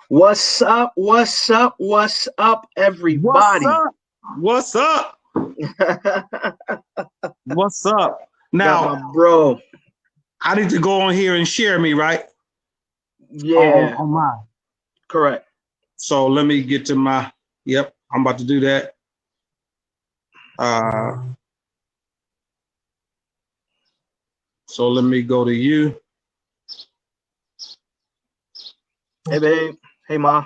What's up? What's up? What's up, What's everybody? up? What's up? What's up? Got my Now, bro. I need to go on here and share me, right? Yeah, On mine. correct. So let me get to my, yep, I'm about to do that. So let me go to you. Hey, babe. Hey, ma.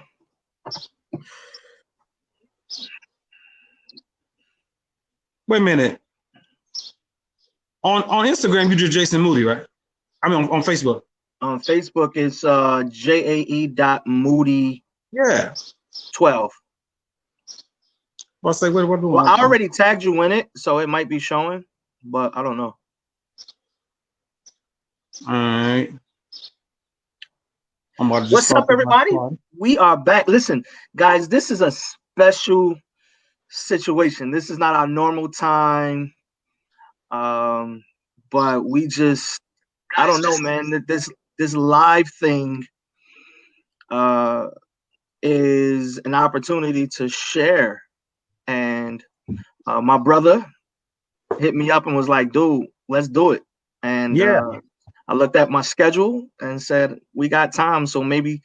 Wait a minute. On Instagram, you just Jason Moody, right? I mean, on Facebook. On Facebook, it's JAE.Moody12. Yeah. Well, I say, what do Well, I? I already tagged you in it, so it might be showing, but I don't know. All right. I'm about to just What's up, start with my everybody? party. We are back. Listen, guys, this is a special situation. This is not our normal time. But we just, I don't know, man. This live thing is an opportunity to share. And my brother hit me up and was like, "Dude, let's do it." And Yeah. I looked at my schedule and said, "We got time, so maybe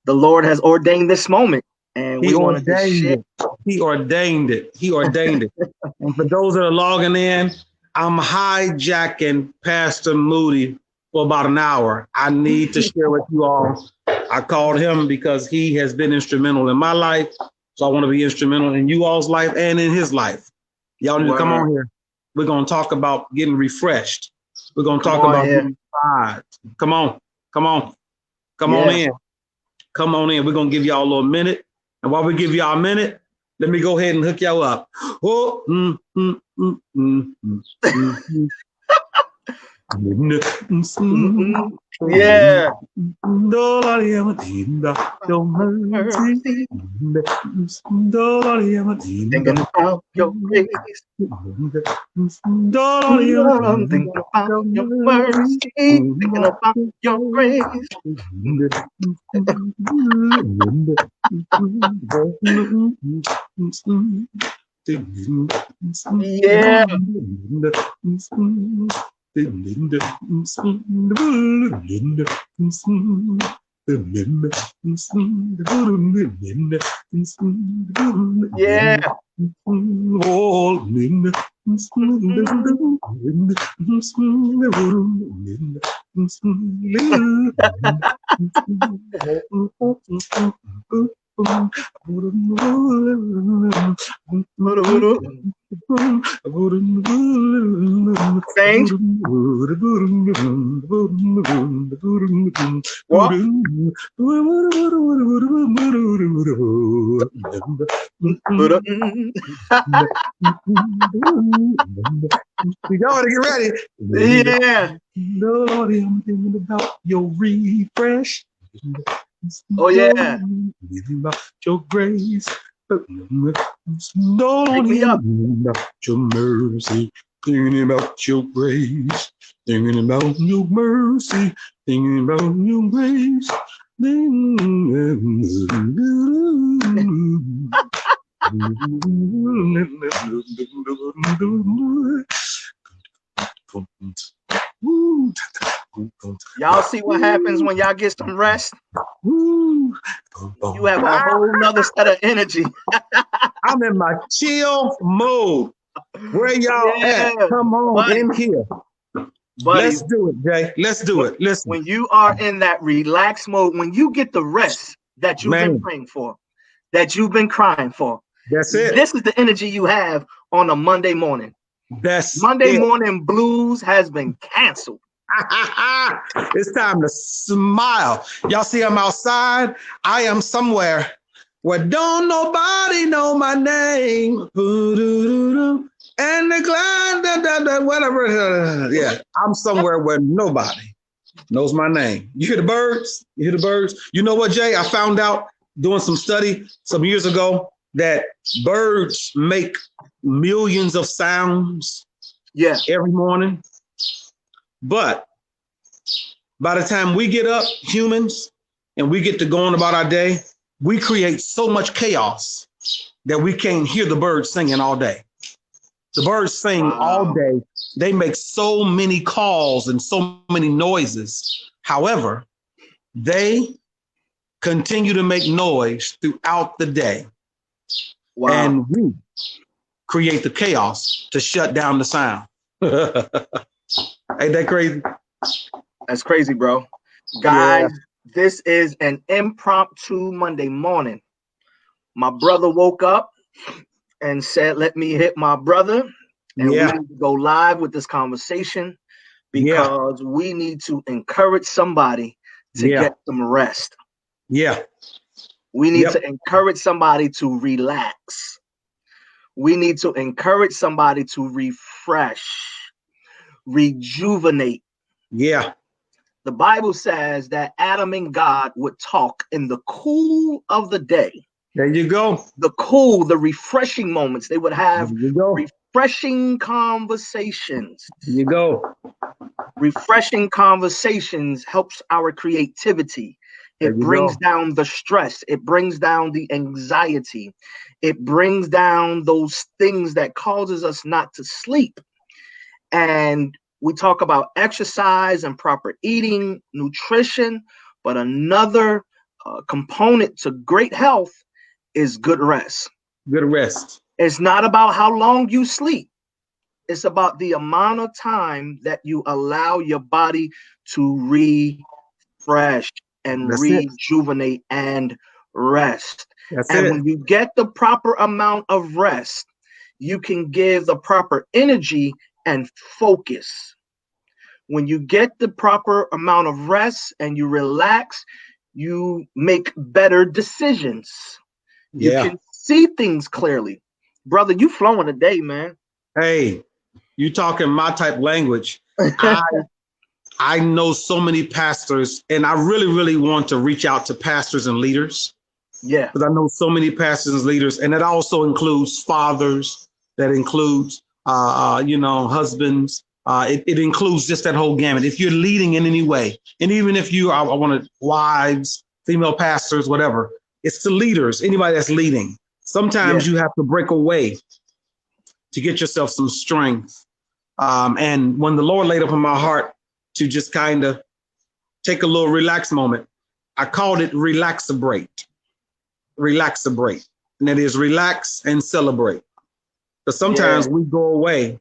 the Lord has ordained this moment, and He we wanted to ordained share." it. He ordained it. He ordained it. And for those that are logging in, I'm hijacking Pastor Moody for about an hour. I need to share with you all. I called him because he has been instrumental in my life. So I want to be instrumental in you all's life and in his life. Y'all need to come on here. We're going to talk about getting refreshed. We're going to talk about getting revived. Come on. Come on. Come on in. Come on in. We're going to give y'all a little minute. And while we give y'all a minute, let me go ahead and hook y'all up. Oh, Yeah. Your mercy. Thinking about your grace. I'm thinking about your mercy. Thinking about your grace. Yeah. Yeah. Thanks. What? Y'all to get ready. Yeah. Lord, I'm thinking about your refresh. Oh yeah. About your grace. Lord, Wake me up. about your mercy. Thinking about your grace. Thinking about your mercy. Thinking about your grace. Y'all see what happens when y'all get some rest? You have a whole nother set of energy. I'm in my chill mode. Where y'all at? Come on in here. Let's do it, Jay. Let's do it. Listen. When you are in that relaxed mode, when you get the rest that you've been praying for, that you've been crying for, that's it. This is the energy you have on a Monday morning. Monday morning blues has been canceled. It's time to smile. Y'all see I'm outside. I am somewhere where don't nobody know my name. And the glad whatever. Yeah, I'm somewhere where nobody knows my name. You hear the birds? You hear the birds? You know what, Jay? I found out doing some study some years ago that birds make millions of sounds every morning. But by the time we get up, humans, and we get to going about our day, we create so much chaos that we can't hear the birds singing all day. The birds sing all Wow. day. They make so many calls and so many noises. However, they continue to make noise throughout the day. Wow. And we create the chaos to shut down the sound. Ain't that crazy? That's crazy, bro. Guys, this is an impromptu Monday morning. My brother woke up and said, let me hit my brother. And we need to go live with this conversation because we need to encourage somebody to get some rest. We need to encourage somebody to relax. We need to encourage somebody to refresh, rejuvenate. The Bible says that Adam and God would talk in the cool of the day. There you go. The refreshing moments. They would have refreshing conversations. There you go. Refreshing conversations helps our creativity. It brings down the stress. It brings down the anxiety. It brings down those things that causes us not to sleep. And we talk about exercise and proper eating, nutrition, but another component to great health is good rest. Good rest. It's not about how long you sleep. It's about the amount of time that you allow your body to refresh and rejuvenate and rest. When you get the proper amount of rest, you can give the proper energy and focus. When you get the proper amount of rest and you relax, you make better decisions. You can see things clearly. Brother, you flowing today, man. Hey, you talking my type language. I know so many pastors, and I really, really want to reach out to pastors and leaders. Because I know so many pastors and leaders, and it also includes fathers, that includes, husbands. It includes just that whole gamut. If you're leading in any way, and even if you are wives, female pastors, whatever, it's the leaders, anybody that's leading. Sometimes you have to break away to get yourself some strength. And when the Lord laid upon my heart to just kind of take a little relax moment, I called it relax-a-brate. Relax-a-brate. And that is relax and celebrate. Because sometimes we go away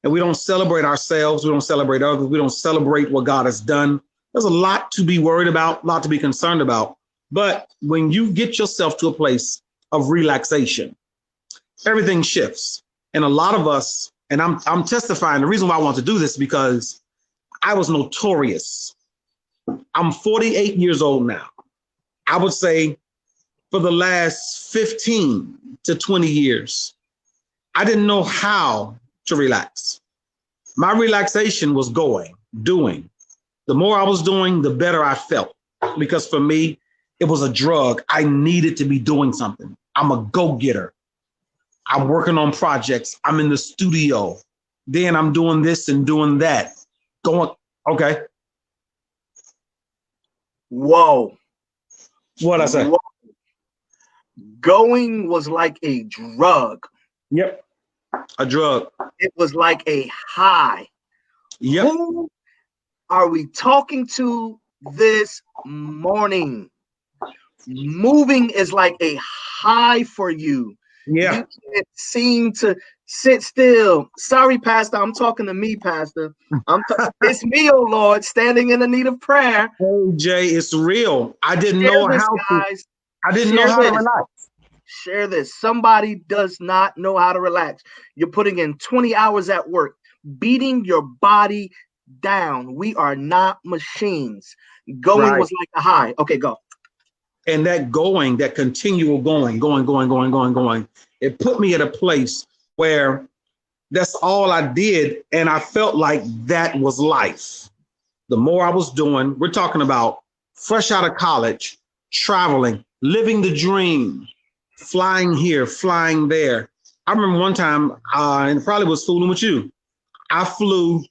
and we don't celebrate ourselves. We don't celebrate others. We don't celebrate what God has done. There's a lot to be worried about, a lot to be concerned about. But when you get yourself to a place of relaxation, everything shifts. And a lot of us, and I'm testifying, the reason why I want to do this because I was notorious. I'm 48 years old now. I would say for the last 15 to 20 years, I didn't know how to relax. My relaxation was doing. The more I was doing, the better I felt. Because for me, it was a drug. I needed to be doing something. I'm a go-getter. I'm working on projects. I'm in the studio. Then I'm doing this and doing that. Okay. Whoa. What'd I say? Whoa. Going was like a drug. Yep. A drug. It was like a high. Yep. Who are we talking to this morning? Moving is like a high for you. Yeah. You can't seem to sit still. Sorry, Pastor. I'm talking to me, Pastor. It's me, oh Lord, standing in the need of prayer. Hey, Jay, it's real. I didn't know how guys. I didn't know how to relax. Share this. Somebody does not know how to relax. You're putting in 20 hours at work, beating your body down. We are not machines. Going was like a high. Okay, go. And that going, that continual going, it put me at a place where that's all I did. And I felt like that was life. The more I was doing, we're talking about fresh out of college, traveling, living the dream, flying here, flying there. I remember one time, and probably was fooling with you, I flew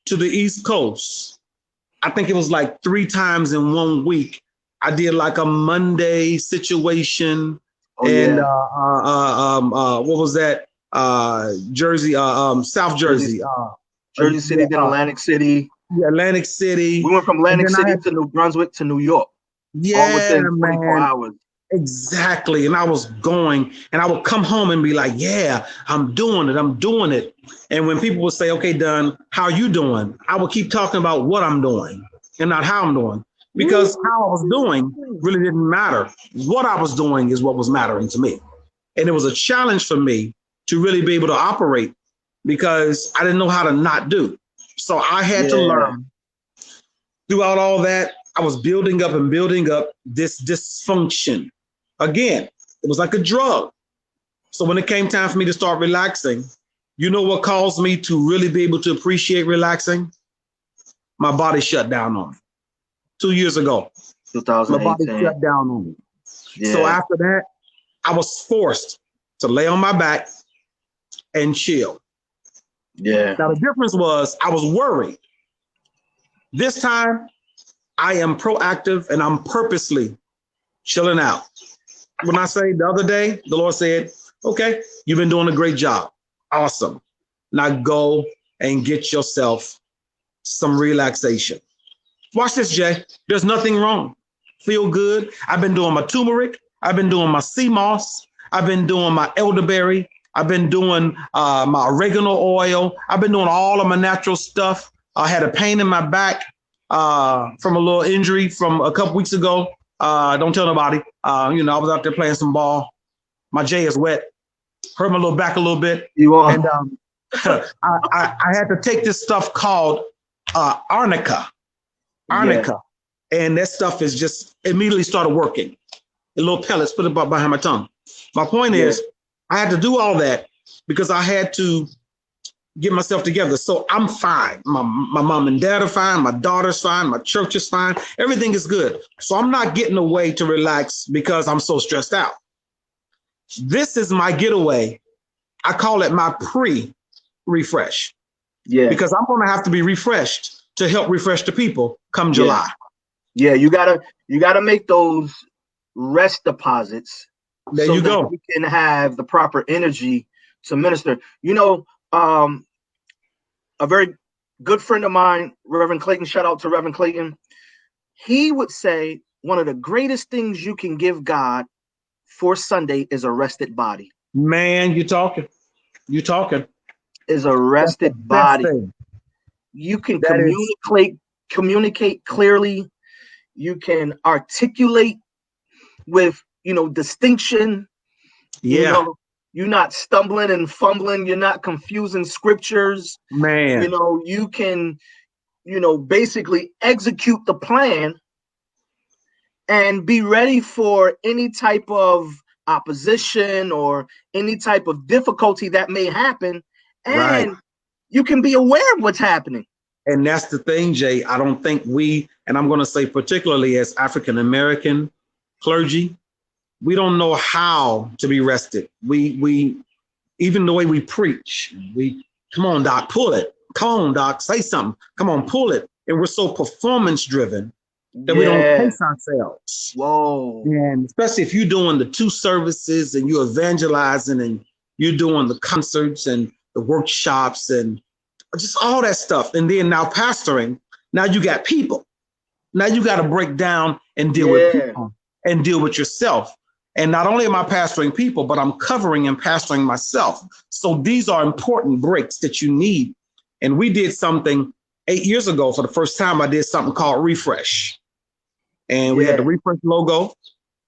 to the East Coast. I think it was like 3 times in 1 week. I did like a Monday situation. Oh, And yeah. what was that? Jersey, South Jersey, Jersey City, then Atlantic City. Atlantic City. We went from And Atlantic then I City had, to New Brunswick to New York, all yeah, within 24 man, hours. exactly. And I was going, and I would come home and be like, yeah, I'm doing it. I'm doing it. And when people would say, okay, Dunn, how are you doing? I would keep talking about what I'm doing and not how I'm doing, because how I was doing really didn't matter. What I was doing is what was mattering to me. And it was a challenge for me to really be able to operate, because I didn't know how to not do. So I had to Yeah. learn. Throughout all that, I was building up and building up this dysfunction. Again, it was like a drug. So when it came time for me to start relaxing, you know what caused me to really be able to appreciate relaxing? My body shut down on me. 2 years ago, my body 2018. shut down on me. Yeah. So after that, I was forced to lay on my back and chill. Yeah. Now, the difference was I was worried. This time, I am proactive and I'm purposely chilling out. When I say the other day, the Lord said, okay, you've been doing a great job. Awesome. Now go and get yourself some relaxation. Watch this, Jay. There's nothing wrong. Feel good. I've been doing my turmeric. I've been doing my sea moss. I've been doing my elderberry. I've been doing my oregano oil. I've been doing all of my natural stuff. I had a pain in my back from a little injury from a couple weeks ago. Don't tell nobody. I was out there playing some ball. My J is wet. Hurt my little back a little bit. You are. And I had to take this stuff called arnica. Arnica. Yeah. And that stuff is just immediately started working. A little pellets, put it behind my tongue. My point is, I had to do all that because I had to get myself together. So I'm fine. My mom and dad are fine. My daughter's fine. My church is fine. Everything is good. So I'm not getting away to relax because I'm so stressed out. This is my getaway. I call it my pre-refresh. Yeah. Because I'm going to have to be refreshed to help refresh the people come July. Yeah, you gotta make those rest deposits. There you go. You can have the proper energy to minister. A very good friend of mine, Reverend Clayton, shout out to Reverend Clayton. He would say one of the greatest things you can give God for Sunday is a rested body. Man, you talking. Is a rested body. You can communicate clearly. You can articulate with, distinction. Yeah. You're not stumbling and fumbling. You're not confusing scriptures. Man. You can, basically execute the plan and be ready for any type of opposition or any type of difficulty that may happen. And you can be aware of what's happening. And that's the thing, Jay. I don't think and I'm going to say particularly as African-American clergy, we don't know how to be rested. We even the way we preach, come on, Doc, pull it. Come on, Doc, say something. Come on, pull it. And we're so performance driven that we don't pace ourselves. Whoa. And especially if you're doing the 2 services and you're evangelizing and you're doing the concerts and the workshops and just all that stuff. And then now pastoring, now you got people. Now you got to break down and deal with people and deal with yourself. And not only am I pastoring people, but I'm covering and pastoring myself. So these are important breaks that you need. And we did something 8 years ago. For the first time, I did something called Refresh. And we had the Refresh logo.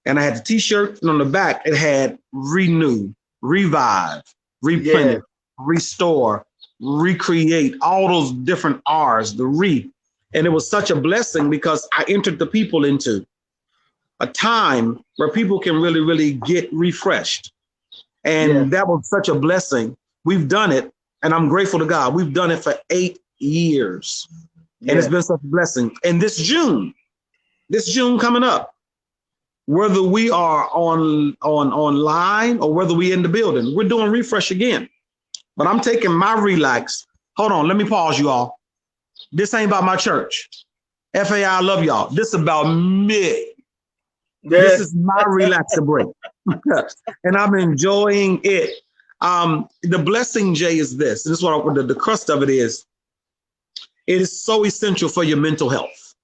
And I had the T-shirt. And on the back, it had renew, revive, replenish, restore, recreate, all those different R's, the re. And it was such a blessing because I entered the people into a time where people can really, really get refreshed. And that was such a blessing. We've done it, and I'm grateful to God. We've done it for 8 years, and it's been such a blessing. And this June coming up, whether we are online or whether we in the building, we're doing Refresh again. But I'm taking my relax. Hold on, let me pause you all. This ain't about my church. FAI, I love y'all. This is about me. This is my relaxer break. And I'm enjoying it. The blessing, Jay, is this. This is what the crust of it is. It is so essential for your mental health.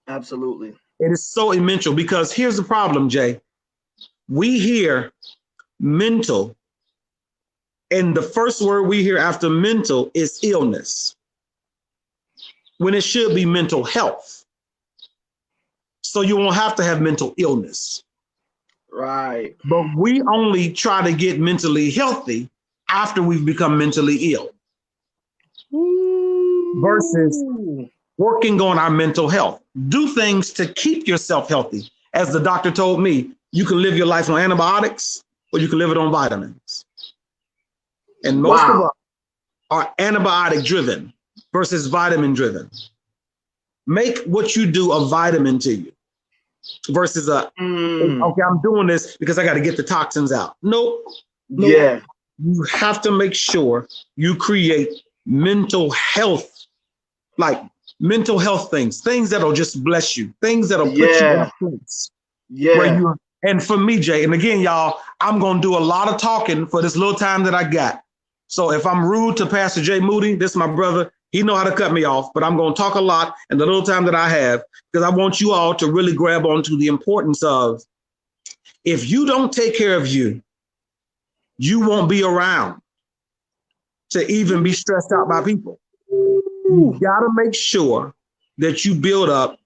Absolutely. It is so essential because here's the problem, Jay. We hear mental, and the first word we hear after mental is illness, when it should be mental health. So you won't have to have mental illness. Right. But we only try to get mentally healthy after we've become mentally ill. Ooh. Versus working on our mental health. Do things to keep yourself healthy. As the doctor told me, you can live your life on antibiotics or you can live it on vitamins. And most of us are antibiotic driven versus vitamin driven. Make what you do a vitamin to you versus okay, I'm doing this because I got to get the toxins out. Nope. Yeah. You have to make sure you create mental health, like mental health things that'll just bless you, things that'll put you in a place where you. And for me, Jay, and again, y'all, I'm going to do a lot of talking for this little time that I got. So if I'm rude to Pastor Jay Moody, this is my brother. He know how to cut me off, but I'm going to talk a lot in the little time that I have, because I want you all to really grab onto the importance of, if you don't take care of you, you won't be around to even be stressed out by people. You got to make sure that you build up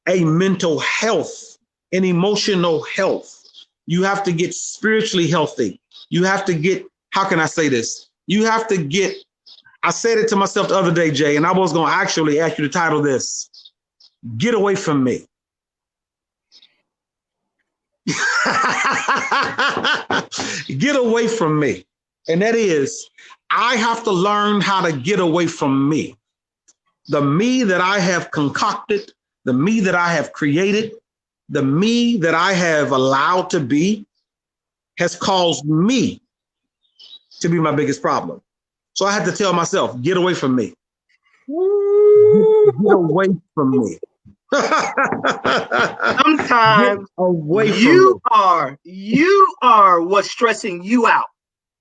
a mental health, an emotional health. You have to get spiritually healthy. You have to get, how can I say this? You have to get, I said it to myself the other day, Jay, and I was going to actually ask you to title this, Get Away From Me. Get away from me. And that is, I have to learn how to get away from me. The me that I have concocted, the me that I have created, the me that I have allowed to be has caused me to be my biggest problem. So I had to tell myself, get away from me. Get away from me. Sometimes you are what's stressing you out.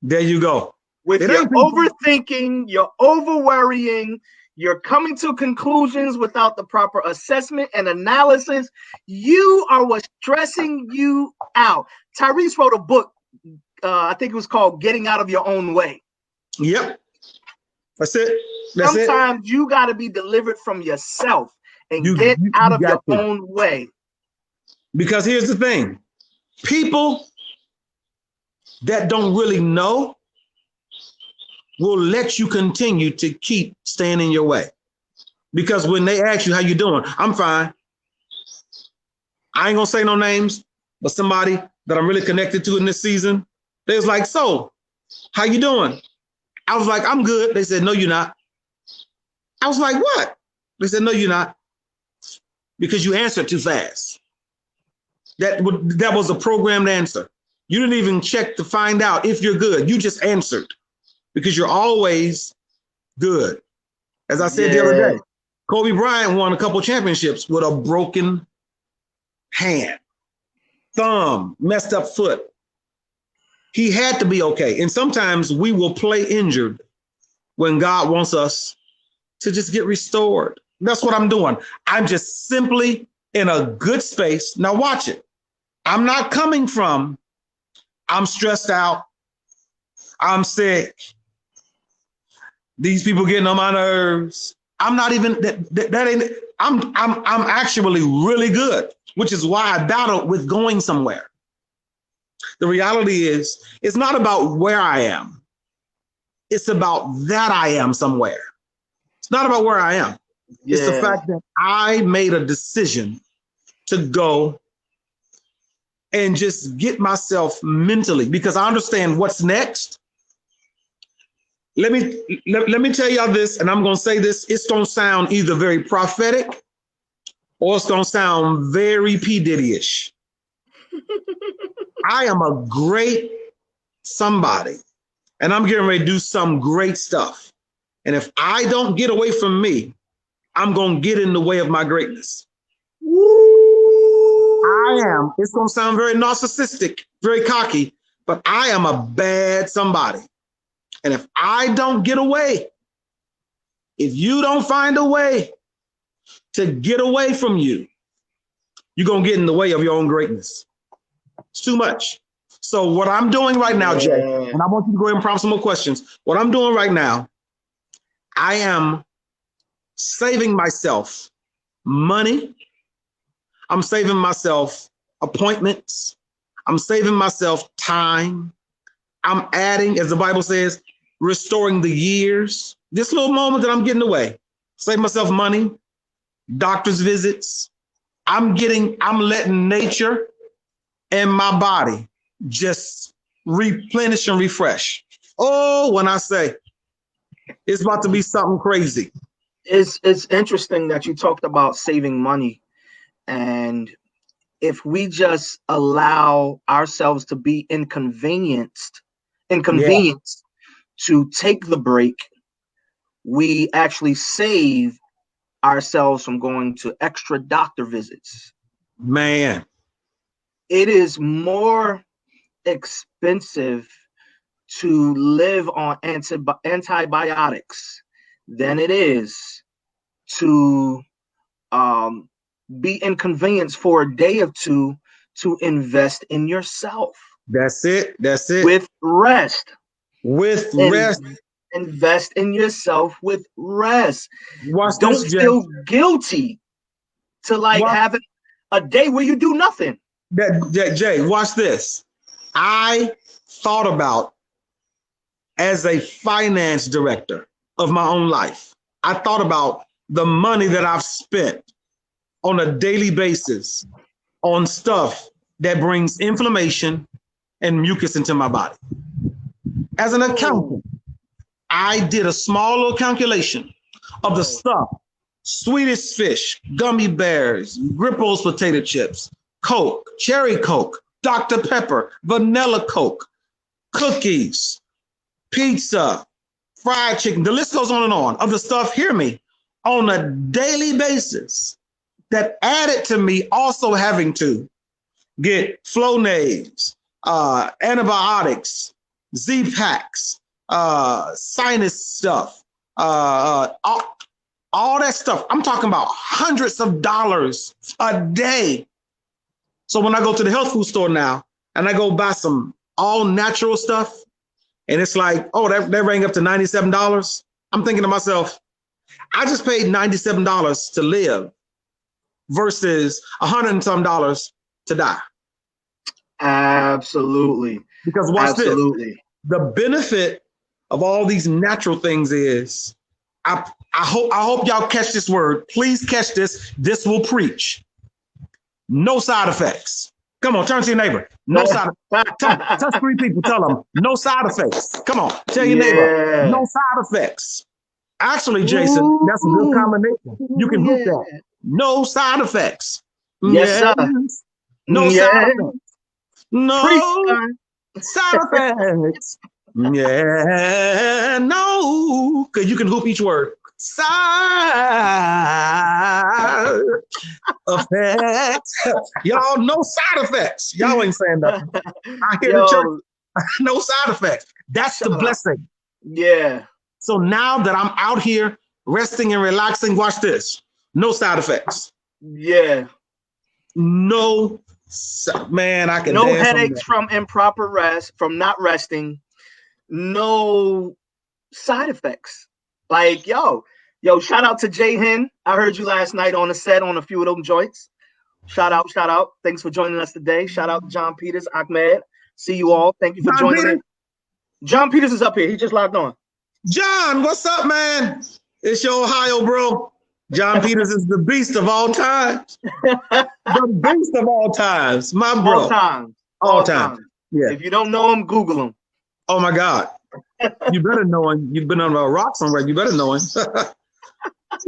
There you go. With your overthinking, you're over worrying, you're coming to conclusions without the proper assessment and analysis. You are what's stressing you out. Tyrese wrote a book, I think it was called Getting Out of Your Own Way. Yep. That's it. Sometimes you got to be delivered from yourself and get out of your own way. Because here's the thing. People that don't really know will let you continue to keep staying in your way. Because when they ask you how you doing, I'm fine. I ain't gonna say no names, but somebody that I'm really connected to in this season, they was like, so, how you doing? I was like, I'm good. They said, no, you're not. I was like, what? They said, no, you're not. Because you answered too fast. That was a programmed answer. You didn't even check to find out if you're good. You just answered because you're always good. As I said the other day, Kobe Bryant won a couple championships with a broken hand, thumb, messed up foot. He had to be okay. And sometimes we will play injured when God wants us to just get restored. That's what I'm doing. I'm just simply in a good space. Now watch it. I'm not coming from, I'm stressed out, I'm sick, these people getting on my nerves. I'm not even, that ain't, I'm actually really good, which is why I battled with going somewhere. The reality is, it's not about where I am. It's about that I am somewhere. It's not about where I am. Yeah. It's the fact that I made a decision to go and just get myself mentally, because I understand what's next. Let me tell y'all this, and I'm going to say this. It's going to sound either very prophetic or it's going to sound very P. Diddy-ish. I am a great somebody, and I'm getting ready to do some great stuff. And if I don't get away from me, I'm going to get in the way of my greatness. I am, it's going to sound very narcissistic, very cocky, but I am a bad somebody. And if I don't get away, if you don't find a way to get away from you, you're going to get in the way of your own greatness. It's too much. So what I'm doing right now, Jay, and I want you to go ahead and prompt some more questions. What I'm doing right now, I am saving myself money. I'm saving myself appointments. I'm saving myself time. I'm adding, as the Bible says, restoring the years. This little moment that I'm getting away, save myself money, doctor's visits. I'm letting nature and my body just replenish and refresh. Oh, when I say it's about to be something crazy. It's interesting that you talked about saving money. And if we just allow ourselves to be inconvenienced to take the break, we actually save ourselves from going to extra doctor visits. Man, it is more expensive to live on antibiotics than it is to be inconvenienced for a day or two to invest in yourself. That's it. With rest. Rest. Invest in yourself with rest. Don't feel guilty to having a day where you do nothing. Jay, watch this. I thought about, as a finance director of my own life, I thought about the money that I've spent on a daily basis on stuff that brings inflammation and mucus into my body. As an accountant, I did a small little calculation of the stuff: Swedish fish, gummy bears, Gripples potato chips, Coke, cherry Coke, Dr. Pepper, vanilla Coke, cookies, pizza, fried chicken. The list goes on and on of the stuff, hear me, on a daily basis that added to me also having to get Flonase, antibiotics, Z-Packs, sinus stuff, all that stuff. I'm talking about hundreds of dollars a day. So when I go to the health food store now and I go buy some all natural stuff, and it's like, oh, that rang up to $97. I'm thinking to myself, I just paid $97 to live versus $100 and some to die. Absolutely. Because watch this. The benefit of all these natural things is, I hope y'all catch this word. Please catch this. This will preach. No side effects. Come on, turn to your neighbor. No side effects. Touch 3 people. Tell them no side effects. Come on, tell your neighbor. No side effects. Actually, Jason, that's a good combination. You can hook that. No side effects. Yes, sir. No side effects. No side effects. Yeah, no. Because you can hoop each word. Side effects. Y'all, no side effects. Y'all ain't saying nothing. I hear the church. No side effects. That's the blessing. Yeah. So now that I'm out here resting and relaxing, watch this. No side effects. Yeah. No, man, I can. No headaches from improper rest, from not resting. No side effects. Like, yo, shout out to Jay Hen. I heard you last night on the set on a few of them joints. Shout out. Thanks for joining us today. Shout out to John Peters, Ahmed. See you all. Thank you for joining us. John Peters is up here. He just logged on. John, what's up, man? It's your Ohio bro. John Peters is the beast of all times. The beast of all times. My bro. All time. Yeah. If you don't know him, Google him. Oh, my God. You better know him. You've been on a rock somewhere. You better know him.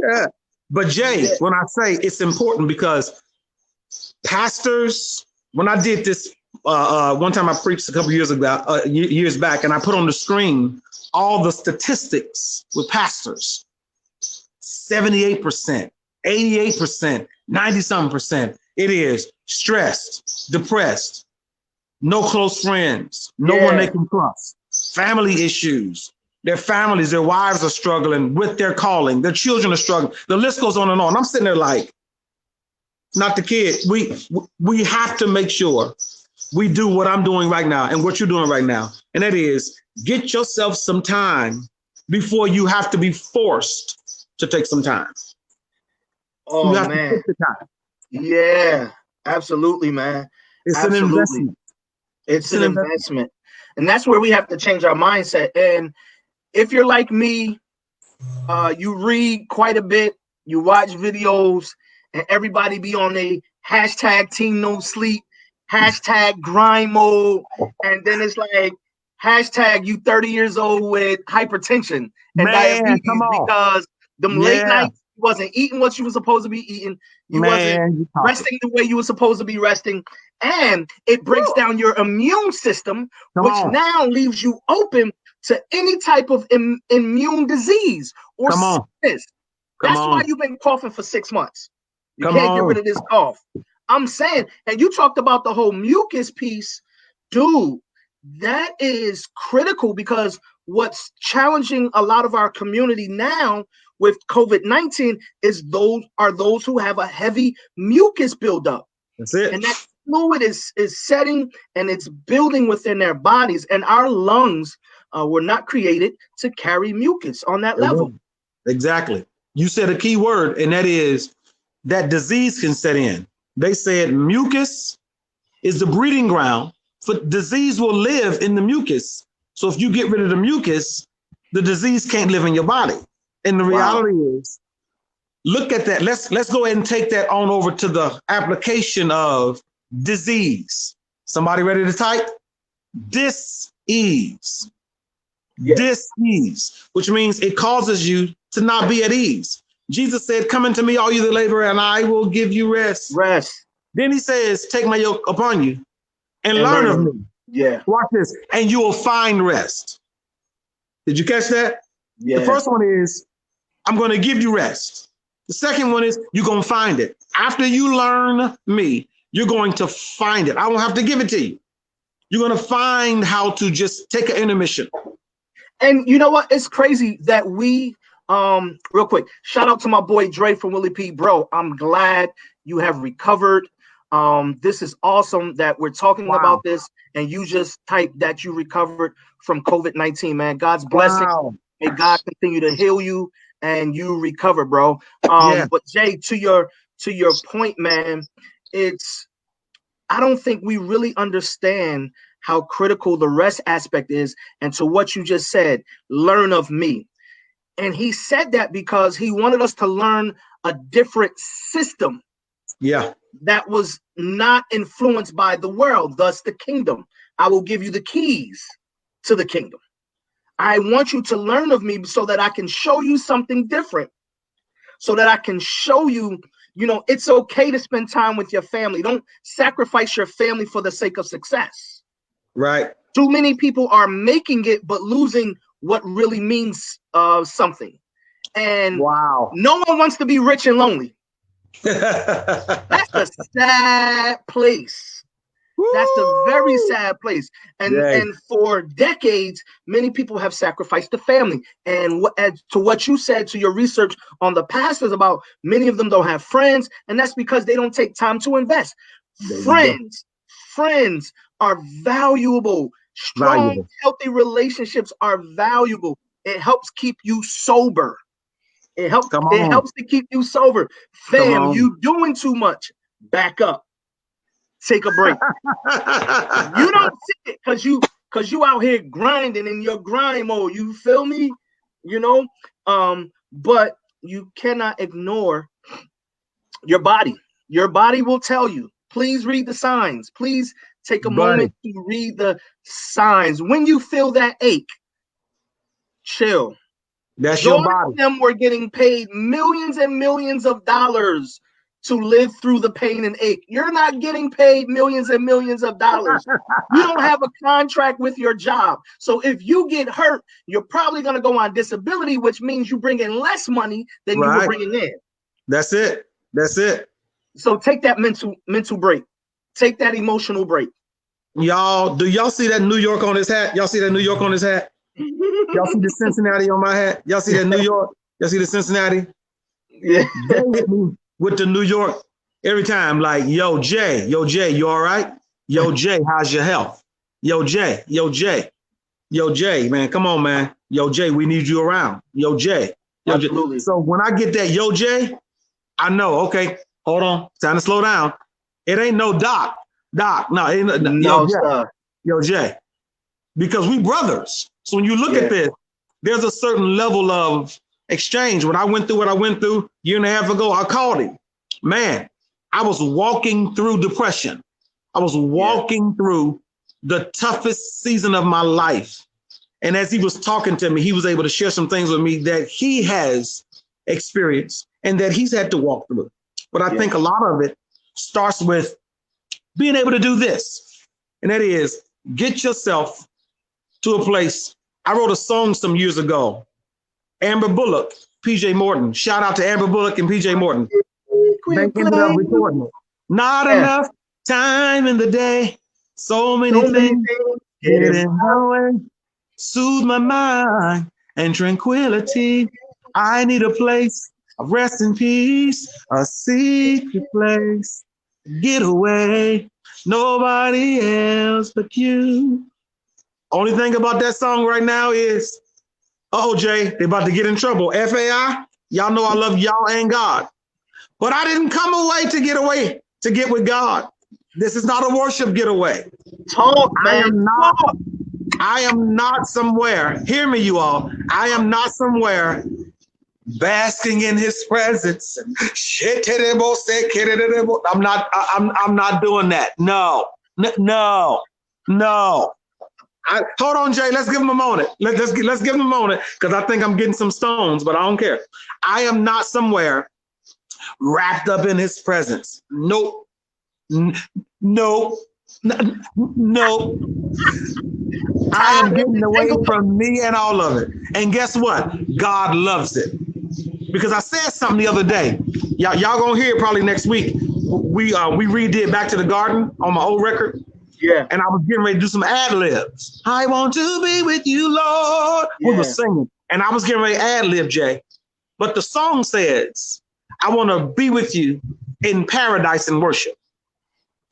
Yeah. But Jay, when I say it's important, because pastors, when I did this, one time I preached a couple years back, and I put on the screen all the statistics with pastors. 78%, 88%, 90-something%. It is stressed, depressed, no close friends, no one they can trust, family issues. Their families, their wives are struggling with their calling. Their children are struggling. The list goes on and on. I'm sitting there like, not the kid. We have to make sure we do what I'm doing right now and what you're doing right now. And that is get yourself some time before you have to be forced to take some time. Oh, you have man. To take the time. Yeah, absolutely, man. It's Absolutely. an investment. It's an investment. And that's where we have to change our mindset. And if you're like me, you read quite a bit, you watch videos, and everybody be on a hashtag team no sleep, hashtag grind mode, and then it's like hashtag you 30 years old with hypertension and diabetes because them late nights you wasn't eating what you were supposed to be eating, you wasn't resting the way you were supposed to be resting, and it breaks down your immune system, which now leaves you open to any type of immune disease or sickness. That's why you've been coughing for 6 months. You can't get rid of this cough. I'm saying, and you talked about the whole mucus piece, dude, that is critical because what's challenging a lot of our community now with COVID-19 is those who have a heavy mucus buildup. That's it. And that fluid is setting and it's building within their bodies, and our lungs were not created to carry mucus on that level. Exactly. You said a key word, and that is that disease can set in. They said mucus is the breeding ground for disease will live in the mucus. So if you get rid of the mucus, the disease can't live in your body. And the reality is, look at that. Let's go ahead and take that on over to the application of disease. Somebody ready to type? Dis-ease. Dis-ease, which means it causes you to not be at ease. Jesus said, come unto me, all you that labor, and I will give you rest. Then he says, take my yoke upon you and learn of me. Yeah. Watch this. And you will find rest. Did you catch that? Yeah. The first one is, I'm going to give you rest. The second one is, you're going to find it. After you learn me, you're going to find it. I won't have to give it to you. You're going to find how to just take an intermission. And you know what? It's crazy that we, real quick, shout out to my boy Dre from Willie P. Bro, I'm glad you have recovered. This is awesome that we're talking about this, and you just typed that you recovered from COVID-19, man. God's blessing. May God continue to heal you and you recover, bro. But Jay, to your point, man, I don't think we really understand how critical the rest aspect is, and to what you just said, learn of me. And he said that because he wanted us to learn a different system. That was not influenced by the world, thus the kingdom. I will give you the keys to the kingdom. I want you to learn of me so that I can show you something different, so that I can show you, it's okay to spend time with your family. Don't sacrifice your family for the sake of success. Right. Too many people are making it, but losing what really means something. And no one wants to be rich and lonely. That's a sad place. That's a very sad place. And for decades, many people have sacrificed the family. And to what you said, to your research on the pastors about many of them don't have friends, and that's because they don't take time to invest. Friends are valuable. Strong, healthy relationships are valuable. It helps keep you sober. It helps to keep you sober. Fam, you doing too much. Back up. Take a break. You don't see it because you out here grinding in your grind mode. You feel me? But you cannot ignore your body. Your body will tell you. Please read the signs. Please take a moment to read the signs. When you feel that ache, chill. That's your body. Them were getting paid millions and millions of dollars to live through the pain and ache. You're not getting paid millions and millions of dollars. You don't have a contract with your job. So if you get hurt, you're probably going to go on disability, which means you bring in less money than you were bringing in. That's it. So take that mental break. Take that emotional break. Y'all, do y'all see that New York on his hat? Y'all see that New York on his hat? Y'all see the Cincinnati on my hat? Y'all see that New York? Y'all see the Cincinnati? Yeah. They hit me with the New York every time, like, yo, Jay, you all right? Yo, Jay, how's your health? Yo, Jay, man, come on, man. Yo, Jay, we need you around. Yo, Jay. Absolutely. So when I get that, yo, Jay, I know, okay, hold on, time to slow down. It ain't no Doc, no, No, sir. Yo, Jay, because we brothers. So when you look at this, there's a certain level of exchange. When I went through what I went through a year and a half ago, I called him. Man, I was walking through depression. I was walking through the toughest season of my life. And as he was talking to me, he was able to share some things with me that he has experienced and that he's had to walk through. But I think a lot of it starts with being able to do this. And that is get yourself to a place. I wrote a song some years ago. Amber Bullock, PJ Morton. Shout out to Amber Bullock and PJ Morton. They ended up recording it. Not enough time in the day. So many things get in my way. Soothe my mind and tranquility. I need a place of rest and peace, a secret place. Get away. Nobody else but you. Only thing about that song right now is, Jay, they about to get in trouble. FAI, y'all know I love y'all and God. But I didn't come away, to get with God. This is not a worship getaway. Talk, man. I am not somewhere. Hear me, you all. I am not somewhere basking in his presence. I'm not doing that. No. Hold on, Jay. Let's give him a moment. Let's give him a moment because I think I'm getting some stones, but I don't care. I am not somewhere wrapped up in his presence. Nope. No. I am getting away from me and all of it. And guess what? God loves it. Because I said something the other day. Y'all gonna hear it probably next week. We redid Back to the Garden on my old record. Yeah. And I was getting ready to do some ad-libs. I want to be with you, Lord. Yeah. We were singing. And I was getting ready to ad-lib, Jay. But the song says, I want to be with you in paradise and worship.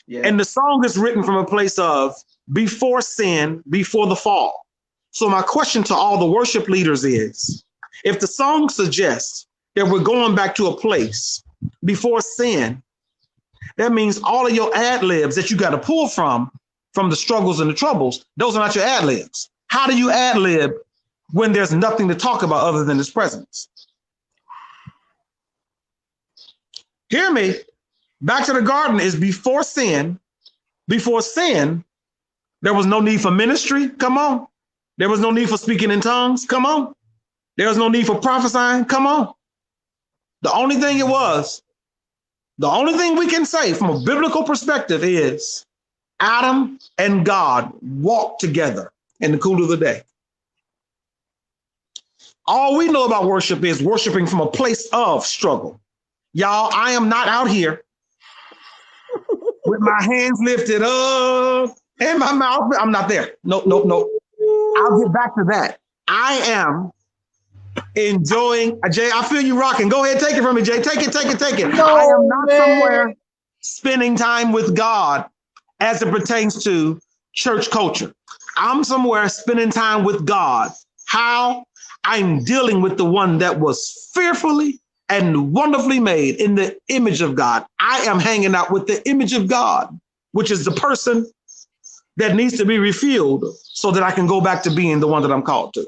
Yeah. And the song is written from a place of before sin, before the fall. So my question to all the worship leaders is, if the song suggests that we're going back to a place before sin, that means all of your ad-libs that you got to pull from the struggles and the troubles, those are not your ad-libs. How do you ad-lib when there's nothing to talk about other than his presence? Hear me. Back to the Garden is before sin. Before sin, there was no need for ministry. Come on. There was no need for speaking in tongues. Come on. There was no need for prophesying. Come on. The only thing we can say from a biblical perspective is Adam and God walked together in the cool of the day. All we know about worship is worshiping from a place of struggle. Y'all, I am not out here with my hands lifted up and my mouth. I'm not there. Nope. I'll get back to that. I am enjoying. Jay, I feel you rocking. Go ahead, take it from me, Jay. Take it. No, I am not somewhere spending time with God as it pertains to church culture. I'm somewhere spending time with God. How? I'm dealing with the one that was fearfully and wonderfully made in the image of God. I am hanging out with the image of God, which is the person that needs to be refueled so that I can go back to being the one that I'm called to.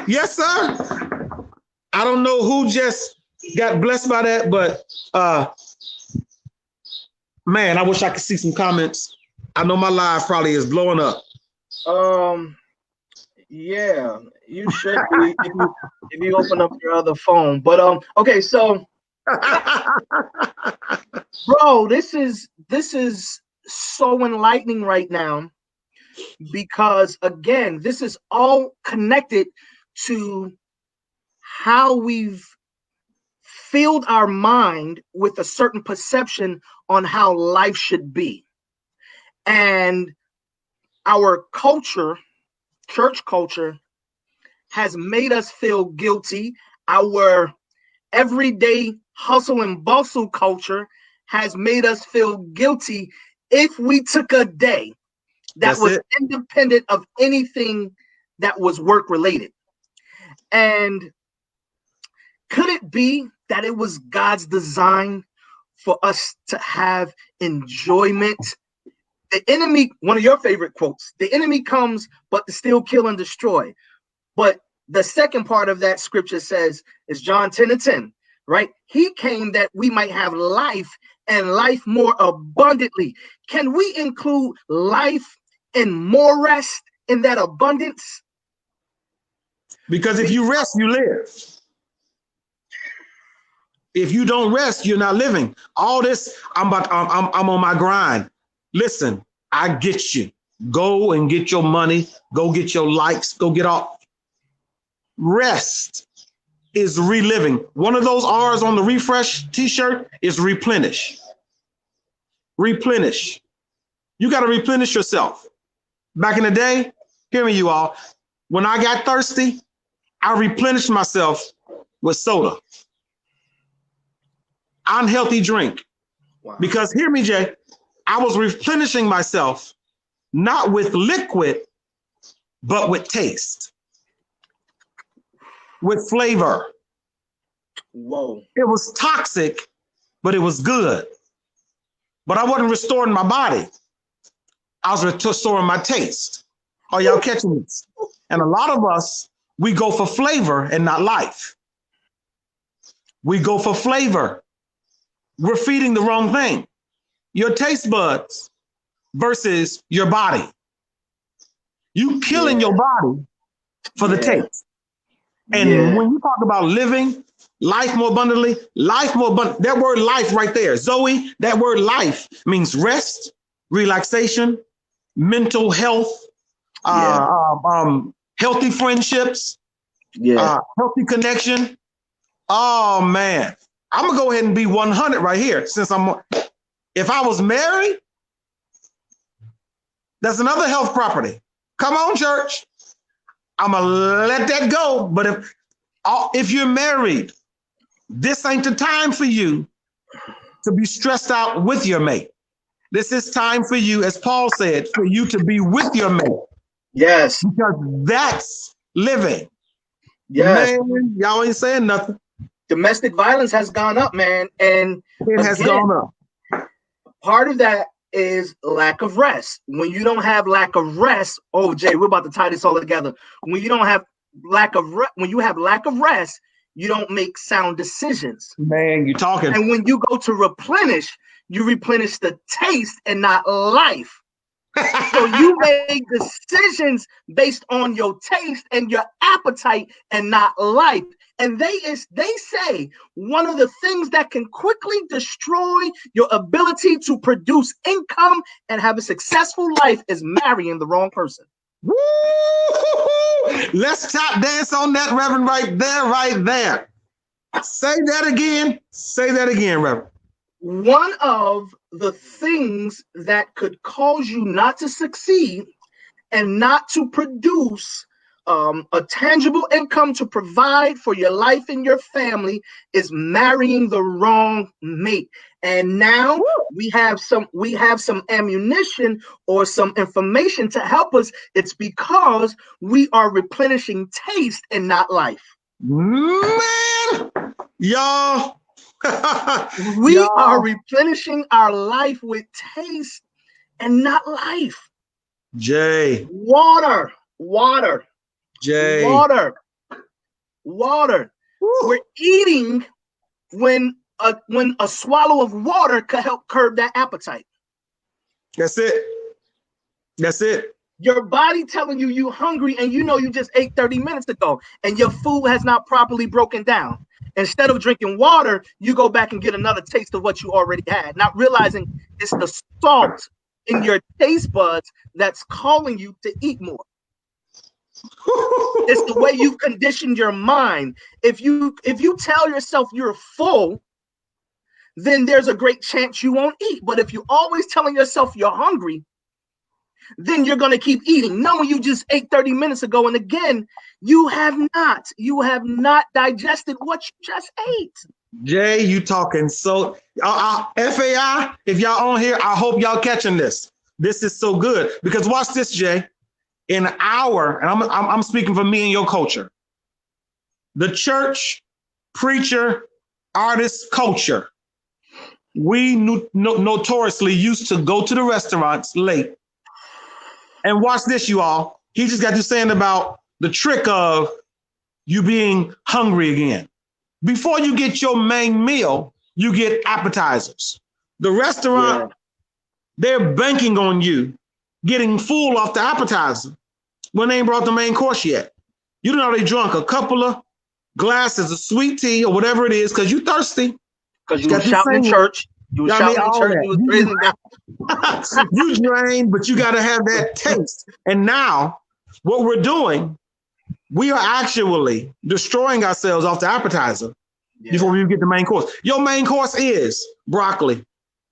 Yes, sir. I don't know who just got blessed by that, but man, I wish I could see some comments. I know my live probably is blowing up. Yeah, you should be if you open up your other phone. But okay, so bro, this is so enlightening right now, because again, this is all connected to how we've filled our mind with a certain perception on how life should be. And our culture, church culture, has made us feel guilty. Our everyday hustle and bustle culture has made us feel guilty if we took a day that was independent of anything that was work related. And could it be that it was God's design for us to have enjoyment? The enemy, one of your favorite quotes, the enemy comes but to steal, kill, and destroy. But the second part of that scripture says, is John 10:10, right? He came that we might have life and life more abundantly. Can we include life and more rest in that abundance? Because if you rest, you live. If you don't rest, you're not living. All this, I'm on my grind. Listen, I get you. Go and get your money. Go get your likes. Go get all. Rest is reliving. One of those R's on the refresh t-shirt is replenish. Replenish. You got to replenish yourself. Back in the day, hear me, you all. When I got thirsty, I replenished myself with soda. Unhealthy drink. Wow. Because hear me, Jay, I was replenishing myself not with liquid, but with taste, with flavor. Whoa. It was toxic, but it was good. But I wasn't restoring my body. I was restoring my taste. Are y'all catching this? And a lot of us, we go for flavor and not life. We go for flavor. We're feeding the wrong thing. Your taste buds versus your body. You killing your body for the taste. And when you talk about living life more abundantly, that word life right there, Zoe, that word life means rest, relaxation, mental health, healthy friendships, healthy connection. Oh man, I'm gonna go ahead and be 100 right here. If I was married, that's another health property. Come on, church. I'm gonna let that go. But if you're married, this ain't the time for you to be stressed out with your mate. This is time for you, as Paul said, for you to be with your mate. Yes. Because that's living. Yes. Man, y'all ain't saying nothing. Domestic violence has gone up, man. And it has gone up. Part of that is lack of rest. When you don't have lack of rest, oh Jay, we're about to tie this all together. When you don't have when you have lack of rest, you don't make sound decisions. Man, you're talking. And when you go to replenish, you replenish the taste and not life. So you make decisions based on your taste and your appetite and not life. And they say one of the things that can quickly destroy your ability to produce income and have a successful life is marrying the wrong person. Woo! Let's tap dance on that, Reverend, right there. Say that again. Say that again, Reverend. One of the things that could cause you not to succeed and not to produce a tangible income to provide for your life and your family is marrying the wrong mate. And now we have some ammunition or some information to help us. It's because we are replenishing taste and not life. Man, y'all. We are replenishing our life with taste and not life. Jay. Water. Jay. Water. We're eating when a swallow of water could help curb that appetite. That's it. Your body telling you you're hungry and you know you just ate 30 minutes ago and your food has not properly broken down. Instead of drinking water, you go back and get another taste of what you already had, not realizing it's the salt in your taste buds that's calling you to eat more. It's the way you've conditioned your mind. If you tell yourself you're full, then there's a great chance you won't eat. But if you're always telling yourself you're hungry, then you're going to keep eating, knowing you just ate 30 minutes ago. And again, you have not digested what you just ate. Jay, you talking so FAI, if y'all on here, I hope y'all catching this. This is so good because watch this, Jay. In our, and I'm speaking for me and your culture, the church, preacher, artist culture, we notoriously used to go to the restaurants late. And watch this, you all. He just got to saying about the trick of you being hungry again. Before you get your main meal, you get appetizers. The restaurant, they're banking on you getting full off the appetizer when they ain't brought the main course yet. You done already drunk a couple of glasses of sweet tea or whatever it is because you thirsty. Because you were shouting in church. You were shouting in church. You was praising God. You drained, but you got to have that taste. And now what we're doing, we are actually destroying ourselves off the appetizer before we get the main course. Your main course is broccoli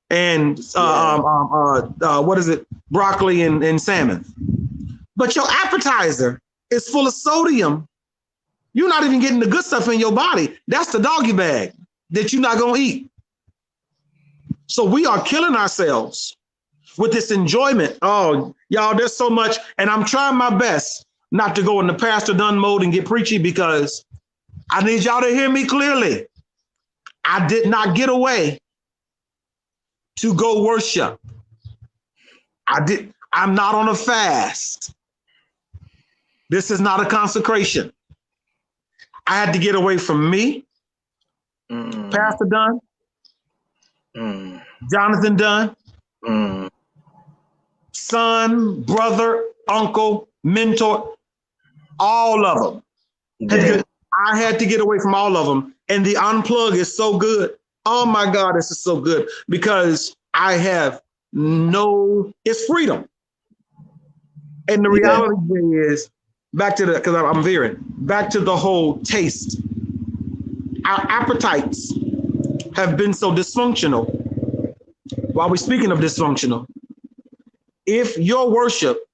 and what is it? Broccoli and salmon. But your appetizer is full of sodium. You're not even getting the good stuff in your body. That's the doggy bag that you're not going to eat. So we are killing ourselves with this enjoyment. Oh, y'all, there's so much. And I'm trying my best not to go in the Pastor Dunn mode and get preachy because I need y'all to hear me clearly. I did not get away to go worship. I'm not on a fast. This is not a consecration. I had to get away from me, Pastor Dunn, Jonathan Dunn, son, brother, uncle, mentor, all of them. I had to get away from all of them. And the unplug is so good. Oh my God, this is so good because I have it's freedom. And the reality is back to because I'm veering back to the whole taste. Our appetites have been so dysfunctional. While we're speaking of dysfunctional, if your worship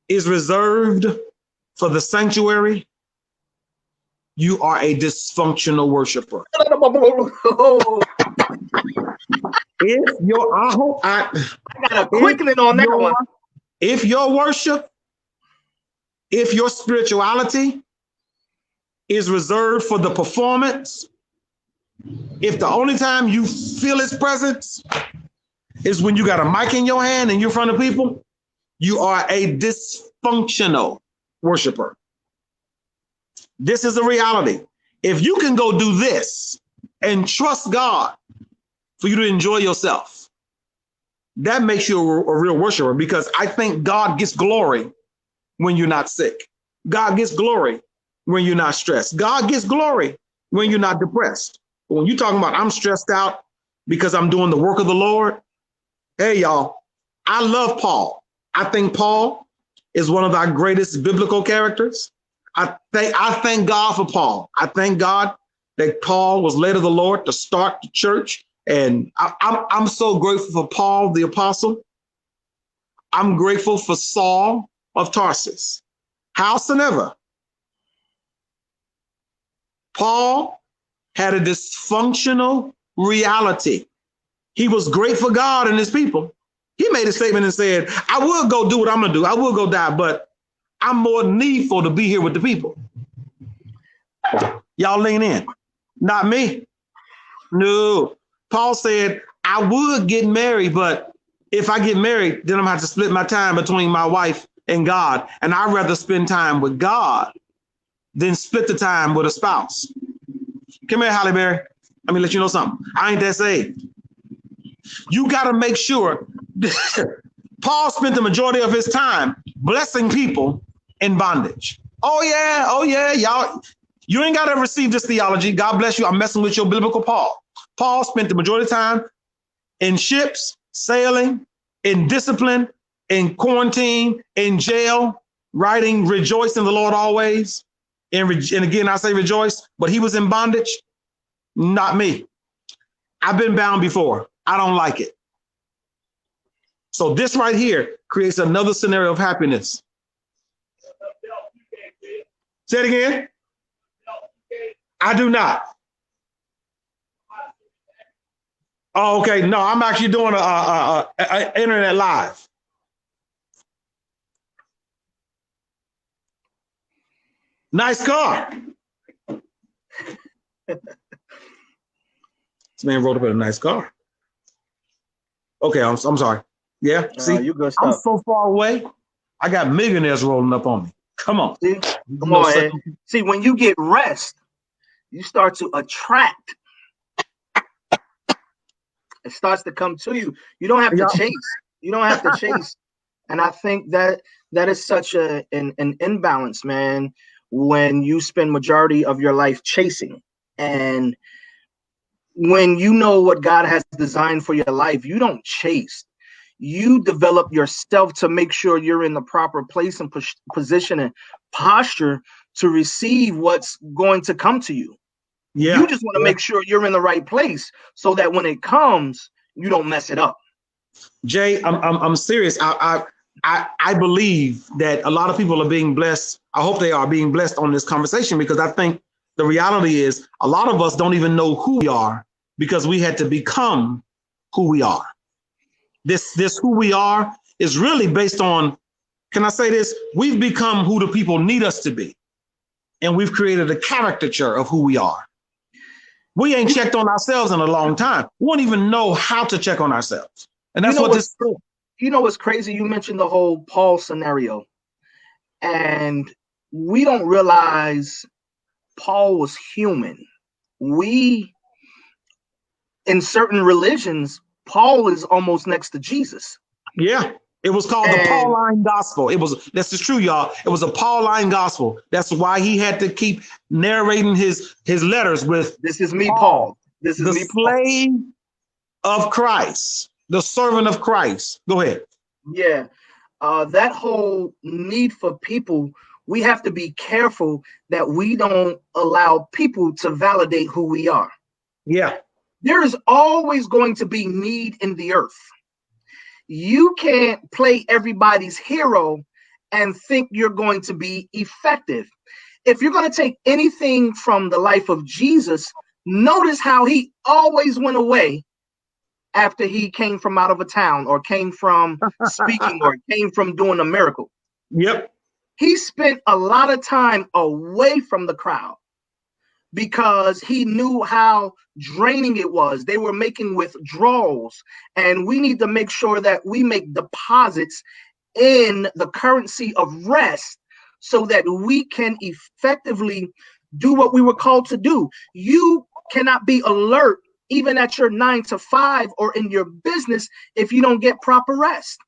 is reserved for the sanctuary, you are a dysfunctional worshiper. If I got a quickening on that one. If your worship, if your spirituality is reserved for the performance, if the only time you feel his presence is when you got a mic in your hand and you're in front of people, you are a dysfunctional worshiper. This is a reality. If you can go do this and trust God for you to enjoy yourself, that makes you a real worshiper because I think God gets glory when you're not sick. God gets glory when you're not stressed. God gets glory when you're not depressed. But when you're talking about I'm stressed out because I'm doing the work of the Lord, hey, y'all, I love Paul. I think Paul is one of our greatest biblical characters. I thank God for Paul. I thank God that Paul was led of the Lord to start the church. And I'm so grateful for Paul, the apostle. I'm grateful for Saul of Tarsus. Howsoever, Paul had a dysfunctional reality. He was great for God and his people. He made a statement and said, I will go do what I'm going to do. I will go die, but I'm more needful to be here with the people. Y'all lean in. Not me. No. Paul said, I would get married, but if I get married, then I'm going to have to split my time between my wife and God. And I'd rather spend time with God than split the time with a spouse. Come here, Halle Berry. Let me let you know something. I ain't that saved. You got to make sure. Paul spent the majority of his time blessing people in bondage. Oh, yeah, y'all. You ain't got to receive this theology. God bless you. I'm messing with your biblical Paul. Paul spent the majority of time in ships, sailing, in discipline, in quarantine, in jail, writing, rejoice in the Lord always. And again, I say rejoice, but he was in bondage. Not me. I've been bound before. I don't like it. So this right here creates another scenario of happiness. Say it again. I do not. Oh, okay. No, I'm actually doing a internet live. Nice car. This man wrote about a nice car. Okay, I'm sorry. Yeah, see, you good I'm stuff. so far away. I got millionaires rolling up on me. Come on. See? Come on, Ed. See, when you get rest, you start to attract. It starts to come to you. You don't have to chase. You don't have to chase. And I think that is such an imbalance, man, when you spend majority of your life chasing. And when you know what God has designed for your life, you don't chase. You develop yourself to make sure you're in the proper place and position and posture to receive what's going to come to you. Yeah. You just want to make sure you're in the right place so that when it comes, you don't mess it up. Jay, I'm serious. I believe that a lot of people are being blessed. I hope they are being blessed on this conversation, because I think the reality is a lot of us don't even know who we are because we had to become who we are. This who we are is really based on, can I say this? We've become who the people need us to be. And we've created a caricature of who we are. We ain't checked on ourselves in a long time. We won't even know how to check on ourselves. And that's what this is. You know what's crazy? You mentioned the whole Paul scenario. And we don't realize Paul was human. In certain religions, Paul is almost next to Jesus. Yeah, it was called the Pauline gospel. That's just true, y'all. It was a Pauline gospel. That's why he had to keep narrating his letters with, this is me, Paul. This is the me, slave of Christ, the servant of Christ. Go ahead. Yeah, that whole need for people, we have to be careful that we don't allow people to validate who we are. Yeah. There is always going to be need in the earth. You can't play everybody's hero and think you're going to be effective. If you're going to take anything from the life of Jesus, notice how he always went away after he came from out of a town or came from speaking or came from doing a miracle. Yep. He spent a lot of time away from the crowd because he knew how draining it was. They were making withdrawals, and we need to make sure that we make deposits in the currency of rest so that we can effectively do what we were called to do. You cannot be alert even at your 9 to 5 or in your business if you don't get proper rest.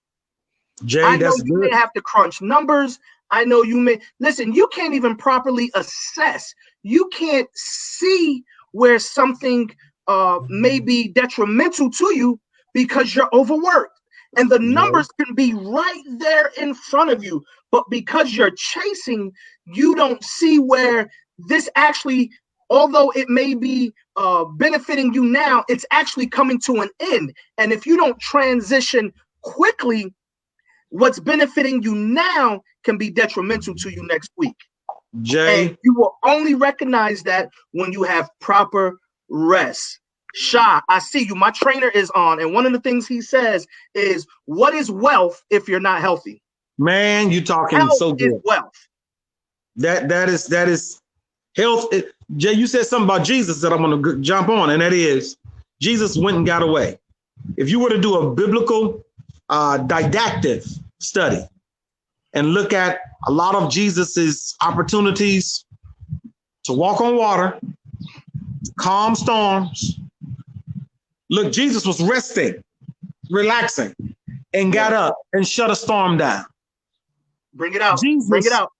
Jay, I know you may have to crunch numbers. I know you may, listen, you can't even properly assess. You can't see where something may be detrimental to you because you're overworked. And the numbers can be right there in front of you. But because you're chasing, you don't see where this actually, although it may be benefiting you now, it's actually coming to an end. And if you don't transition quickly, what's benefiting you now can be detrimental to you next week. Jay, and you will only recognize that when you have proper rest. Sha, I see you. My trainer is on, and one of the things he says is, "What is wealth if you're not healthy?" Man, you talking health so good. Is wealth. That is health. Jay, you said something about Jesus that I'm going to jump on, and that is Jesus went and got away. If you were to do a biblical didactic study and look at a lot of Jesus's opportunities to walk on water, calm storms. Look, Jesus was resting, relaxing, and got up and shut a storm down. Bring it out. Bring it out.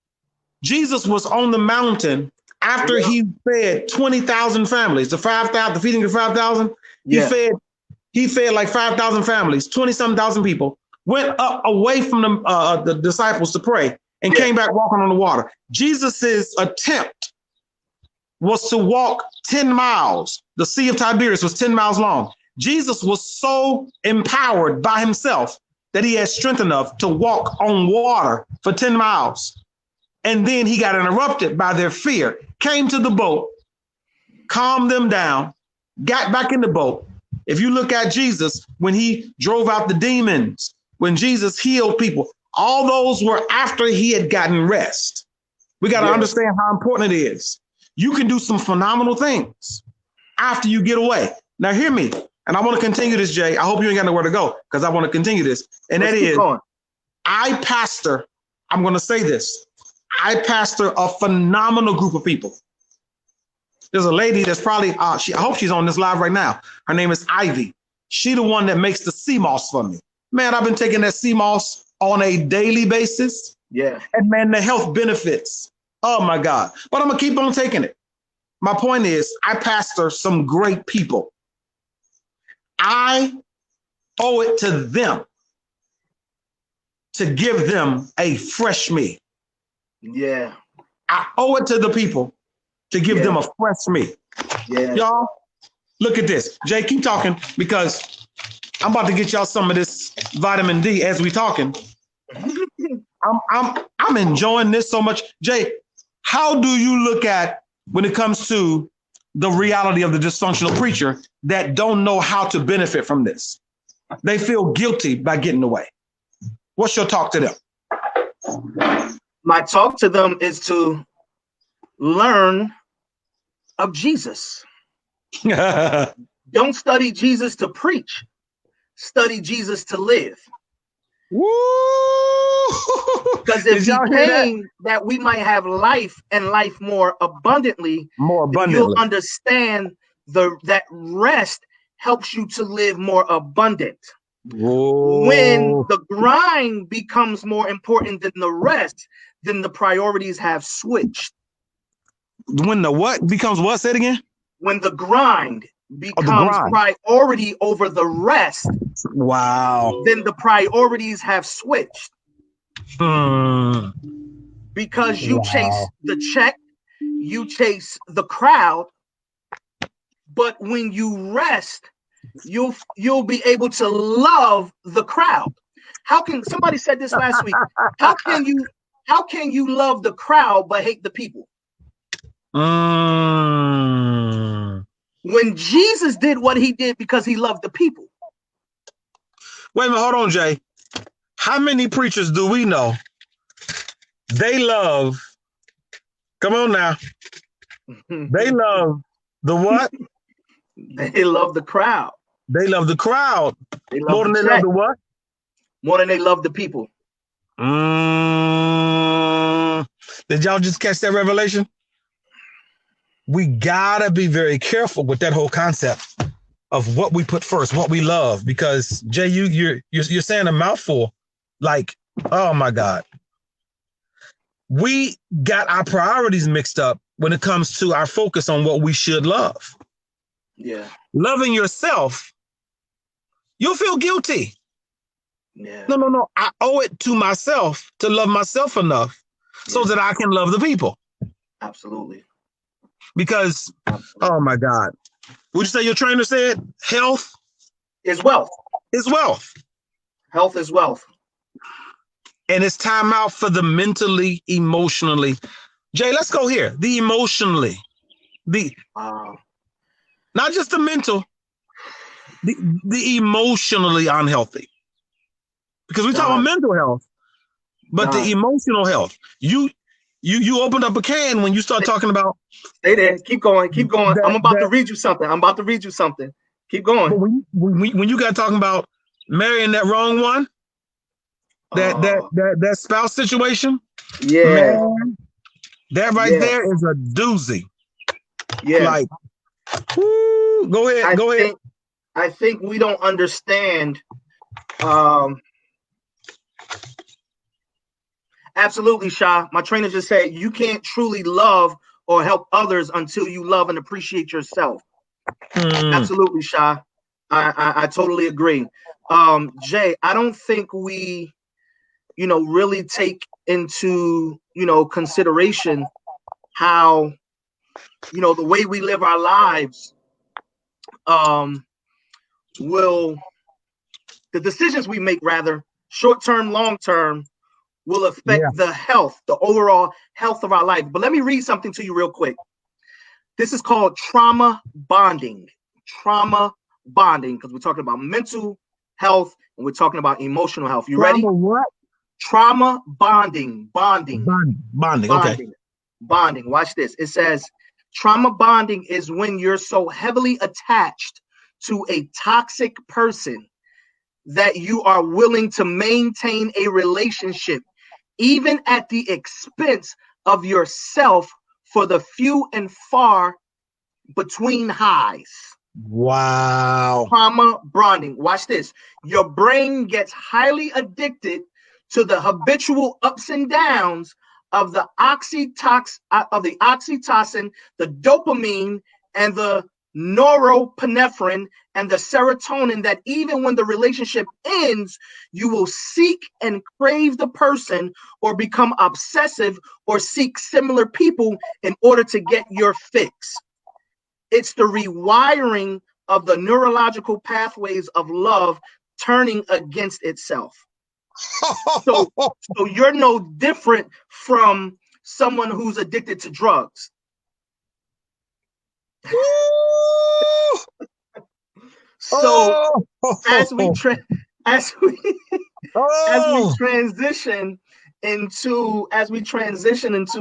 Jesus was on the mountain after he fed 20,000 families, the feeding of 5,000. Yeah. He fed like 5,000 families, 20-some thousand people, went up away from the disciples to pray. and came back walking on the water. Jesus's attempt was to walk 10 miles. The Sea of Tiberias was 10 miles long. Jesus was so empowered by himself that he had strength enough to walk on water for 10 miles. And then he got interrupted by their fear, came to the boat, calmed them down, got back in the boat. If you look at Jesus, when he drove out the demons, when Jesus healed people, all those were after he had gotten rest. We got to understand how important it is. You can do some phenomenal things after you get away. Now, hear me. And I want to continue this, Jay. I hope you ain't got nowhere to go because I want to continue this. And that is, I pastor, I'm going to say this. I pastor a phenomenal group of people. There's a lady that's probably, I hope she's on this live right now. Her name is Ivy. She the one that makes the sea moss for me. Man, I've been taking that sea moss on a daily basis. Yeah. And man, the health benefits. Oh my God. But I'm going to keep on taking it. My point is, I pastor some great people. I owe it to them to give them a fresh me. Yeah. I owe it to the people to give them a fresh me. Yeah. Y'all, look at this. Jay, keep talking because I'm about to get y'all some of this vitamin D as we talking. I'm enjoying this so much. Jay, how do you look at when it comes to the reality of the dysfunctional preacher that don't know how to benefit from this? They feel guilty by getting away. What's your talk to them? My talk to them is to learn of Jesus. Don't study Jesus to preach. Study Jesus to live. Woo! Because if he came that we might have life and life more abundantly, you'll understand that rest helps you to live more abundant. Whoa. When the grind becomes more important than the rest, then the priorities have switched. When the what becomes what? Say it again. When the grind becomes priority over the rest, wow, then the priorities have switched. Because you chase the check, you chase the crowd, but when you rest, you'll be able to love the crowd. How can somebody said this last week? How can you love the crowd but hate the people? When Jesus did what he did because he loved the people. Wait a minute, hold on, Jay. How many preachers do we know? They love, come on now. They love the what? They love the crowd. They love the crowd. They love more than they love the what? More than they love the people. Did y'all just catch that revelation? We gotta be very careful with that whole concept of what we put first, what we love, because Jay, you're saying a mouthful. Like, oh my God, we got our priorities mixed up when it comes to our focus on what we should love. Yeah, loving yourself, you'll feel guilty. Yeah. No. I owe it to myself to love myself enough so that I can love the people. Absolutely. Because, oh my God. Would you say your trainer said health is wealth? Is wealth. Health is wealth. And it's time out for the mentally, emotionally. Jay, let's go here. The emotionally. Not just the mental, the emotionally unhealthy. Because we talk about mental health, but the emotional health. You opened up a can when you start talking about. Stay there. Keep going. Keep going. I'm about to read you something. Keep going. When you got talking about marrying that wrong one, that spouse situation. Yeah. Man, that right there is a doozy. Yeah. Like, whoo, go ahead. I think we don't understand. Absolutely, Sha. My trainer just said you can't truly love or help others until you love and appreciate yourself. Absolutely, Sha. I totally agree. Jay, I don't think we, really take into, consideration how, the way we live our lives, will, the decisions we make, rather, short term, long term, will affect the overall health of our life. But let me read something to you real quick. This is called trauma bonding. Trauma bonding, because we're talking about mental health and we're talking about emotional health. You ready? What? Trauma bonding. Bonding. Okay. Bonding. Watch this. It says trauma bonding is when you're so heavily attached to a toxic person that you are willing to maintain a relationship, even at the expense of yourself, for the few and far between highs. Wow. Trauma bonding. Watch this. Your brain gets highly addicted to the habitual ups and downs of the oxytocin, the dopamine, and the norepinephrine and the serotonin, that even when the relationship ends, you will seek and crave the person or become obsessive or seek similar people in order to get your fix. It's the rewiring of the neurological pathways of love turning against itself. So you're no different from someone who's addicted to drugs. So as we transition into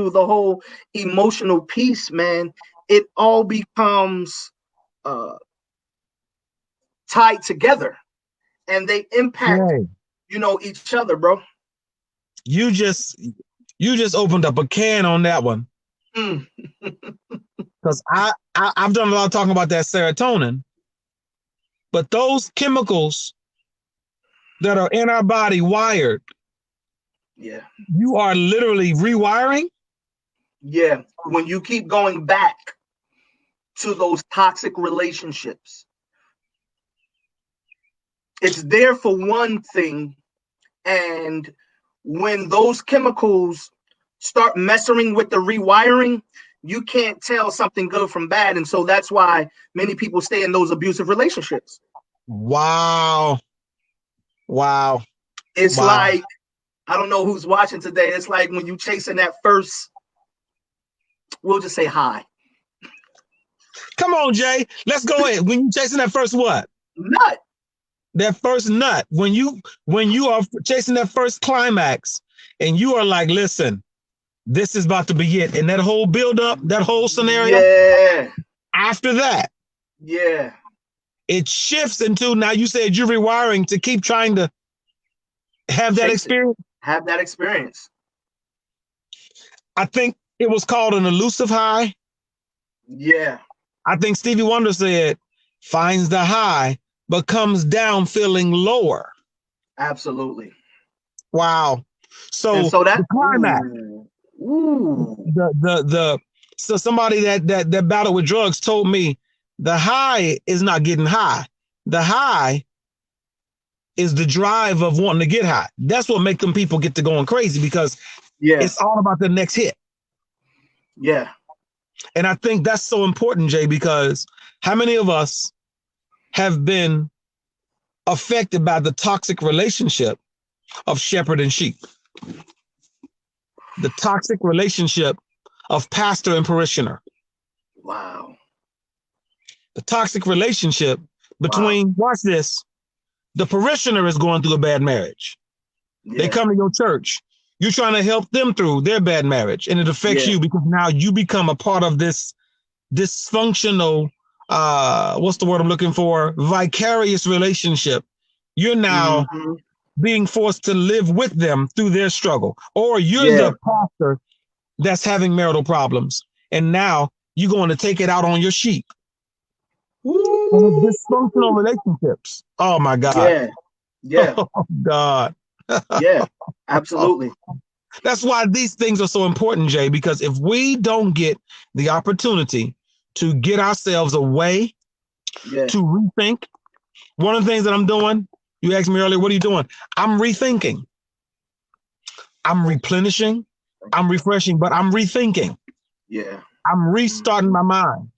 the whole emotional piece, man, it all becomes tied together, and they impact each other, bro. You just opened up a can on that one. Because I've done a lot of talking about that serotonin, but those chemicals that are in our body wired, you are literally rewiring. Yeah, when you keep going back to those toxic relationships, it's there for one thing, and when those chemicals start messing with the rewiring, you can't tell something good from bad. And so that's why many people stay in those abusive relationships. Wow. It's like, I don't know who's watching today. It's like when you chasing that first, we'll just say high. Come on, Jay. Let's go ahead. When you chasing that first what? Nut. That first nut. When you are chasing that first climax and you are like, listen, this is about to be it. And that whole build up, that whole scenario. Yeah. After that. Yeah. It shifts into, now you said you're rewiring to keep trying to have that experience. Have that experience. I think it was called an elusive high. Yeah. I think Stevie Wonder said, finds the high, but comes down feeling lower. Absolutely. Wow. So that the climax. So somebody that battled with drugs told me the high is not getting high. The high is the drive of wanting to get high. That's what makes them people get to going crazy, because it's all about the next hit. Yeah. And I think that's so important, Jay, because how many of us have been affected by the toxic relationship of shepherd and sheep? The toxic relationship of pastor and parishioner. Wow. The toxic relationship between, watch this, the parishioner is going through a bad marriage. Yeah. They come to your church. You're trying to help them through their bad marriage, and it affects you because now you become a part of this dysfunctional, what's the word I'm looking for? Vicarious relationship. You're now being forced to live with them through their struggle. Or you're the pastor that's having marital problems, and now you're going to take it out on your sheep. Dysfunctional relationships. Oh my God. Yeah. Oh God. Yeah, absolutely. That's why these things are so important, Jay, because if we don't get the opportunity to get ourselves away, to rethink. One of the things that I'm doing, you asked me earlier, what are you doing? I'm rethinking. I'm replenishing, I'm refreshing, but I'm rethinking. Yeah. I'm restarting my mind.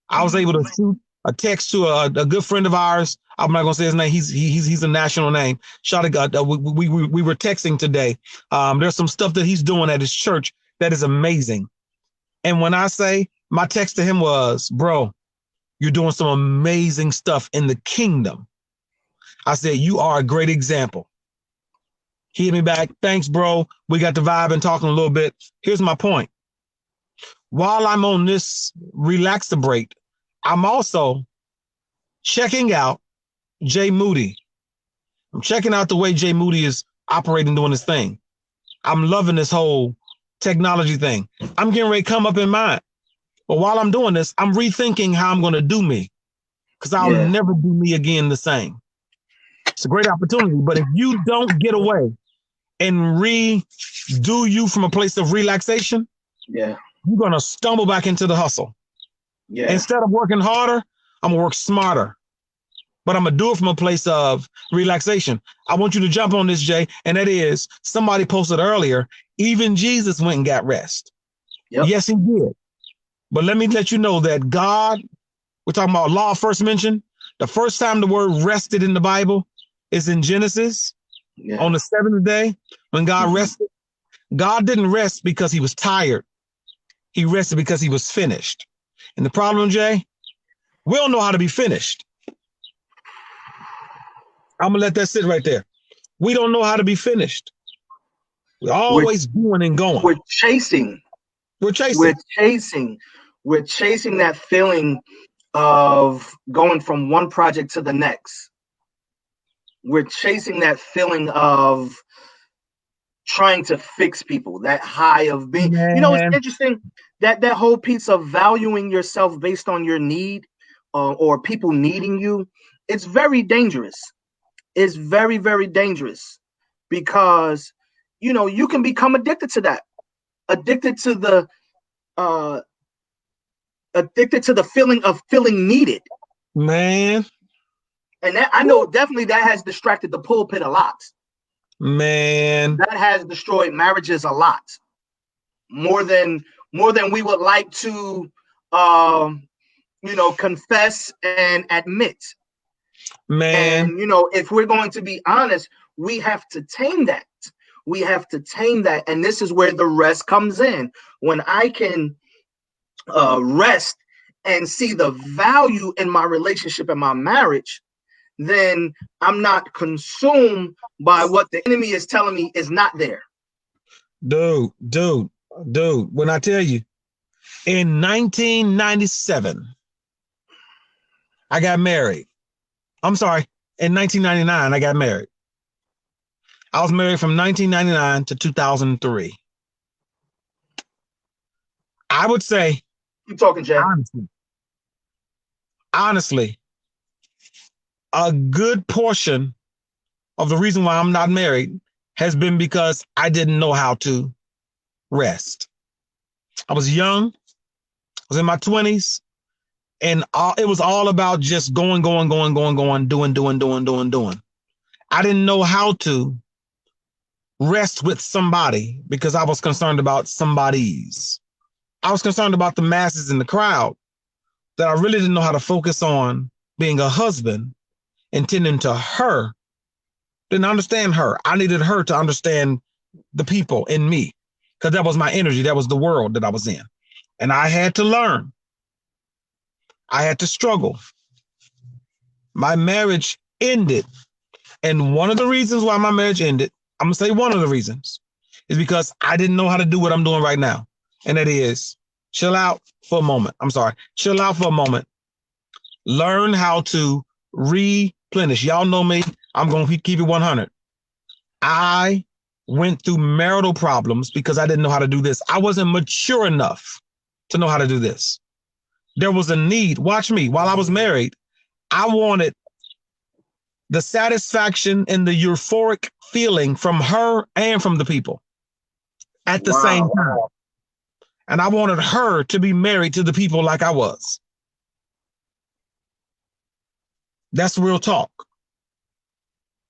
I was able to shoot a text to a good friend of ours. I'm not gonna say his name. He's a national name. Shot a guy. We were texting today. There's some stuff that he's doing at his church that is amazing. And when I say my text to him was, bro, you're doing some amazing stuff in the kingdom. I said, you are a great example. He hit me back. Thanks, bro. We got the vibe and talking a little bit. Here's my point. While I'm on this relaxer break, I'm also checking out Jay Moody. I'm checking out the way Jay Moody is operating, doing his thing. I'm loving this whole technology thing. I'm getting ready to come up in mine. But while I'm doing this, I'm rethinking how I'm going to do me because I'll never do me again the same. It's a great opportunity. But if you don't get away and redo you from a place of relaxation, you're going to stumble back into the hustle. Instead of working harder, I'm going to work smarter. But I'm going to do it from a place of relaxation. I want you to jump on this, Jay, and that is somebody posted earlier, even Jesus went and got rest. Yes, he did. But let me let you know that God, we're talking about law first mentioned. The first time the word rested in the Bible is in Genesis on the seventh day when God rested. God didn't rest because he was tired. He rested because he was finished. And the problem, Jay, we don't know how to be finished. I'm going to let that sit right there. We don't know how to be finished. We're always doing and going. We're chasing. We're chasing that feeling of going from one project to the next. We're chasing that feeling of trying to fix people, that high of being, it's interesting that whole piece of valuing yourself based on your need or people needing you. It's very dangerous. It's very, very dangerous because, you can become addicted to that, addicted to the feeling of feeling needed. Man. And that, I know definitely that has distracted the pulpit a lot. Man. That has destroyed marriages a lot. More than we would like to confess and admit. Man. And if we're going to be honest, we have to tame that. We have to tame that. And this is where the rest comes in. When I can rest and see the value in my relationship and my marriage, then I'm not consumed by what the enemy is telling me is not there. Dude, when I tell you, in 1997, I got married. I'm sorry, in 1999, I got married. I was married from 1999 to 2003. I would say, keep talking, Jay. Honestly, a good portion of the reason why I'm not married has been because I didn't know how to rest. I was young. I was in my 20s. And it was all about just going, doing. I didn't know how to rest with somebody because I was concerned about somebody's. I was concerned about the masses in the crowd that I really didn't know how to focus on being a husband and tending to her. Didn't understand her. I needed her to understand the people in me because that was my energy. That was the world that I was in. And I had to learn. I had to struggle. My marriage ended. And one of the reasons why my marriage ended, I'm going to say one of the reasons, is because I didn't know how to do what I'm doing right now. And that is chill out for a moment. Chill out for a moment. Learn how to replenish. Y'all know me. I'm going to keep it 100. I went through marital problems because I didn't know how to do this. I wasn't mature enough to know how to do this. There was a need. Watch me. While I was married, I wanted the satisfaction and the euphoric feeling from her and from the people at the same time. And I wanted her to be married to the people like I was. That's real talk.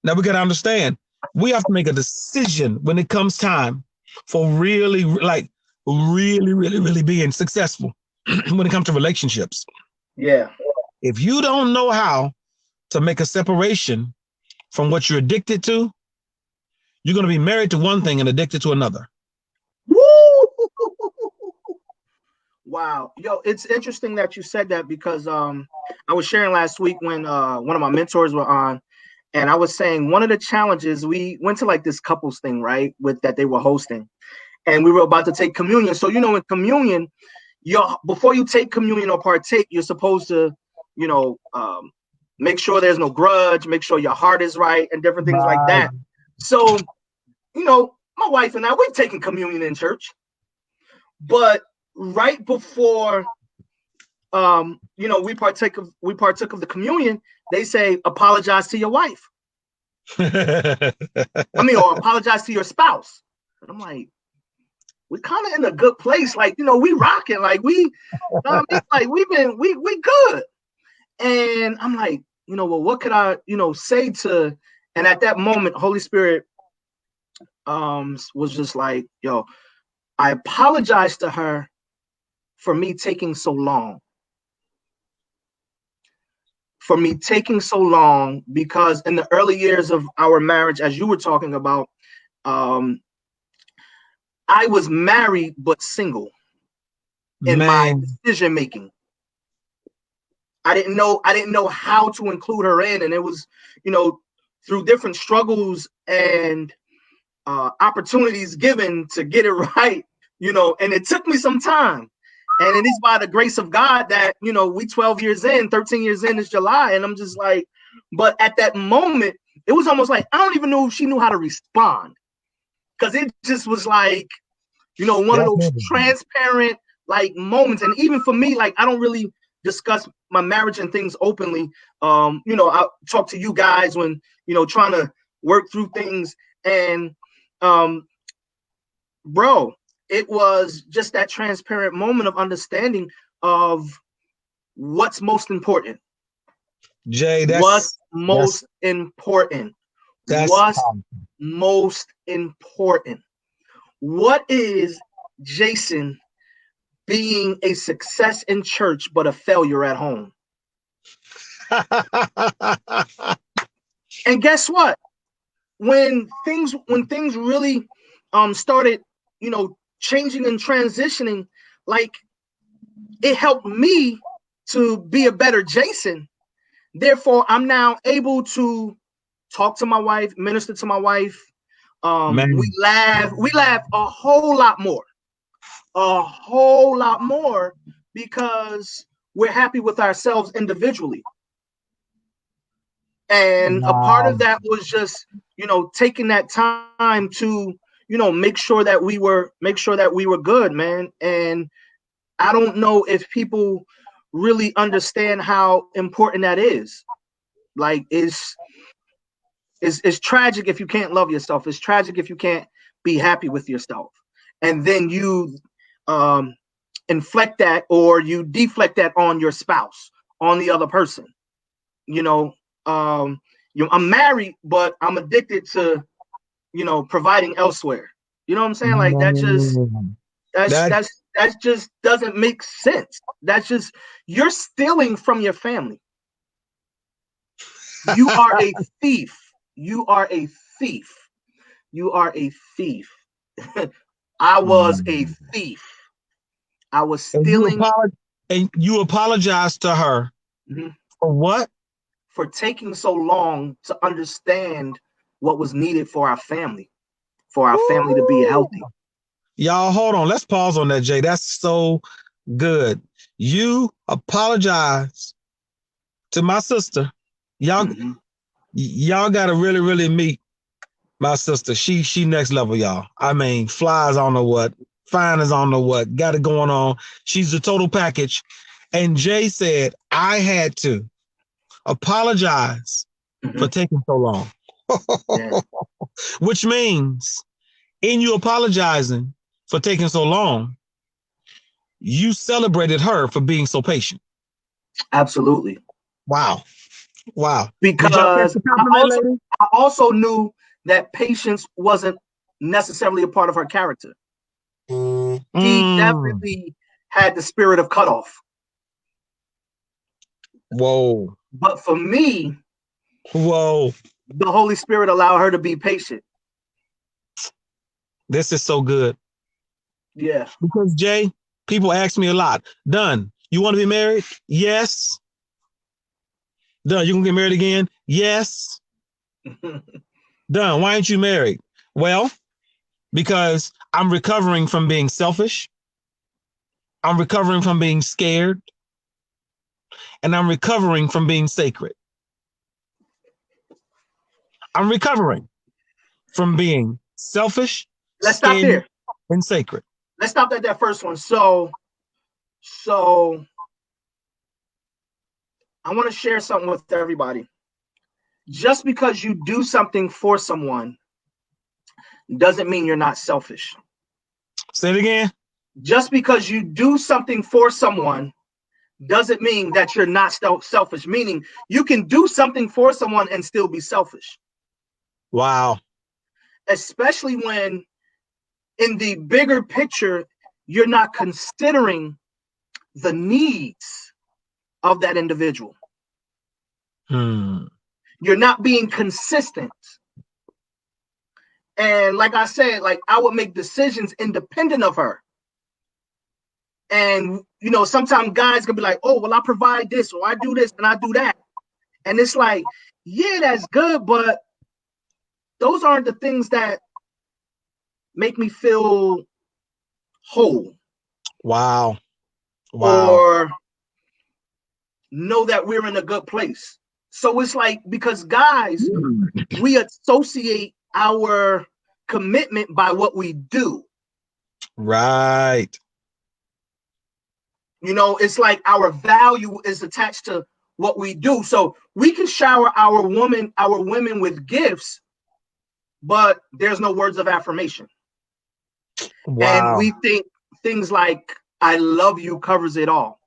Now we got to understand, we have to make a decision when it comes time for really, like, really being successful when it comes to relationships. Yeah. If you don't know how to make a separation from what you're addicted to, you're going to be married to one thing and addicted to another. Woo! Wow. Yo, it's interesting that you said that because I was sharing last week when one of my mentors were on, and I was saying one of the challenges, we went to like this couples thing, right? With that they were hosting, and we were about to take communion. So, you know, in communion, before you take communion or partake, you're supposed to, you know, make sure there's no grudge, make sure your heart is right, and different things like that. So, you know, my wife and I, we've taken communion in church, but right before, you know, we partook of the communion, they say apologize to your wife. I mean, or apologize to your spouse. And I'm like, we're kind of in a good place, like, you know, we rocking, like we like we good. And I'm like, you know, well, what could I, you know, say to, and at that moment, Holy Spirit was just like, yo, I apologize to her for me taking so long. Because in the early years of our marriage, as you were talking about, I was married but single in my decision making. I didn't know how to include her in, and it was, you know, through different struggles and opportunities given to get it right, you know, and it took me some time. And it is by the grace of God that, you know, we 13 years in this July. And I'm just like, but at that moment, it was almost like, I don't even know if she knew how to respond. Because it just was like, you know, one of those transparent like moments. And even for me, like, I don't really discuss my marriage and things openly. You know, I'll talk to you guys when, you know, trying to work through things. And bro, it was just that transparent moment of understanding of what's most important. Jay, what's most important? What's most important? What is Jason being a success in church but a failure at home? And guess what? When things really started, you know, changing and transitioning, like, it helped me to be a better Jason. Therefore, I'm now able to talk to my wife, minister to my wife. We laugh a whole lot more because we're happy with ourselves individually. And a part of that was just, you know, taking that time to, you know, make sure that we were good, man. And I don't know if people really understand how important that is. Like, it's tragic if you can't love yourself. It's tragic if you can't be happy with yourself. And then you inflect that, or you deflect that on your spouse, on the other person. You know, I'm married, but I'm addicted to, you know, providing elsewhere. You know what I'm saying? Like, that just doesn't make sense. That's just, you're stealing from your family. You are a thief. You are a thief. You are a thief. I was a thief. I was stealing. And you apologized to her for what? For taking so long to understand what was needed for our family, to be healthy. Y'all, hold on. Let's pause on that, Jay. That's so good. You apologize to my sister. Y'all gotta really meet my sister. She next level, y'all. I mean, flies on the what, fine as on the what, got it going on. She's the total package. And Jay said, I had to apologize for taking so long. Which means, in you apologizing for taking so long, you celebrated her for being so patient. Absolutely. Wow. Because I also knew that patience wasn't necessarily a part of her character. He definitely had the spirit of cutoff. Whoa. But for me, whoa, the Holy Spirit allowed her to be patient. This is so good. Yeah. Because Jay, people ask me a lot, Dunn, you want to be married? Yes. Dunn, you gonna get married again? Yes. Dunn, why aren't you married? Well, because I'm recovering from being selfish. I'm recovering from being scared. And I'm recovering from being sacred. I'm recovering from being selfish, Let's scared, stop there. and sacred. Let's stop at that first one. So I want to share something with everybody. Just because you do something for someone doesn't mean you're not selfish. Say it again. Just because you do something for someone doesn't mean that you're not selfish, meaning you can do something for someone and still be selfish. Wow. Especially when in the bigger picture, you're not considering the needs of that individual. You're not being consistent. And like I said, like I would make decisions independent of her. And, you know, sometimes guys can be like, oh, well, I provide this or I do this and I do that. And it's like, yeah, that's good. But those aren't the things that make me feel whole. Wow. Or know that we're in a good place. So it's like, because guys, we associate our commitment by what we do. Right. You know, it's like our value is attached to what we do. So we can shower our women with gifts, but there's no words of affirmation. Wow. And we think things like, I love you covers it all.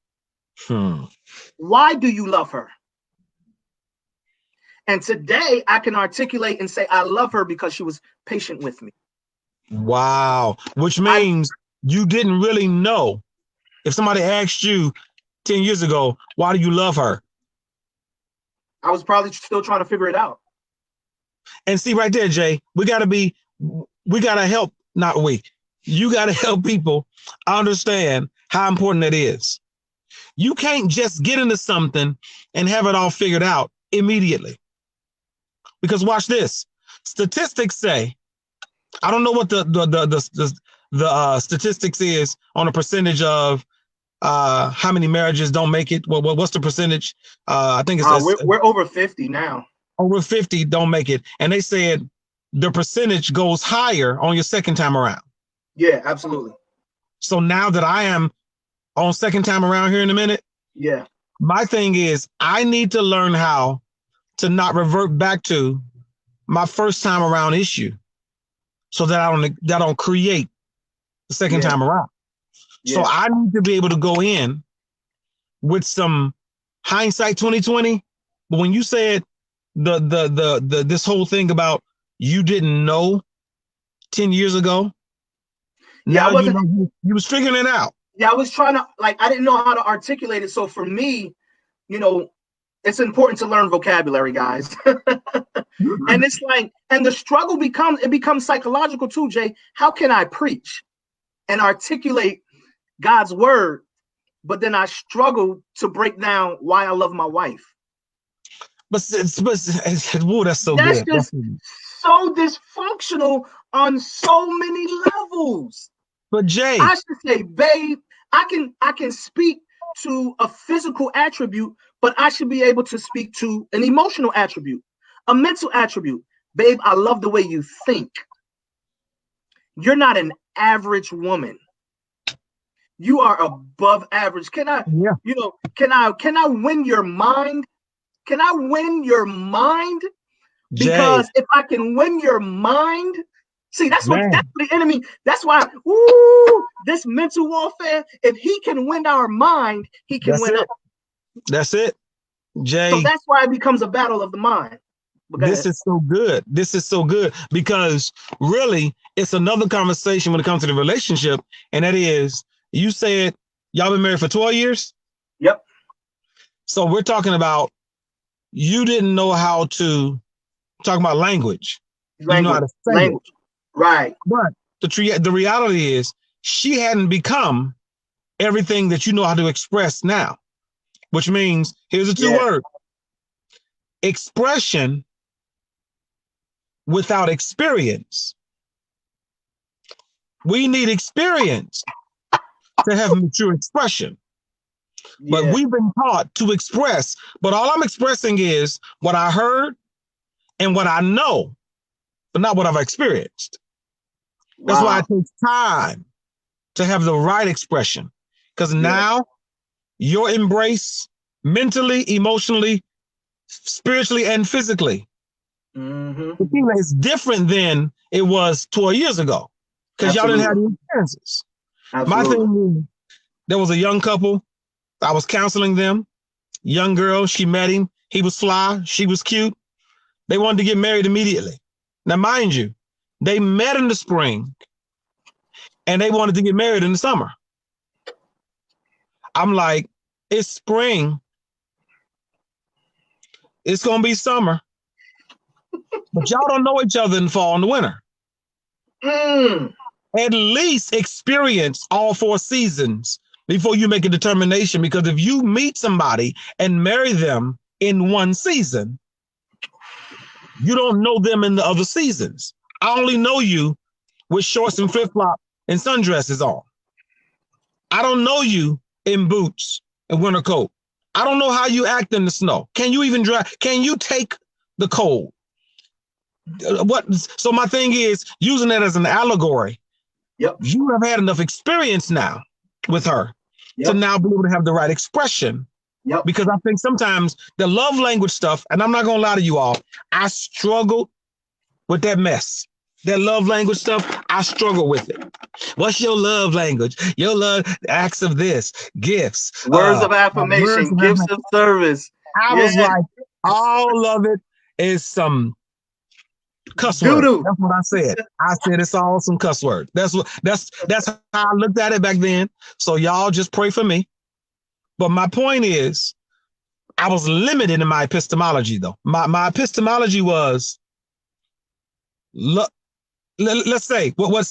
Why do you love her? And today I can articulate and say, I love her because she was patient with me. Wow. Which means you didn't really know. If somebody asked you 10 years ago, why do you love her? I was probably still trying to figure it out. And see right there, Jay, you got to help people understand how important that is. You can't just get into something and have it all figured out immediately. Because watch this. Statistics say, I don't know what the statistics is on a percentage of how many marriages don't make it. What's the percentage? I think it's we're over 50 now. Over 50 don't make it. And they said the percentage goes higher on your second time around. Yeah, absolutely. So now that I am on second time around here in a minute, yeah, my thing is I need to learn how to not revert back to my first time around issue so that I don't create the second time around. Yeah. So I need to be able to go in with some hindsight 2020. But when you said this whole thing about you didn't know 10 years ago, now you was figuring it out. Yeah, I was trying to, I didn't know how to articulate it. So for me, it's important to learn vocabulary, guys. And it's like, and the struggle becomes psychological too, Jay. How can I preach and articulate God's word, but then I struggle to break down why I love my wife? But whoa, that's so that's good. Just so dysfunctional on so many levels. But Jay, I should say, babe, I can speak to a physical attribute, but I should be able to speak to an emotional attribute, a mental attribute. Babe, I love the way you think. You're not an average woman. You are above average. Can I win your mind? Can I win your mind? Because Jay, if I can win your mind, see, that's the enemy. That's why, this mental warfare, if he can win our mind, he can win us. That's it, Jay. So that's why it becomes a battle of the mind. This is so good. This is so good because really it's another conversation when it comes to the relationship. And that is, you said y'all been married for 12 years? Yep. So we're talking about you didn't know how to talk about language. You know how to say it. Right. But the reality is she hadn't become everything that you know how to express now, which means here's the two words. Expression without experience. We need experience to have mature expression. But we've been taught to express, but all I'm expressing is what I heard and what I know, but not what I've experienced. Wow. That's why it takes time to have the right expression. Because now your embrace mentally, emotionally, spiritually, and physically, is different than it was 12 years ago. Because y'all didn't have the experiences. My thing is, there was a young couple. I was counseling them. Young girl, she met him. He was fly. She was cute. They wanted to get married immediately. Now, mind you, they met in the spring and they wanted to get married in the summer. I'm like, it's spring. It's going to be summer. But y'all don't know each other in the fall and the winter. At least experience all 4 seasons before you make a determination. Because if you meet somebody and marry them in one season, you don't know them in the other seasons. I only know you with shorts and flip-flops and sundresses on. I don't know you in boots and winter coat. I don't know how you act in the snow. Can you even drive? Can you take the cold? So my thing is using that as an allegory. You have had enough experience now with her to now be able to have the right expression. Because I think sometimes the love language stuff, and I'm not going to lie to you all, I struggled with that mess. That love language stuff, I struggle with it. What's your love language? Your love acts of this, gifts. Words of affirmation, gifts of service. I was like, all of it is some cuss word. That's what I said. I said it's all some cuss word. That's how I looked at it back then. So y'all just pray for me. But my point is, I was limited in my epistemology though. My epistemology was, let's say what's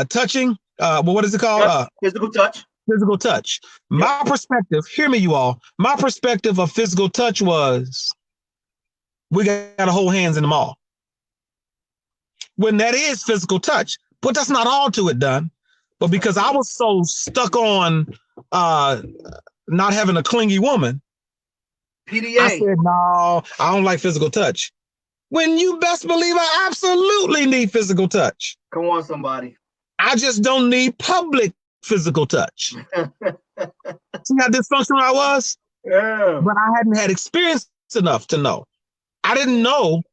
touching. What is it called? Physical touch. Physical touch. My perspective. Hear me, you all. My perspective of physical touch was, we got to hold hands in the mall. When that is physical touch, but that's not all to it, Dunn. But because I was so stuck on not having a clingy woman, PDA. I said, no, I don't like physical touch. When you best believe I absolutely need physical touch. Come on, somebody. I just don't need public physical touch. See how dysfunctional I was? Yeah. But I hadn't had experience enough to know. I didn't know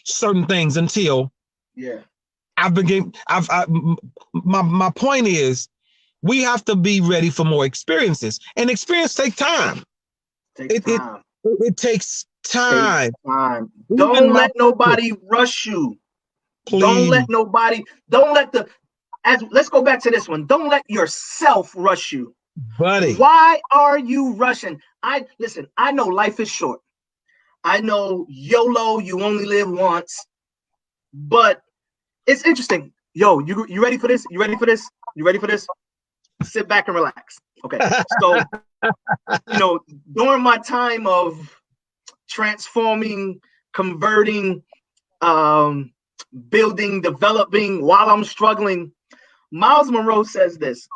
certain things until my point is, we have to be ready for more experiences, and experience takes time. It takes time. Don't let nobody rush you. Please. Let's go back to this one. Don't let yourself rush you. Buddy. Why are you rushing? I know life is short. I know YOLO, you only live once. But it's interesting. Yo, you ready for this? You ready for this? You ready for this? Sit back and relax. Okay. So, during my time of transforming, converting, building, developing, while I'm struggling, Miles Monroe says this: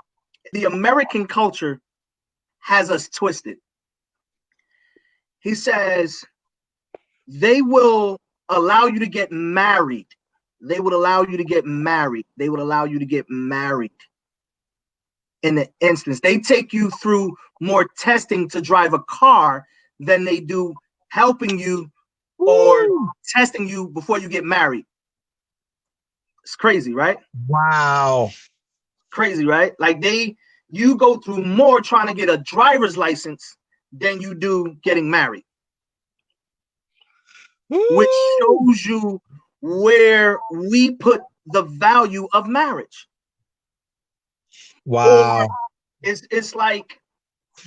the American culture has us twisted. He says they will allow you to get married. They would allow you to get married. They would allow you to get married. In the instance, they take you through more testing to drive a car than they do helping you or testing you before you get married. It's crazy, right? Wow. Crazy, right? Like you go through more trying to get a driver's license than you do getting married. which Woo! shows you where we put the value of marriage. Or Wow. it's like,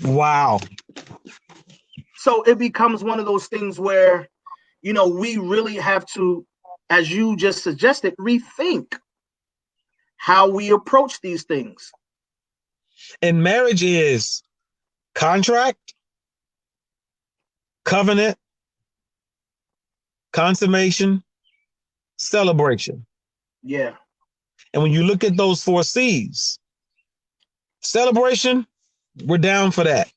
Wow. so it becomes one of those things where, we really have to, as you just suggested, rethink how we approach these things. And marriage is contract, covenant, consummation, celebration. Yeah. And when you look at those 4 C's, celebration, we're down for that.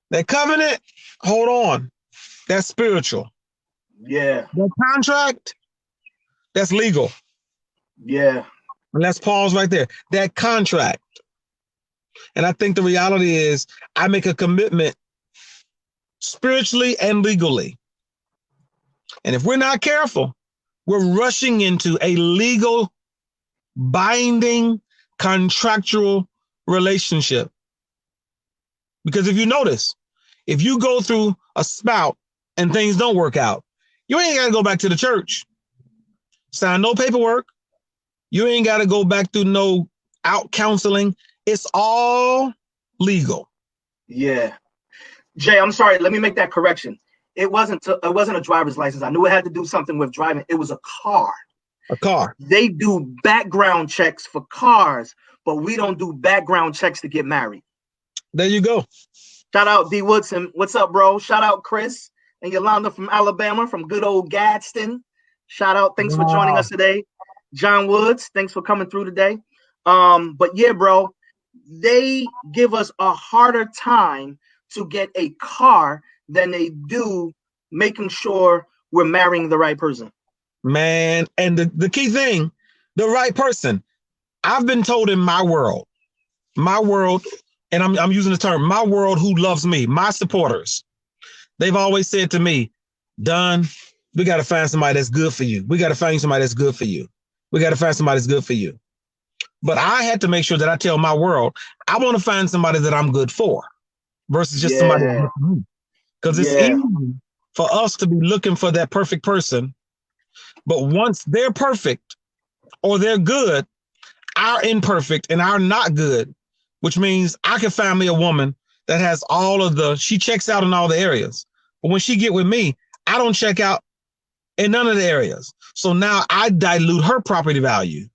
That covenant, hold on, that's spiritual. Yeah. That contract, that's legal. Yeah. And let's pause right there. That contract. And I think the reality is I make a commitment spiritually and legally. And if we're not careful, we're rushing into a legal, binding, contractual relationship. Because if you notice, if you go through a spout and things don't work out, you ain't got to go back to the church, sign no paperwork. You ain't got to go back through no out counseling. It's all legal. Yeah. Jay, I'm sorry. Let me make that correction. It wasn't a driver's license. I knew it had to do something with driving. It was a car. A car. They do background checks for cars, but we don't do background checks to get married. There you go. Shout out D Woodson. What's up, bro? Shout out Chris and Yolanda from Alabama, from good old Gadsden. Shout out. Thanks for joining us today. John Woods, thanks for coming through today. But yeah, bro, they give us a harder time to get a car than they do making sure we're marrying the right person. Man, and the key thing, the right person. I've been told in my world, and I'm using the term, my world who loves me, my supporters, they've always said to me, Dunn, we got to find somebody that's good for you. We got to find somebody that's good for you. We got to find somebody that's good for you. But I had to make sure that I tell my world, I want to find somebody that I'm good for versus just somebody that's good for me. Because it's easy for us to be looking for that perfect person. But once they're perfect or they're good, our imperfect and our not good, which means I can find me a woman that has she checks out in all the areas. But when she get with me, I don't check out in none of the areas. So now I dilute her property value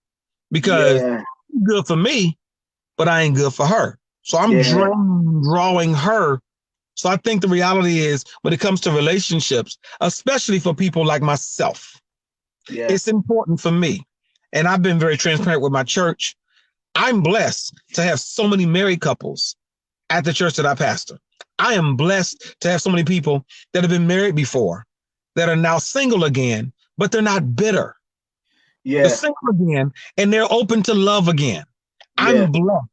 because she's good for me, but I ain't good for her. So I'm drawing her. So I think the reality is when it comes to relationships, especially for people like myself, it's important for me. And I've been very transparent with my church. I'm blessed to have so many married couples at the church that I pastor. I am blessed to have so many people that have been married before that are now single again, but they're not bitter. They're single again and they're open to love again. I'm blessed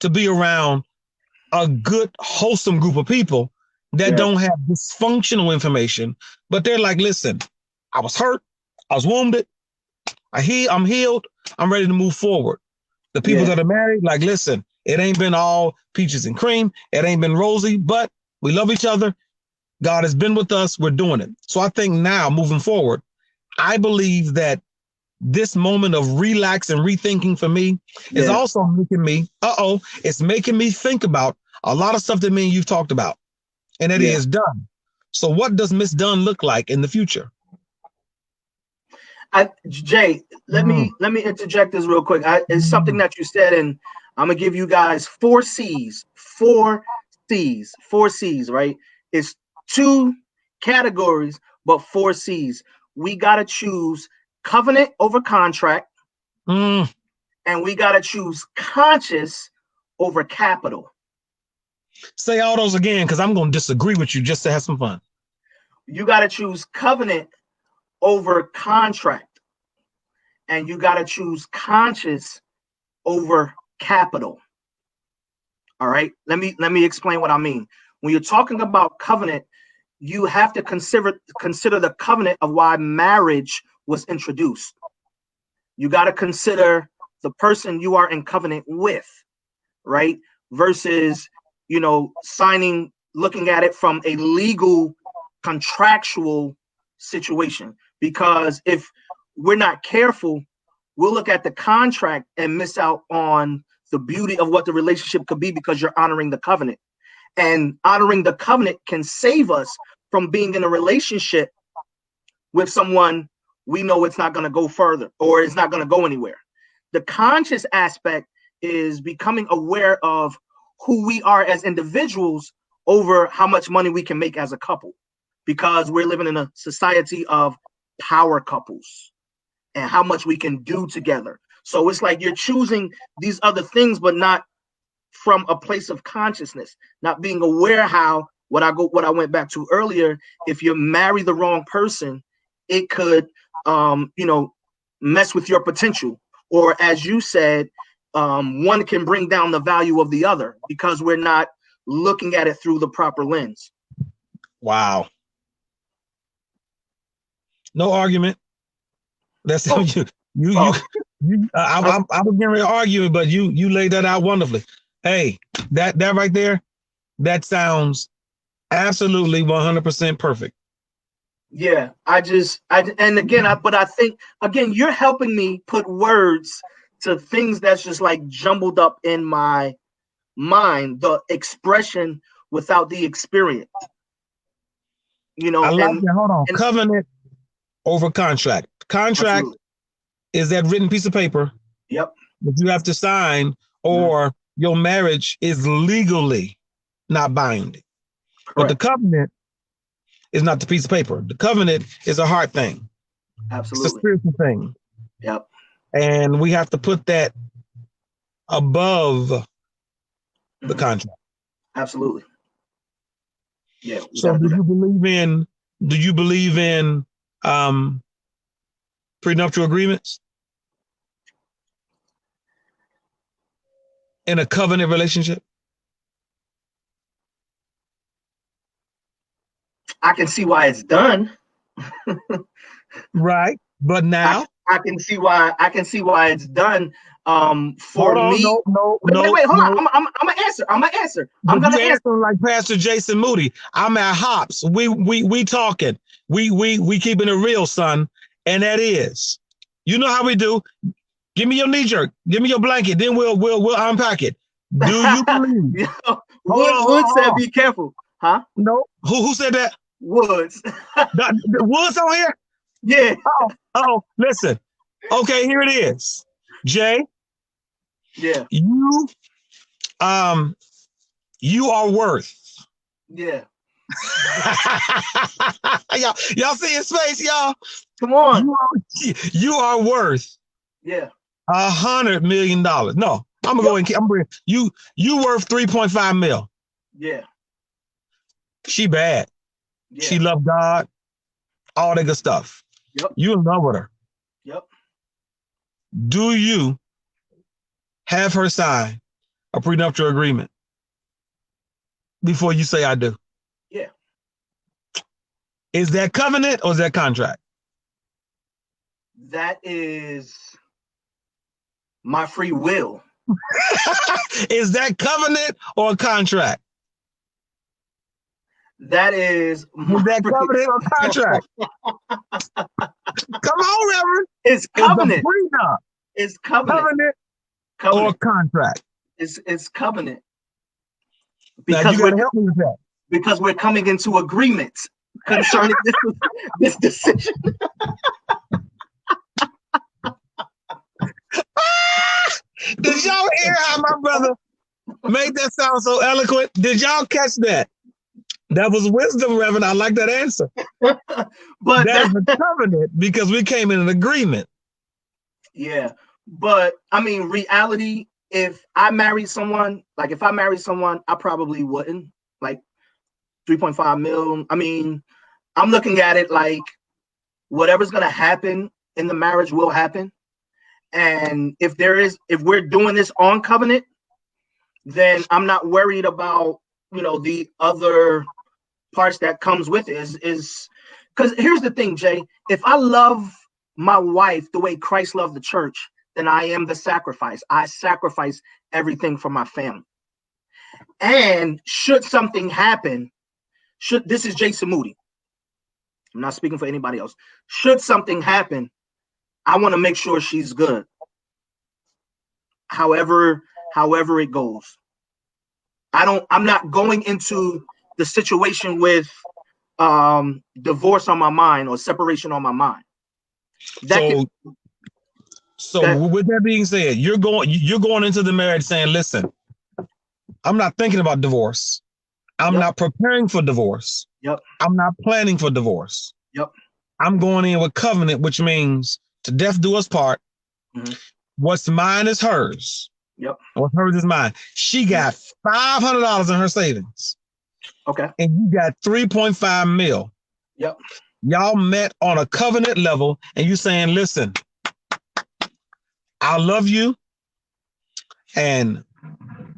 to be around a good, wholesome group of people that don't have dysfunctional information, but they're like, listen, I was hurt. I was wounded. I'm healed. I'm ready to move forward. The people that are married, like, listen, it ain't been all peaches and cream. It ain't been rosy, but we love each other. God has been with us. We're doing it. So I think now moving forward, I believe that this moment of relax and rethinking for me is also making me, it's making me think about a lot of stuff that me and you've talked about. And that is Dunn. So what does Miss Dunn look like in the future? Jay, let me interject this real quick. It's something that you said, and I'm gonna give you guys 4 C's. 4 C's, right? It's 2 categories, but 4 C's. We gotta choose covenant over contract, and we gotta choose conscious over capital. Say all those again, because I'm gonna disagree with you just to have some fun. You gotta choose covenant over contract, and you got to choose conscious over capital. All right, let me explain what I mean. When you're talking about covenant, you have to consider the covenant of why marriage was introduced. You got to consider the person you are in covenant with, right? Versus, looking at it from a legal contractual situation, because if we're not careful, we'll look at the contract and miss out on the beauty of what the relationship could be, because you're honoring the covenant. And honoring the covenant can save us from being in a relationship with someone we know it's not going to go further, or it's not going to go anywhere. The conscious aspect is becoming aware of who we are as individuals over how much money we can make as a couple, because we're living in a society of power couples and how much we can do together. So it's like you're choosing these other things, but not from a place of consciousness, not being aware how what I went back to earlier. If you marry the wrong person, it could mess with your potential, or as you said, one can bring down the value of the other, because we're not looking at it through the proper lens. Wow. No argument. That's how I was getting ready to argue, but you laid that out wonderfully. Hey, that right there, that sounds absolutely 100% perfect. Yeah, but I think again, you're helping me put words to things that's just like jumbled up in my mind, the expression without the experience. I like that. Hold on. Covenant over contract. Contract absolutely is that written piece of paper. Yep. That you have to sign, or your marriage is legally not binding. Correct. But the covenant is not the piece of paper. The covenant is a heart thing. Absolutely. It's a spiritual thing. Yep. And we have to put that above the contract. Absolutely. Yeah. So do you believe in prenuptial agreements in a covenant relationship? I can see why it's done. Right. But now I can see why it's done. For me. Wait, hold on. I'm gonna answer. I'm gonna answer like Pastor Jason Moody. I'm at Hops. We talking. We keeping it real, son. And that is, you know how we do. Give me your knee jerk. Give me your blanket. Then we'll unpack it. Do you believe? Wood said, "Be careful." Huh? No. Who said that? Woods. Woods on here? Yeah. Oh, listen. Okay, here it is. Jay. Yeah. You are worth. Yeah. y'all see his face, y'all? Come on. You are worth. Yeah. $100 million. No, I'm gonna go and I'm bring you worth 3.5 mil. Yeah. She bad. Yeah. She love God. All that good stuff. Yep. You in love with her. Yep. Do you have her sign a prenuptial agreement before you say I do? Yeah. Is that covenant or is that contract? That is my free will. Is that covenant or contract? That is that covenant or contract? Come on, Reverend. It's covenant. It's covenant. Covenant or contract? It's covenant. Because now you gotta help me with that. Because we're coming into agreement concerning this decision. Did y'all hear how my brother made that sound so eloquent? Did y'all catch that? That was wisdom, Reverend. I like that answer. But that's a covenant because we came in an agreement. Yeah. But I mean, reality, if I married someone, I probably wouldn't. Like 3.5 mil. I mean, I'm looking at it like whatever's gonna happen in the marriage will happen. And if we're doing this on covenant, then I'm not worried about, the other parts that comes with it. Is because here's the thing, Jay. If I love my wife the way Christ loved the church, then I am the sacrifice. I sacrifice everything for my family. And should something happen, this is Jason Moody. I'm not speaking for anybody else. Should something happen, I want to make sure she's good. However it goes. I'm not going into the situation with divorce on my mind or separation on my mind. So with that being said, you're going into the marriage saying, listen, I'm not thinking about divorce. I'm not preparing for divorce. Yep. I'm not planning for divorce. Yep. I'm going in with covenant, which means to death do us part. Mm-hmm. What's mine is hers. Yep. What's hers is mine. She got $500 in her savings. Okay. And you got 3.5 mil. Yep. Y'all met on a covenant level, and you saying, listen, I love you, and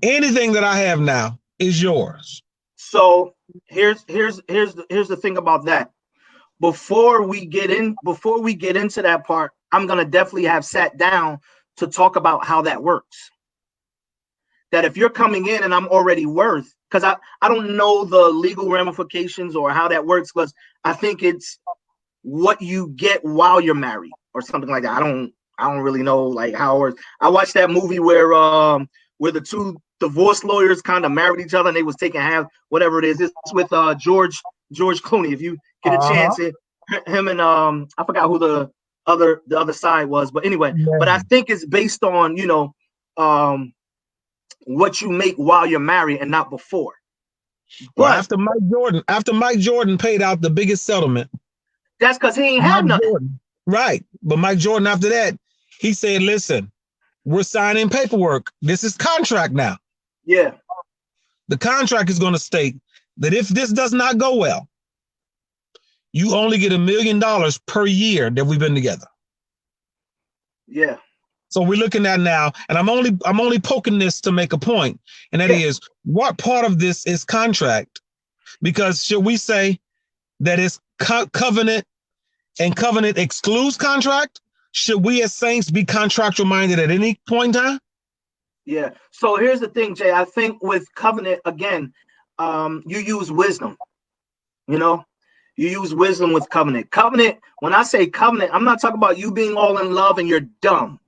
anything that I have now is yours. So here's the thing about that. Before we get into that part, I'm gonna definitely have sat down to talk about how that works. That if you're coming in and I'm already worth, because I don't know the legal ramifications or how that works, because I think it's what you get while you're married or something like that. I don't really know like how it works. I watched that movie where the two divorce lawyers kind of married each other and they was taking half, whatever it is. It's with George Clooney. If you get a chance, him and I forgot who the other side was, but anyway. Yeah. But I think it's based on what you make while you're married and not before. Well, after Mike Jordan paid out the biggest settlement, that's because he ain't had nothing. Jordan, right? But Mike Jordan, after that, he said, "Listen, we're signing paperwork. This is contract now." Yeah. The contract is going to state that if this does not go well, you only get $1 million per year that we've been together. Yeah. So we're looking at now, and I'm only poking this to make a point, and that is what part of this is contract? Because should we say that it's covenant and covenant excludes contract? Should we as saints be contractual minded at any point in time? Yeah. So here's the thing, Jay. I think with covenant, again, you use wisdom. You use wisdom with covenant. Covenant, when I say covenant, I'm not talking about you being all in love and you're dumb.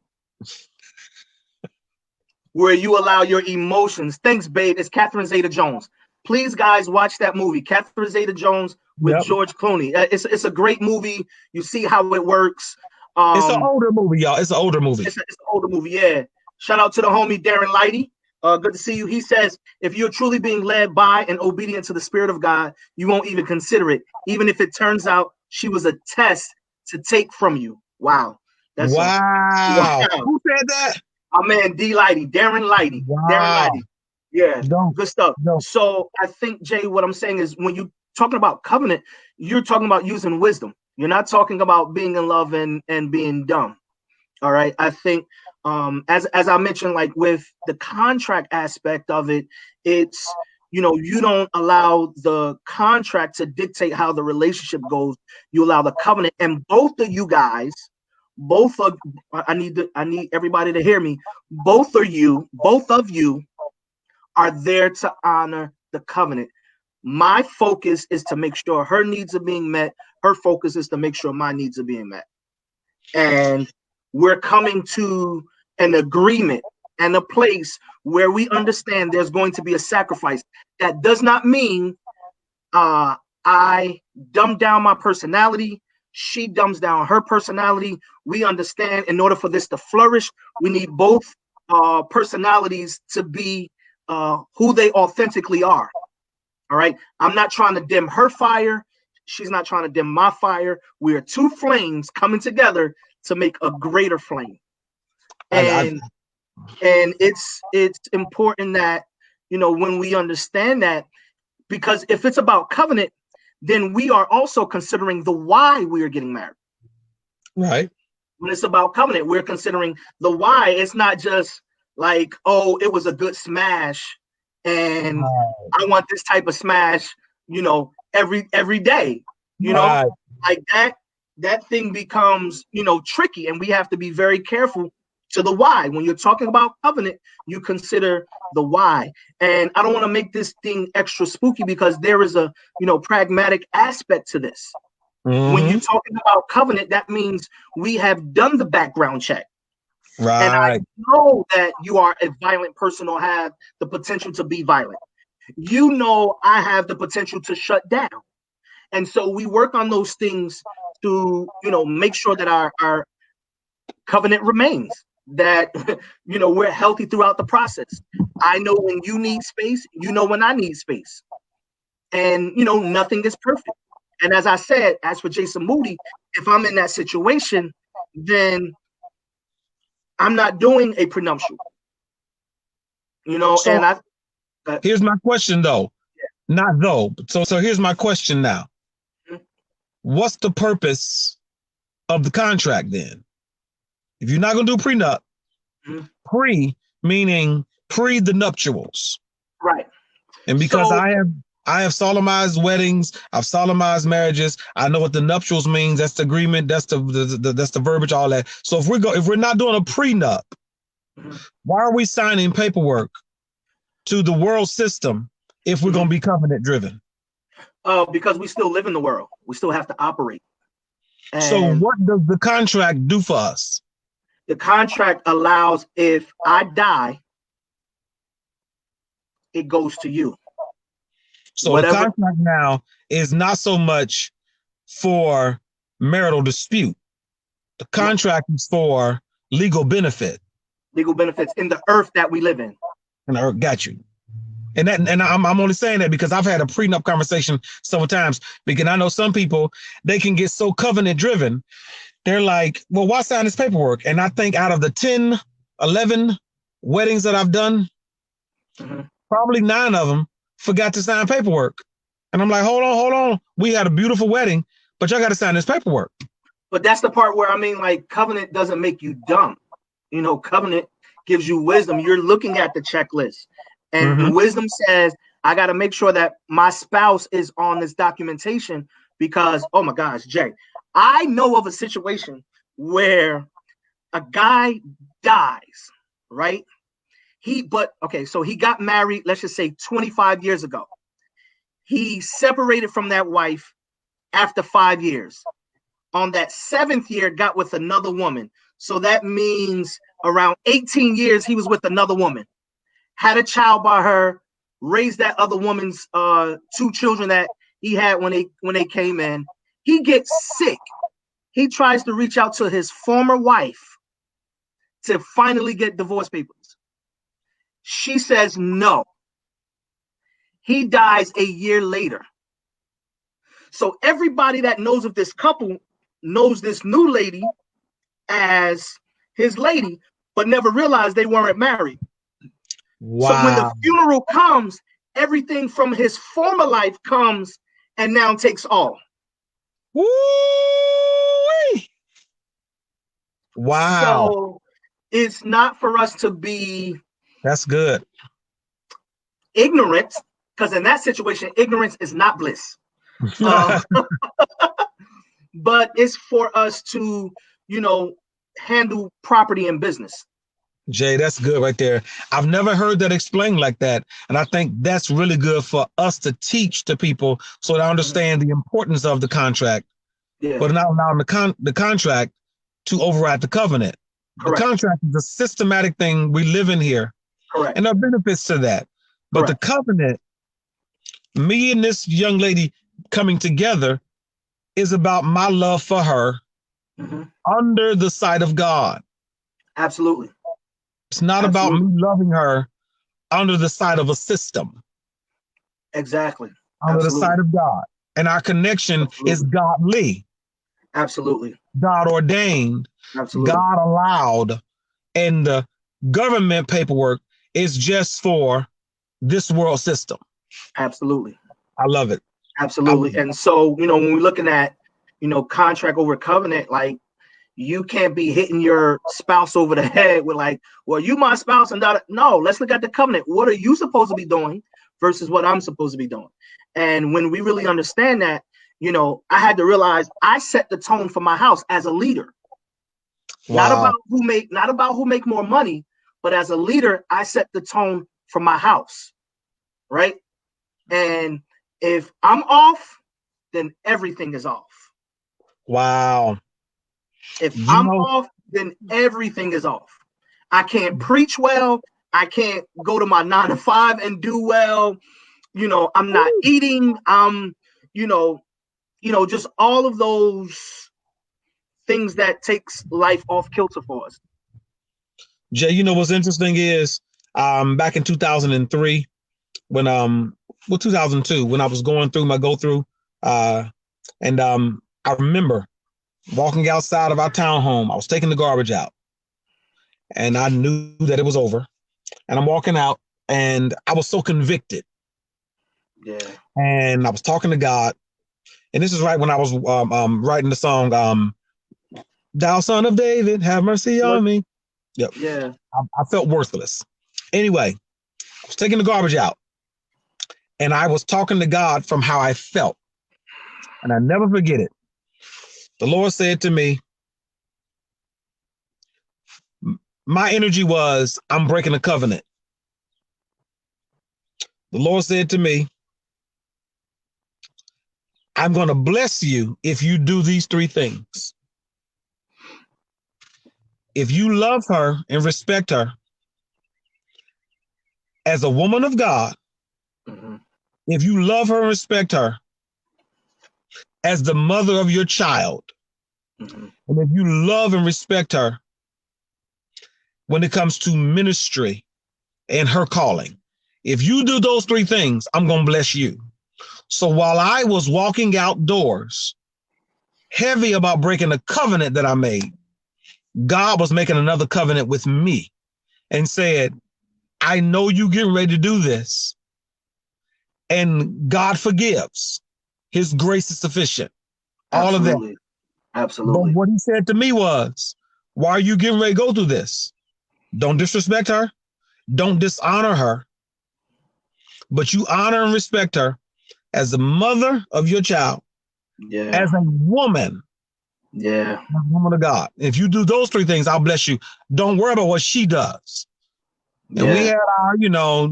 Where you allow your emotions. Thanks, babe. It's Catherine Zeta-Jones. Please, guys, watch that movie, Catherine Zeta-Jones with George Clooney. It's a great movie. You see how it works. It's an older movie, y'all. It's an older movie. It's an older movie, yeah. Shout out to the homie Darren Lighty. Good to see you. He says, if you're truly being led by and obedient to the Spirit of God, you won't even consider it, even if it turns out she was a test to take from you. Wow. Wow. Who said that? My man Darren Lighty. Wow. Darren Lighty. Yeah, good stuff. So I think, Jay, what I'm saying is when you're talking about covenant, you're talking about using wisdom. You're not talking about being in love and being dumb. All right. I think as I mentioned, like with the contract aspect of it, it's, you don't allow the contract to dictate how the relationship goes. You allow the covenant, and both of you guys, I need everybody to hear me. Both of you are there to honor the covenant. My focus is to make sure her needs are being met. Her focus is to make sure my needs are being met. And we're coming to an agreement and a place where we understand there's going to be a sacrifice. That does not mean I dumb down my personality. She dumbs down her personality. We understand in order for this to flourish, we need both personalities to be who they authentically are. All right. I'm not trying to dim her fire. She's not trying to dim my fire. We are two flames coming together to make a greater flame. And it's important that, when we understand that, because if it's about covenant, then we are also considering the why we are getting married. Right. When it's about covenant, we're considering the why. It's not just like, oh, it was a good smash and I want this type of smash, every day, like that thing becomes, tricky, and we have to be very careful to the why. When you're talking about covenant, you consider the why. And I don't want to make this thing extra spooky because there is a, pragmatic aspect to this. When Mm-hmm. you're talking about covenant, that means we have done the background check. And I Right. know that you are a violent person or have the potential to be violent. You know I have the potential to shut down. And so we work on those things to, make sure that our covenant remains, that, we're healthy throughout the process. I know when you need space, you know when I need space. And, nothing is perfect. And as I said, as for Jason Moody, if I'm in that situation, then I'm not doing a prenuptial, So and here's my question though. Not though. So here's my question now. Mhm. What's the purpose of the contract then? If you're not gonna do prenup, Mhm. meaning pre the nuptials. Right. And because So, I have solemnized weddings, I've solemnized marriages. I know what the nuptials means. That's the agreement. That's that's the verbiage, all that. So if we're not doing a prenup, mhm, why are we signing paperwork to the world system if we're mhm. gonna be covenant driven? Because we still live in the world, we still have to operate. So And what does the contract do for us? the contract allows, if I die, it goes to you. So the Whatever contract now is not so much for marital dispute. The contract is for legal benefit. legal benefits in the earth that we live in. And I got you. And I'm only saying that because I've had a prenup conversation several times, because I know some people, they can get so covenant driven. They're like, well, why sign this paperwork? And I think out of the 10, 11 weddings that I've done, Mhm. probably 9 of them forgot to sign paperwork. And I'm like, hold on. We had a beautiful wedding, but y'all got to sign this paperwork. But that's the part where, like, covenant doesn't make you dumb. Covenant gives you wisdom. You're looking at the checklist, and Mm-hmm. wisdom says, I got to make sure that my spouse is on this documentation, because, oh my gosh, Jay, I know of a situation where a guy dies, right? So he got married, let's just say 25 years ago. He separated from that wife after 5 years. On that 7th year, got with another woman. So that means around 18 years he was with another woman, had a child by her, raised that other woman's 2 children that he had when they came in. He gets sick. He tries to reach out to his former wife to finally get divorce papers. She says no. He dies a year later. So everybody that knows of this couple knows this new lady as his lady, but never realized they weren't married. So when the Wow. funeral comes, everything from his former life comes and now takes all. Woo-wee. Wow. So it's not for us to be That's good. ignorant, because in that situation, ignorance is not bliss. Uh, but it's for us to, handle property and business. Jay, that's good right there. I've never heard that explained like that. And I think that's really good for us to teach to people so they Mhm. understand the importance of the contract, Yeah, but not allowing the contract to override the covenant. The correct, contract is a systematic thing we live in here, correct, and there are benefits to that. But the correct. covenant, me and this young lady coming together, is about my love for her Mhm. under the sight of God. Absolutely, It's not about me absolutely, loving her under the sight of a system, exactly, under the sight absolutely, of God. And our connection is absolutely, godly, absolutely, God ordained, absolutely, God allowed. And the government paperwork is just for this world system. absolutely, I love it. I love absolutely. it. And so, when we're looking at, contract over covenant, like, you can't be hitting your spouse over the head with, like, well, you my spouse and that. No, let's look at the covenant. What are you supposed to be doing versus what I'm supposed to be doing? And when we really understand that, I had to realize I set the tone for my house as a leader. Not Wow. about who make more money, but as a leader, I set the tone for my house, right? And if I'm off, then everything is off. Wow. If I'm off, then everything is off. I can't preach well. I can't go to my 9 to 5 and do well. I'm not eating. Just all of those things that takes life off kilter for us. Jay, what's interesting is back in 2003, when 2002, when I was going through my and I remember walking outside of our townhome. I was taking the garbage out, and I knew that it was over. And I'm walking out, and I was so convicted. Yeah. And I was talking to God, and this is right when I was writing the song, "Thou Son of David, have mercy on me." Yep. Yeah. I felt worthless. Anyway, I was taking the garbage out, and I was talking to God from how I felt, and I never forget it. The Lord said to me, my energy was, I'm breaking a covenant. The Lord said to me, I'm going to bless you if you do these 3 things. If you love her and respect her as a woman of God, if you love her and respect her as the mother of your child, and if you love and respect her when it comes to ministry and her calling, if you do those 3 things, I'm going to bless you. So while I was walking outdoors, heavy about breaking a covenant that I made, God was making another covenant with me and said, I know you getting ready to do this. And God forgives. His grace is sufficient. Absolutely. All of that. Absolutely. But what he said to me was, why are you getting ready to go through this? Don't disrespect her. Don't dishonor her. But you honor and respect her as the mother of your child. Yeah. As a woman. Yeah. As a woman of God. If you do those 3 things, I'll bless you. Don't worry about what she does. And we had our,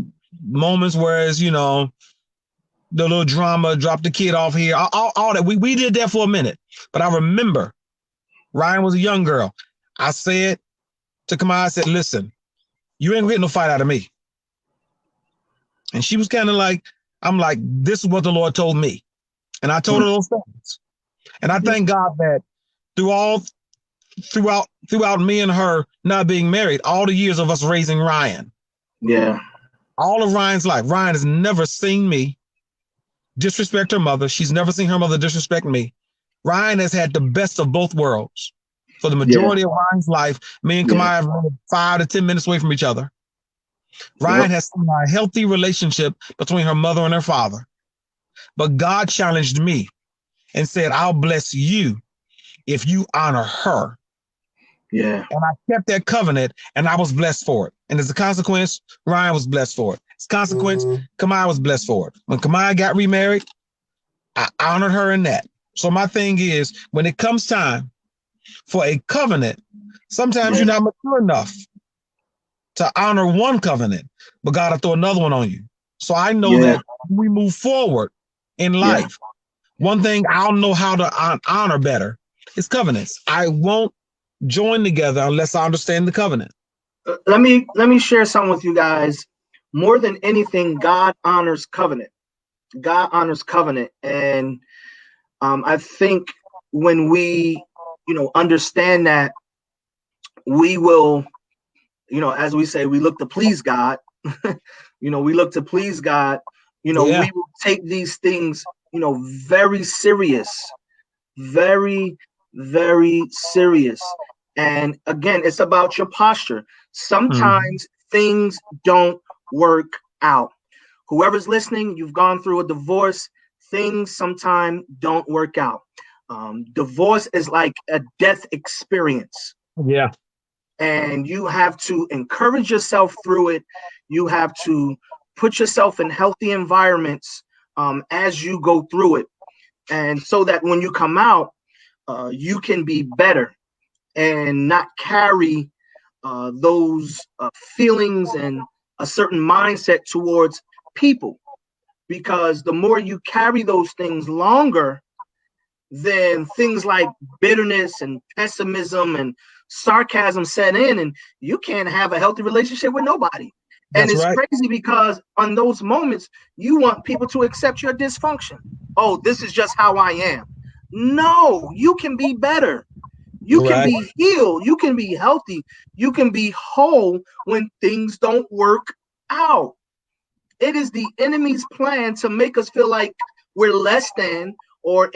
moments where it's, the little drama, drop the kid off here, all that. We did that for a minute. But I remember Ryan was a young girl. I said to Kamai, I said, listen, you ain't getting no fight out of me. And she was kind of like, I'm like, this is what the Lord told me. And I told her those things. And I thank God that throughout me and her not being married, all the years of us raising Ryan. Yeah. All of Ryan's life, Ryan has never seen me disrespect her mother. She's never seen her mother disrespect me. Ryan has had the best of both worlds. For the majority of Ryan's life, me and Kamai have lived 5 to 10 minutes away from each other. Ryan has seen a healthy relationship between her mother and her father. But God challenged me and said, I'll bless you if you honor her. Yeah. And I kept that covenant, and I was blessed for it. And as a consequence, Ryan was blessed for it. As a consequence, Kamai was blessed for it. When Kamai got remarried, I honored her in that. So my thing is, when it comes time for a covenant, sometimes you're not mature enough to honor one covenant, but God will throw another one on you. So I know that when we move forward in life, one thing I'll know how to honor better is covenants. I won't join together unless I understand the covenant. Let me share something with you guys. More than anything, God honors covenant. God honors covenant. And I think when we, understand that, we will, as we say, we look to please God. We look to please God. We will take these things, very serious, very, very serious. And again, it's about your posture. Sometimes things don't work out. Whoever's listening, you've gone through a divorce. Things sometimes don't work out. Divorce is like a death experience. Yeah. And you have to encourage yourself through it. You have to put yourself in healthy environments as you go through it. And so that when you come out, you can be better and not carry those feelings and a certain mindset towards people. Because the more you carry those things longer, then things like bitterness and pessimism and sarcasm set in, and you can't have a healthy relationship with nobody. And That's it's right. crazy because on those moments, you want people to accept your dysfunction. Oh, this is just how I am. No, you can be better. You can Right. be healed. You can be healthy. You can be whole when things don't work out. It is the enemy's plan to make us feel like we're less than, or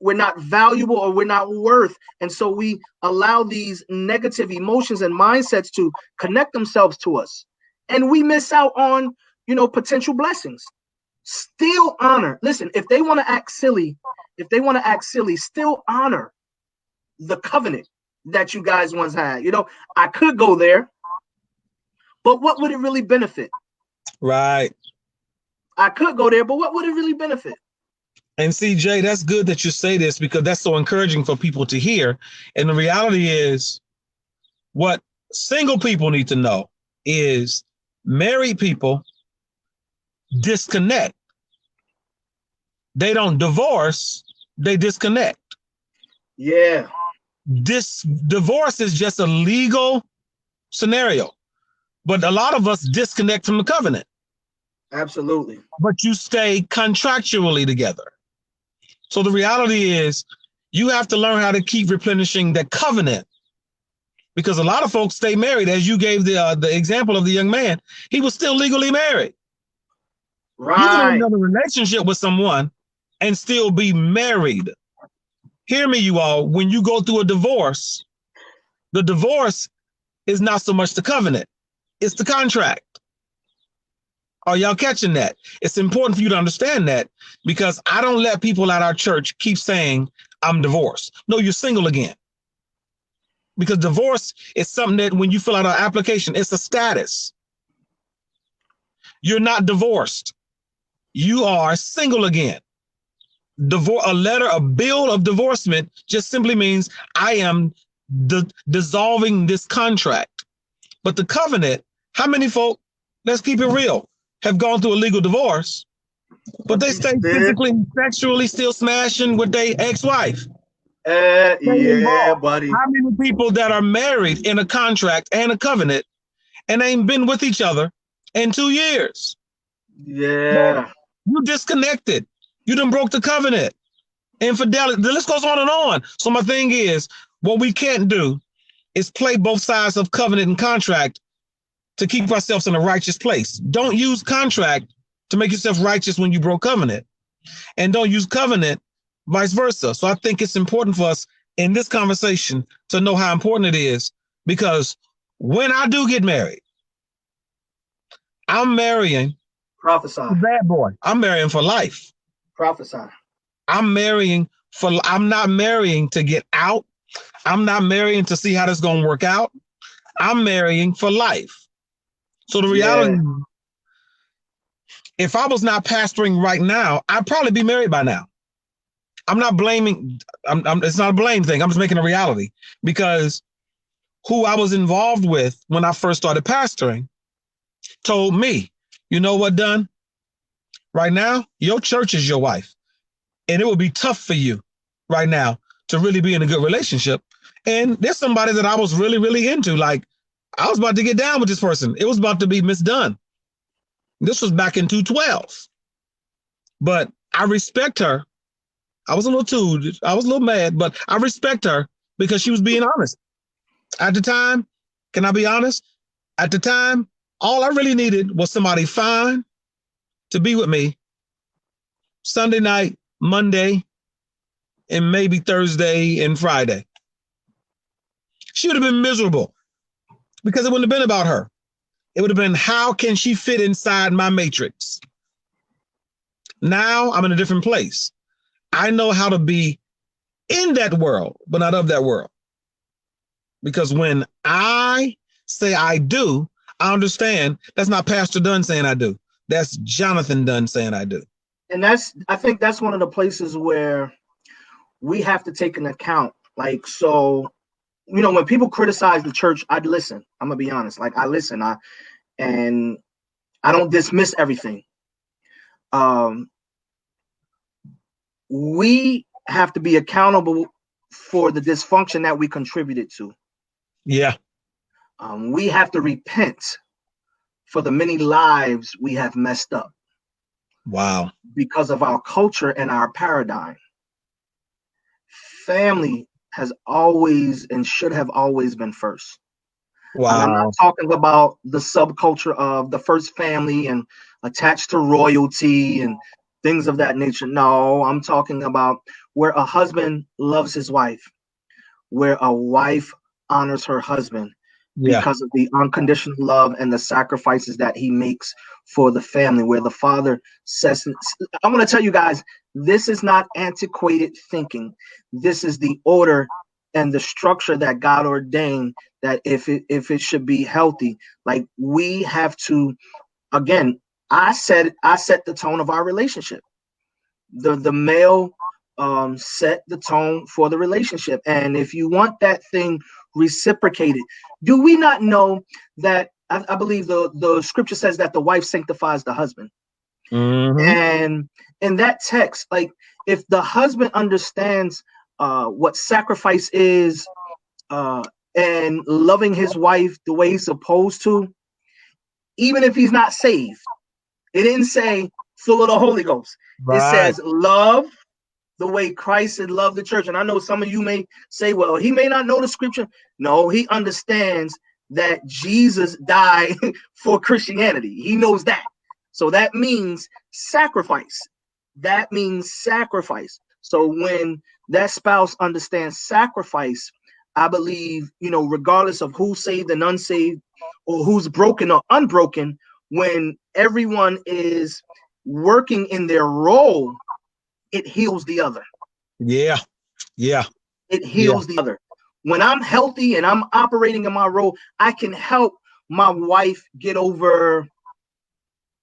we're not valuable, or we're not worth. And so we allow these negative emotions and mindsets to connect themselves to us. And we miss out on, potential blessings. Still honor. Listen, if they want to act silly, still honor the covenant that you guys once had. I could go there, but what would it really benefit? Right. I could go there, but what would it really benefit? And see, Jay, that's good that you say this because that's so encouraging for people to hear. And the reality is, what single people need to know is married people disconnect. They don't divorce, they disconnect. Yeah. This divorce is just a legal scenario, but a lot of us disconnect from the covenant. Absolutely. But you stay contractually together. So the reality is, you have to learn how to keep replenishing that covenant, because a lot of folks stay married. As you gave the example of the young man, he was still legally married. Right. You can have another relationship with someone and still be married. Hear me, you all. When you go through a divorce, the divorce is not so much the covenant, it's the contract. Are y'all catching that? It's important for you to understand that, because I don't let people at our church keep saying, I'm divorced. No, you're single again. Because divorce is something that when you fill out an application, it's a status. You're not divorced. You are single again. A bill of divorcement just simply means I am dissolving this contract. But the covenant, how many folk, let's keep it real, have gone through a legal divorce, but they stay physically and sexually still smashing with their ex-wife? Yeah, buddy. How many people that are married in a contract and a covenant and ain't been with each other in 2 years? Yeah. You disconnected. You done broke the covenant. Infidelity. The list goes on and on. So my thing is, what we can't do is play both sides of covenant and contract to keep ourselves in a righteous place. Don't use contract to make yourself righteous when you broke covenant, and don't use covenant vice versa. So I think it's important for us in this conversation to know how important it is, because when I do get married, I'm marrying Prophesy. a bad boy. I'm marrying for life. Prophesy. I'm not marrying to get out. I'm not marrying to see how this is going to work out. I'm marrying for life. So the reality, if I was not pastoring right now, I'd probably be married by now. I'm not blaming. It's not a blame thing. I'm just making a reality, because who I was involved with when I first started pastoring told me, you know what, Dunn? Right now, your church is your wife. And it would be tough for you right now to really be in a good relationship. And there's somebody that I was really, really into. Like, I was about to get down with this person. It was about to be Miss Dunn. This was back in 2012. But I respect her. I was a little mad, but I respect her because she was being honest. At the time, can I be honest? At the time, all I really needed was somebody fine to be with me Sunday night, Monday, and maybe Thursday and Friday. She would have been miserable because it wouldn't have been about her. It would have been, how can she fit inside my matrix? Now I'm in a different place. I know how to be in that world, but not of that world. Because when I say I do, I understand that's not Pastor Dunn saying I do. That's Jonathan Dunn saying I do. And I think that's one of the places where we have to take an account. Like, so, when people criticize the church, I'd listen. I'm gonna be honest. Like, I listen. And I don't dismiss everything. We have to be accountable for the dysfunction that we contributed to. Yeah. We have to repent for the many lives we have messed up. Wow. Because of our culture and our paradigm. Family has always and should have always been first. Wow. And I'm not talking about the subculture of the first family and attached to royalty and things of that nature. No, I'm talking about where a husband loves his wife, where a wife honors her husband because of the unconditional love and the sacrifices that he makes for the family, where the father says, I'm going to tell you guys, this is not antiquated thinking. This is the order and the structure that God ordained, that if it should be healthy, like we have to, again, I set the tone of our relationship. The male set the tone for the relationship. And if you want that thing reciprocated, do we not know that I believe the scripture says that the wife sanctifies the husband? And in that text, like if the husband understands what sacrifice is and loving his wife the way he's supposed to, even if he's not saved, it didn't say full of the Holy Ghost. It says love the way Christ had loved the church. And I know some of you may say, well, he may not know the scripture. No, he understands that Jesus died for Christianity. He knows that. So that means sacrifice. That means sacrifice. So when that spouse understands sacrifice, I believe, regardless of who's saved and unsaved or who's broken or unbroken, when everyone is working in their role, it heals the other. Yeah. It heals the other. When I'm healthy and I'm operating in my role, I can help my wife get over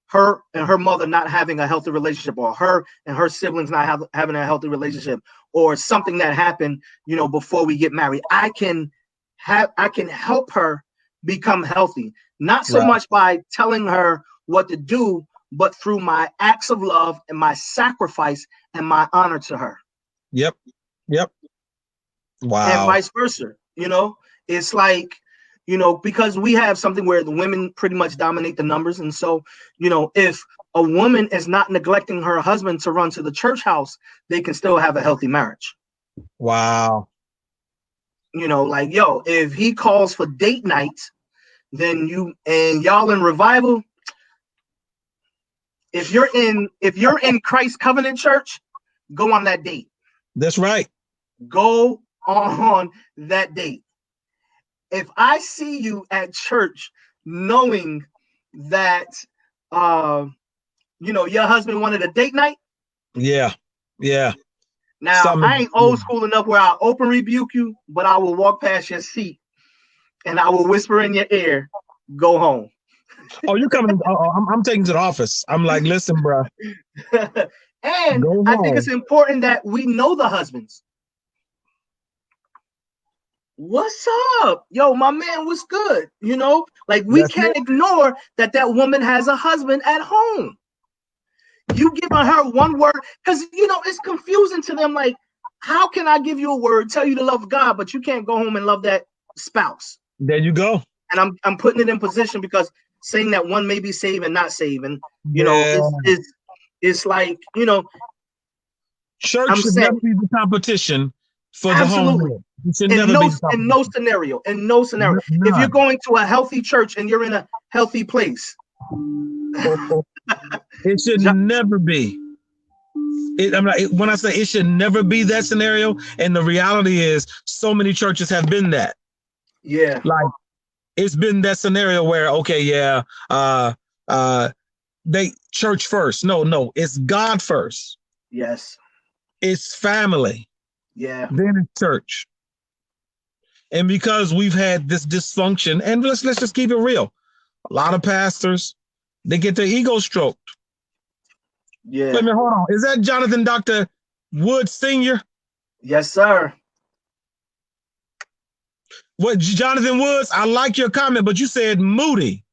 her and her mother not having a healthy relationship, or her and her siblings not having a healthy relationship, or something that happened, before we get married. I can help her become healthy, not so much by telling her what to do, but through my acts of love and my sacrifice and my honor to her. Yep. Wow. And vice versa. It's like, because we have something where the women pretty much dominate the numbers. And so, if a woman is not neglecting her husband to run to the church house, they can still have a healthy marriage. Wow. Like, if he calls for date night, then y'all in revival, if you're in Christ Covenant Church, go on that date. That's right. Go on that date. If I see you at church knowing that your husband wanted a date night. Yeah. Now I ain't old school enough where I'll open rebuke you, but I will walk past your seat and I will whisper in your ear, go home. Oh, you coming? I'm taking to the office. I'm like, listen, bro. And I think it's important that we know the husbands. What's up? Yo, my man, what's good? Like we can't ignore that woman has a husband at home. You giving her one word, because it's confusing to them. Like, how can I give you a word, tell you to love God, but you can't go home and love that spouse? There you go. And I'm putting it in position because saying that one may be saved and not saved, and it's like church should never be the competition for the home. It should never be in no scenario. If you're going to a healthy church and you're in a healthy place, it should never be. When I say it should never be that scenario, and the reality is, so many churches have been that. Yeah, like it's been that scenario where they church first. No, it's God first. Yes, it's family. Yeah, then it's church. And because we've had this dysfunction, and let's just keep it real, a lot of pastors, they get their ego stroked. Yeah. Wait a minute, hold on. Is that Jonathan Dr. Wood Sr.? Yes, sir. What, Jonathan Woods? I like your comment, but you said Moody.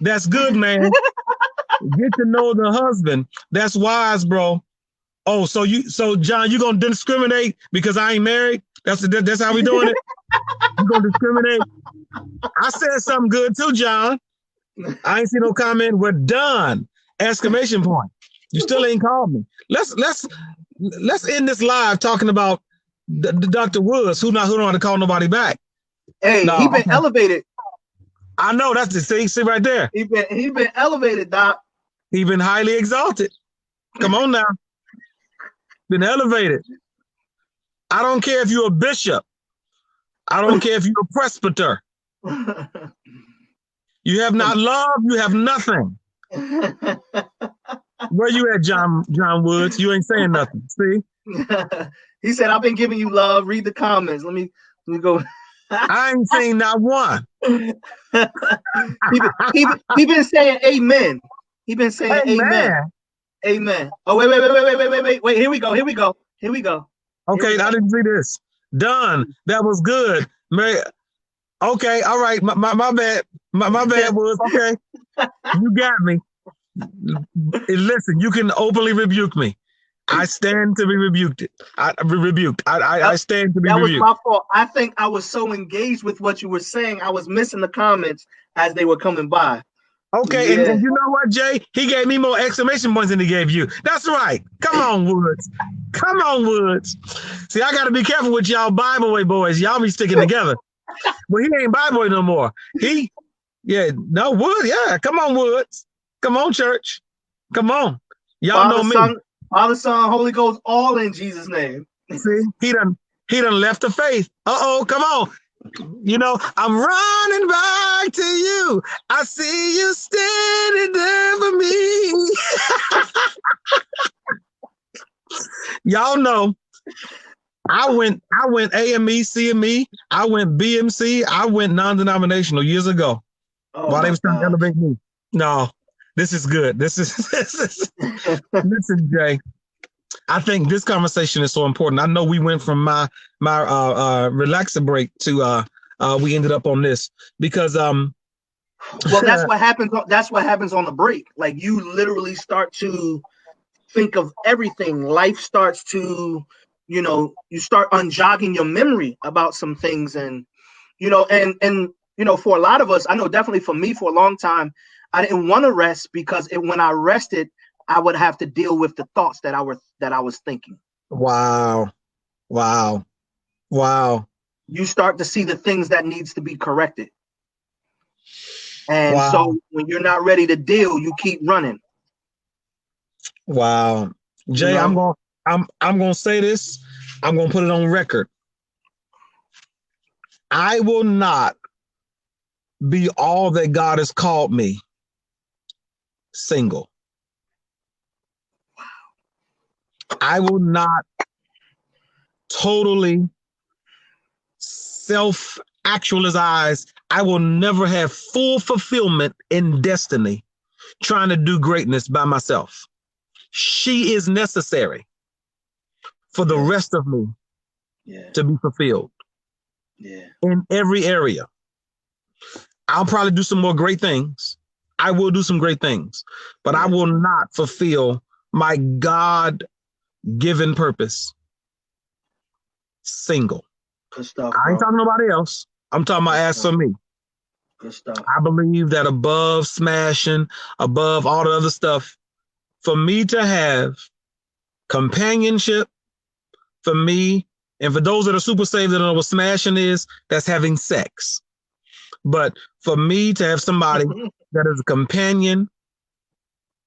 That's good, man. Get to know the husband. That's wise, bro. Oh, so John, you gonna discriminate because I ain't married? That's how we doing it? You gonna discriminate? I said something good too, John. I ain't see no comment. We're done. Exclamation point. You still ain't called me. Let's end this live talking about Dr. Woods, who don't want to call nobody back. Hey, No, he been elevated. I know, that's the thing. See right there. He been elevated, Doc. He been highly exalted. Come on now. Been elevated. I don't care if you're a bishop. I don't care if you're a presbyter. You have not love, you have nothing. Where you at, John Woods? You ain't saying nothing. See? He said, I've been giving you love. Read the comments. Let me go. I ain't saying not one. he been saying amen. He been saying amen. Amen. Oh, wait. Here we go. Okay, I didn't see this. Dunn. That was good. Okay, all right. My bad. My bad was okay. You got me. Listen, you can openly rebuke me. I stand to be rebuked. I stand to be rebuked. That was my fault. I think I was so engaged with what you were saying, I was missing the comments as they were coming by. Okay, yeah. and you know what, Jay? He gave me more exclamation points than he gave you. That's right. Come on, Woods. Come on, Woods. See, I got to be careful with y'all Bible way boys. Y'all be sticking together. Well, he ain't Bible boy no more. Woods. Yeah, come on, Woods. Come on, church. Come on. Y'all Father, know me. Father, Son, Holy Ghost, all in Jesus' name. See, he done left the faith. Uh-oh, come on. You know, I'm running back to you. I see you standing there for me. Y'all know, I went AME, CME, I went BMC, I went non-denominational years ago. While they was trying to elevate me. No, this is good. This is listen, Jay. I think this conversation is so important. I know we went from my relaxer break to we ended up on this because well, that's what happens. That's what happens on the break. Like you literally start to think of everything. Life starts to, you start unjogging your memory about some things, and for a lot of us, I know definitely for me, for a long time, I didn't want to rest because when I rested, I would have to deal with the thoughts that I was thinking. Wow. You start to see the things that needs to be corrected. And so when you're not ready to deal, you keep running. Wow. Jay, I'm going to say this. I'm going to put it on record. I will not be all that God has called me single. I will not totally self-actualize. I will never have full fulfillment in destiny trying to do greatness by myself. She is necessary for the rest of me to be fulfilled in every area. I'll probably do some more great things. I will do some great things, but I will not fulfill my God-given purpose single. Good stuff, I ain't talking to nobody else. I'm talking about as for me. Good stuff. I believe that above smashing, above all the other stuff, for me to have companionship, for me, and for those that are super saved that don't know what smashing is, that's having sex. But for me to have somebody that is a companion,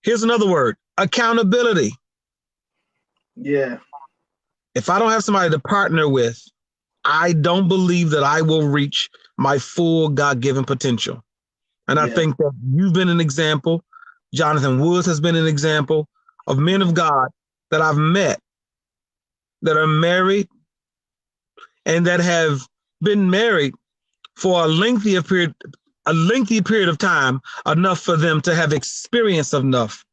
here's another word, accountability. Yeah. If I don't have somebody to partner with, I don't believe that I will reach my full God-given potential. And I think that you've been an example. Jonathan Woods has been an example of men of God that I've met that are married and that have been married for a lengthy period of time, enough for them to have experience enough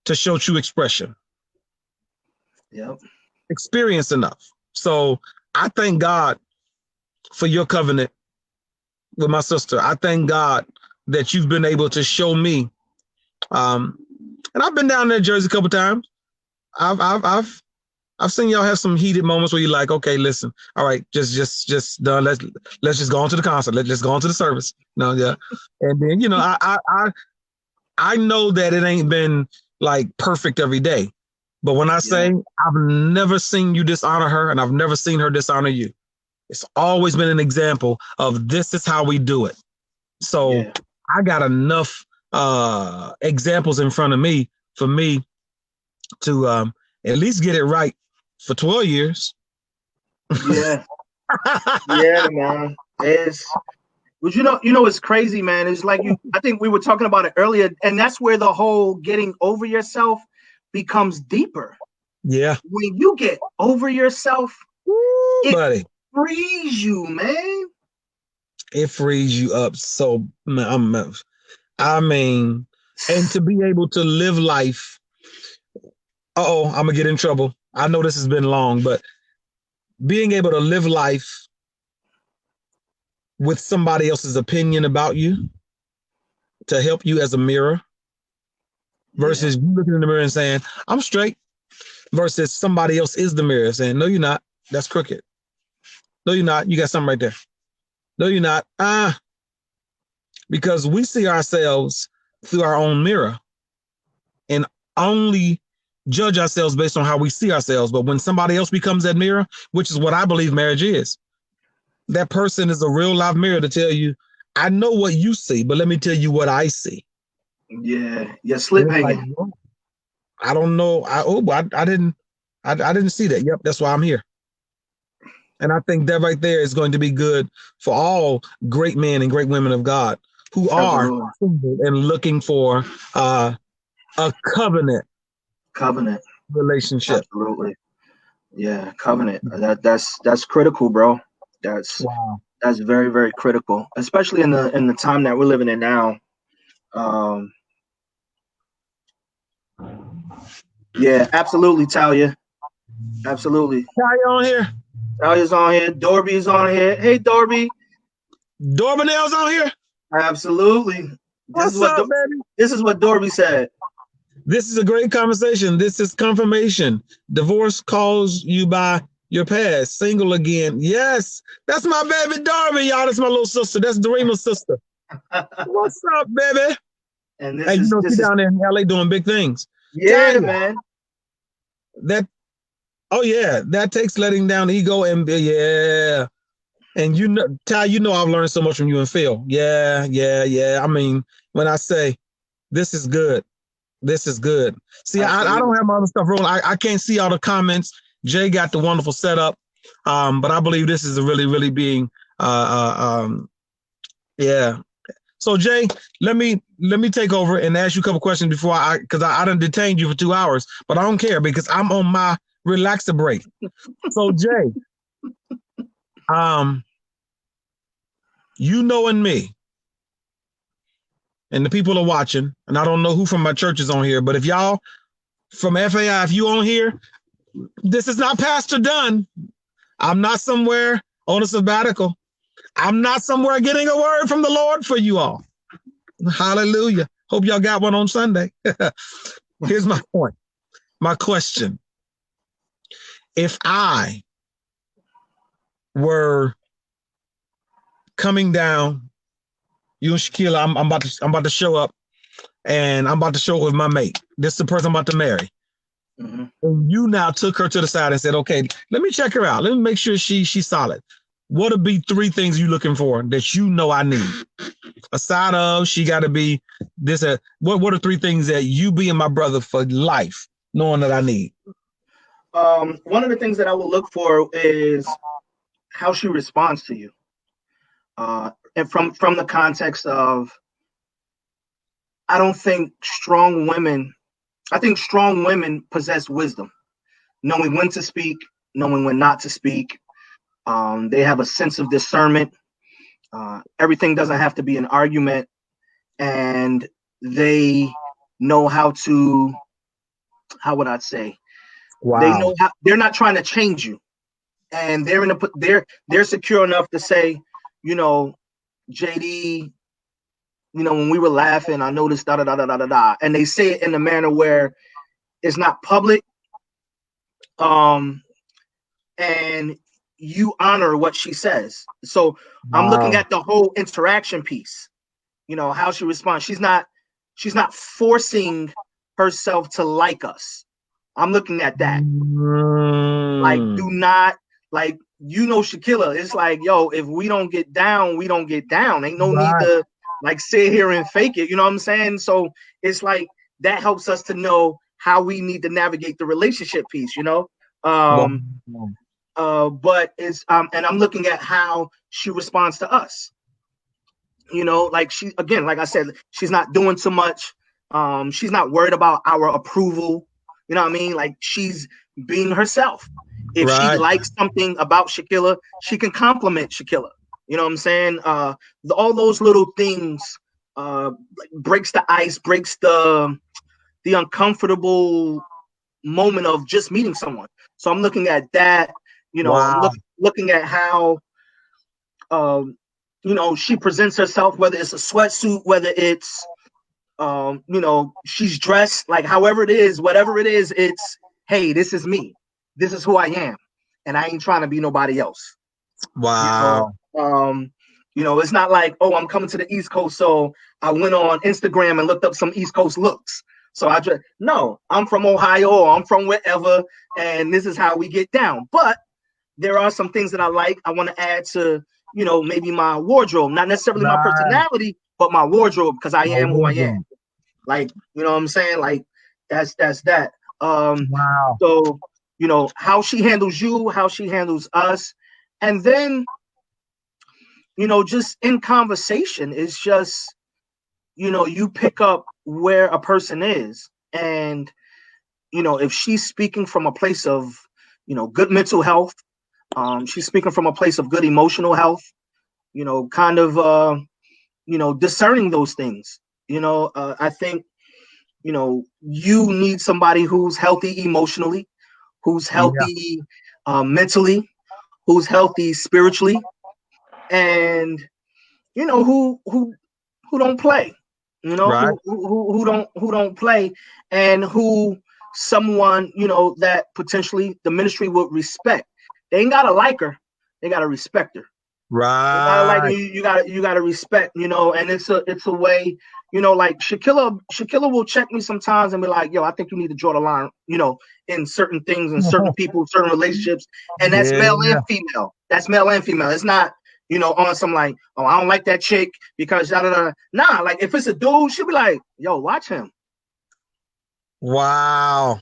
to show true expression. Yep. Experience enough. So I thank God for your covenant with my sister. I thank God that you've been able to show me. And I've been down there in Jersey a couple times. I've seen y'all have some heated moments where you're like, okay, listen, all right, just done. Let's just go on to the concert. Let's go on to the service. No, yeah, and then I know that it ain't been like perfect every day, but when I say I've never seen you dishonor her, and I've never seen her dishonor you, it's always been an example of this is how we do it. So I got enough examples in front of me for me to at least get it right for 12 years. Yeah. Yeah, man. But you know, it's crazy, man. It's like I think we were talking about it earlier, and that's where the whole getting over yourself becomes deeper. Yeah. When you get over yourself, buddy, frees you, man. It frees you up. So, I mean, and to be able to live life. I'm gonna get in trouble. I know this has been long, but being able to live life with somebody else's opinion about you to help you as a mirror versus you looking in the mirror and saying, I'm straight, versus somebody else is the mirror saying, no, you're not. That's crooked. No, you're not. You got something right there. No, you're not. Because we see ourselves through our own mirror and only judge ourselves based on how we see ourselves. But when somebody else becomes that mirror, which is what I believe marriage is, that person is a real live mirror to tell you, I know what you see, but let me tell you what I see. Yeah, slip hanging. Like, I don't know. I didn't see that. Yep, that's why I'm here. And I think that right there is going to be good for all great men and great women of God who are single and looking for a covenant relationship. Absolutely. Yeah, covenant. That's critical, bro. That's very, very critical, especially in the time that we're living in now. Yeah, absolutely, Talia. Absolutely. Talia on here. Talia's on here. Dorby's on here. Hey, Dorby. Dorbanel's on here. Absolutely. What's up, baby? This is what Dorby said. This is a great conversation. This is confirmation. Divorce calls you by your past. Single again. Yes, that's my baby Dorby, y'all. That's my little sister. That's Dorema's sister. What's up, baby? And hey, you know, she's down there in LA doing big things. Yeah, man. That takes letting down the ego and And you know, Ty, you know I've learned so much from you and Phil. Yeah. I mean, when I say this is good, this is good. See, I don't have my other stuff rolling. I can't see all the comments. Jay got the wonderful setup. But I believe this is a really, really being So Jay, let me take over and ask you a couple questions before because I done detained you for 2 hours, but I don't care because I'm on my relaxer break. So Jay, you knowing me, and the people are watching, and I don't know who from my church is on here, but if y'all from FAI, if you on here, this is not Pastor Dunn. I'm not somewhere on a sabbatical. I'm not somewhere getting a word from the Lord for you all. Hallelujah. Hope y'all got one on Sunday. Here's my point. My question. If I were coming down, you and Shaquilla, I'm about to show up, and I'm about to show up with my mate. This is the person I'm about to marry. Mm-hmm. And you now took her to the side and said, okay, let me check her out. Let me make sure she's solid. What would be 3 things you looking for that you know I need? Aside of she got to be this. What are 3 things that you being my brother for life, knowing that I need? One of the things that I will look for is how she responds to you. And from the context of, I think strong women possess wisdom, knowing when to speak, knowing when not to speak. They have a sense of discernment. Everything doesn't have to be an argument, and they know how to, how would I say? Wow. They know how, they're not trying to change you, and they're secure enough to say, you know, JD, you know, when we were laughing, I noticed da da da da da da da, and they say it in a manner where it's not public, and you honor what she says. So I'm looking Wow. at the whole interaction piece. How she responds. She's not forcing herself to like us. I'm looking at that. Like, do not, like, Shakila, it's like, yo, if we don't get down, we don't get down. Ain't no need Right. to like sit here and fake it. You know what I'm saying? So it's like that helps us to know how we need to navigate the relationship piece, Wow. But it's and I'm looking at how she responds to us. Like she, again, like I said, she's not doing too much. She's not worried about our approval. You know what I mean? Like, she's being herself. If she Right. likes something about Shakila, she can compliment Shakila. You know what I'm saying? All those little things breaks the ice, breaks the uncomfortable moment of just meeting someone. So I'm looking at that. Wow. Looking at how she presents herself, whether it's a sweatsuit, whether it's she's dressed, like, however it is, whatever it is, it's, hey, this is me. This is who I am. And I ain't trying to be nobody else. Wow. It's not like, oh, I'm coming to the East Coast, so I went on Instagram and looked up some East Coast looks. So no, I'm from Ohio, or I'm from wherever, and this is how we get down. But there are some things that I like. I want to add to, maybe my wardrobe, not necessarily my personality, but my wardrobe, because I am who I am. Like, you know what I'm saying? Like, that's that. Wow. So, how she handles you, how she handles us. And then, just in conversation, it's just, you pick up where a person is. And, if she's speaking from a place of, good mental health, she's speaking from a place of good emotional health, kind of, discerning those things. I think, you need somebody who's healthy emotionally, who's healthy mentally, who's healthy spiritually, and who don't play, Right. who don't play, and who someone that potentially the ministry would respect. They ain't gotta like her, they gotta respect her. You gotta like Right. you gotta respect, and it's a way, like Shakila will check me sometimes and be like, yo, I think you need to draw the line, in certain things and certain people, certain relationships. And that's Yeah. male and female. That's male and female. It's not, on some like, oh, I don't like that chick because da da da. Nah, like, if it's a dude, she'll be like, yo, watch him. Wow.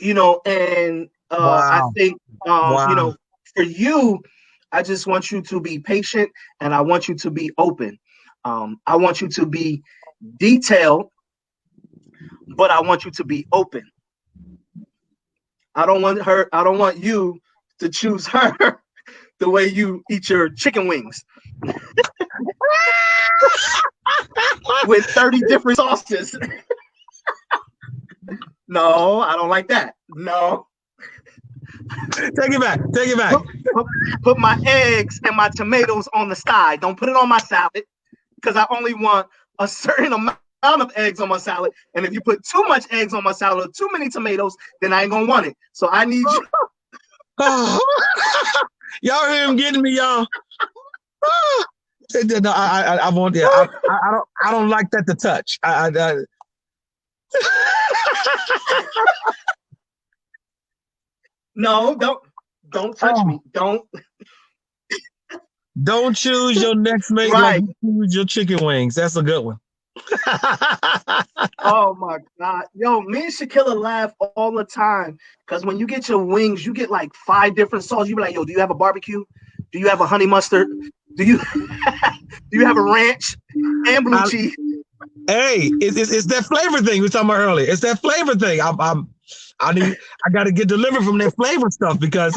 And Wow. I think Wow. for you, I just want you to be patient, and I want you to be open. I want you to be detailed, but I want you to be open. I don't want you to choose her the way you eat your chicken wings with 30 different sauces. No, I don't like that. No. Take it back. Take it back. Put my eggs and my tomatoes on the side. Don't put it on my salad, because I only want a certain amount of eggs on my salad. And if you put too much eggs on my salad or too many tomatoes, then I ain't gonna want it. So I need you. Y'all hear him getting me, y'all? No, I want that. I don't like that to touch. No, don't touch me. Don't choose your next mate like you choose your chicken wings. That's a good one. Oh my God. Yo, me and Shakila laugh all the time, because when you get your wings, you get like 5 different sauces. You be like, yo, do you have a barbecue? Do you have a honey mustard? Do you have a ranch and blue cheese? Hey, it's that flavor thing we were talking about earlier. It's that flavor thing. I got to get delivered from that flavor stuff, because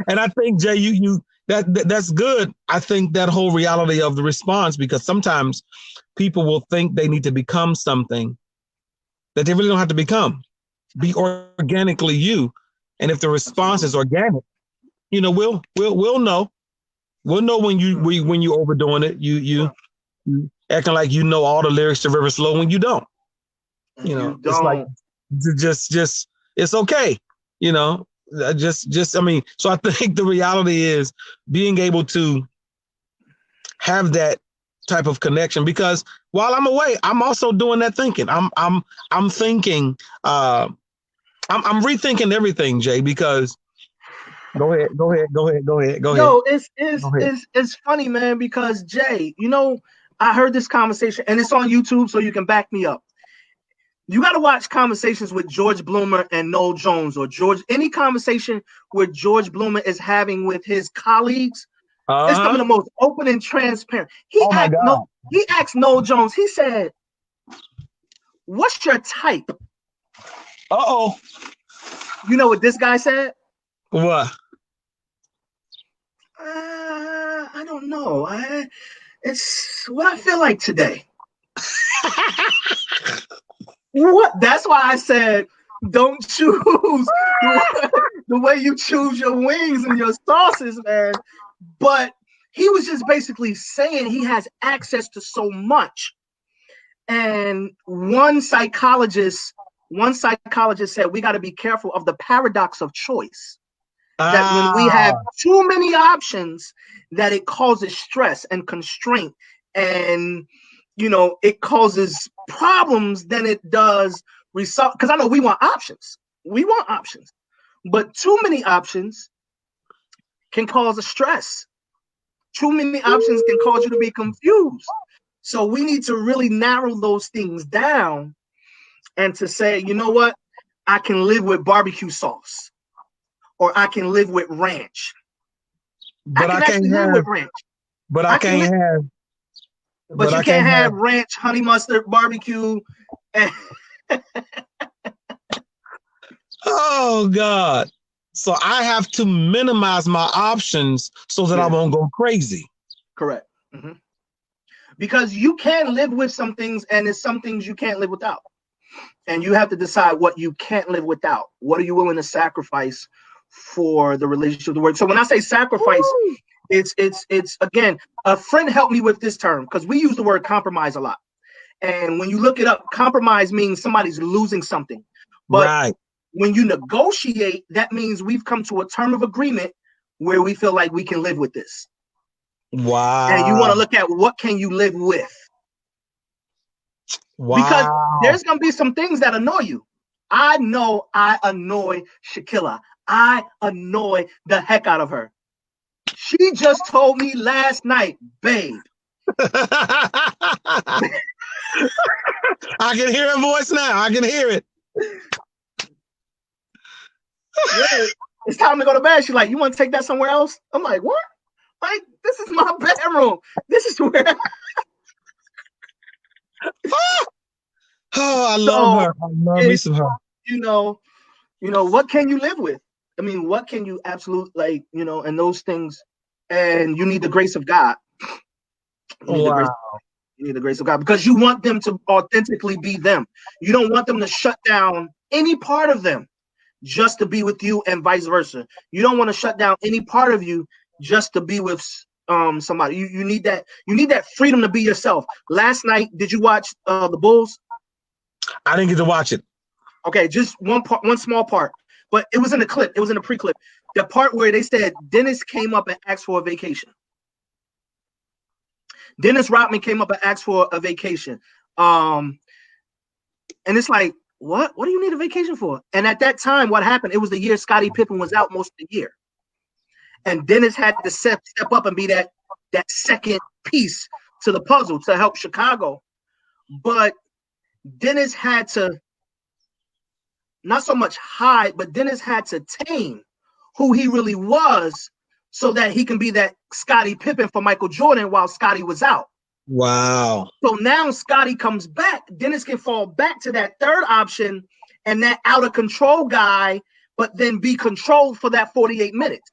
and I think, Jay, that's good. I think that whole reality of the response, because sometimes people will think they need to become something that they really don't have to become. Be organically you, and if the response is organic, we'll know. We'll know when you overdoing it. You acting like you know all the lyrics to River Slow when you don't. You it's don't. like just it's okay. You know, I mean, so I think the reality is being able to have that type of connection, because while I'm away, I'm also doing that thinking. I'm thinking, I'm rethinking everything, Jay, because go ahead. Yo, it's funny, man, because Jay, I heard this conversation and it's on YouTube, so you can back me up. You got to watch conversations with George Bloomer and Noel Jones, or any conversation where George Bloomer is having with his colleagues. It's some of the most open and transparent. He asked Noel Jones, he said, "What's your type?" Uh-oh. You know what this guy said? What? I don't know. It's what I feel like today. What? That's why I said, don't choose the way you choose your wings and your sauces, man. But he was just basically saying he has access to so much. And one psychologist said we got to be careful of the paradox of choice. That when we have too many options, that it causes stress and constraint, and it causes problems than it does result. Because I know we want options, but too many options can cause a stress. Too many options can cause you to be confused. So we need to really narrow those things down and to say, you know what, I can live with barbecue sauce. Or I can live with ranch. But I can't live with ranch. But I can't have. But you can't have ranch, honey mustard, barbecue. Oh God! So I have to minimize my options so that I won't go crazy. Correct. Mm-hmm. Because you can live with some things, and there's some things you can't live without. And you have to decide what you can't live without. What are you willing to sacrifice for the relationship of the word? So when I say sacrifice, it's again, a friend helped me with this term, because we use the word compromise a lot. And when you look it up, compromise means somebody's losing something. But when you negotiate, that means we've come to a term of agreement where we feel like we can live with this. Wow. And you want to look at what can you live with. Wow. Because there's going to be some things that annoy you. I know I annoy Shakila. I annoy the heck out of her. She just told me last night, babe. I can hear her voice now. I can hear it. Yeah, it's time to go to bed. She's like, you want to take that somewhere else? I'm like, what? Like, this is my bedroom. This is where. Oh, I love her. I love me some her. What can you live with? I mean, what can you absolutely and those things, and you need the grace of God. You need the grace of God, because you want them to authentically be them. You don't want them to shut down any part of them just to be with you, and vice versa. You don't want to shut down any part of you just to be with somebody. You need that freedom to be yourself. Last night, did you watch the Bulls? I didn't get to watch it. Okay, just one small part, but it was in the clip. It was in the pre-clip. The part where they said Dennis came up and asked for a vacation. Dennis Rodman came up and asked for a vacation. And it's like, what? What do you need a vacation for? And at that time, what happened? It was the year Scottie Pippen was out most of the year. And Dennis had to step up and be that second piece to the puzzle to help Chicago. But Dennis had to not so much hide, but Dennis had to tame who he really was so that he can be that Scottie Pippen for Michael Jordan while Scottie was out. Wow. So now Scottie comes back. Dennis can fall back to that third option and that out of control guy, but then be controlled for that 48 minutes.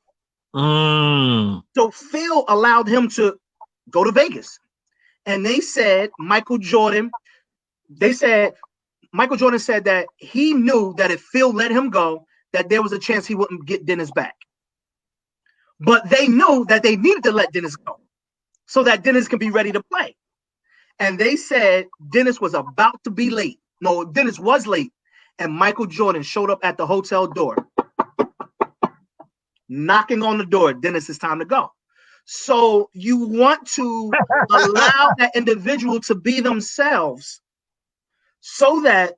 So Phil allowed him to go to Vegas. And they said Michael Jordan said that he knew that if Phil let him go, that there was a chance he wouldn't get Dennis back. But they knew that they needed to let Dennis go so that Dennis can be ready to play. And they said Dennis was about to be late. No, Dennis was late. and Michael Jordan showed up at the hotel door, knocking on the door, Dennis, it's time to go. So you want to allow that individual to be themselves so that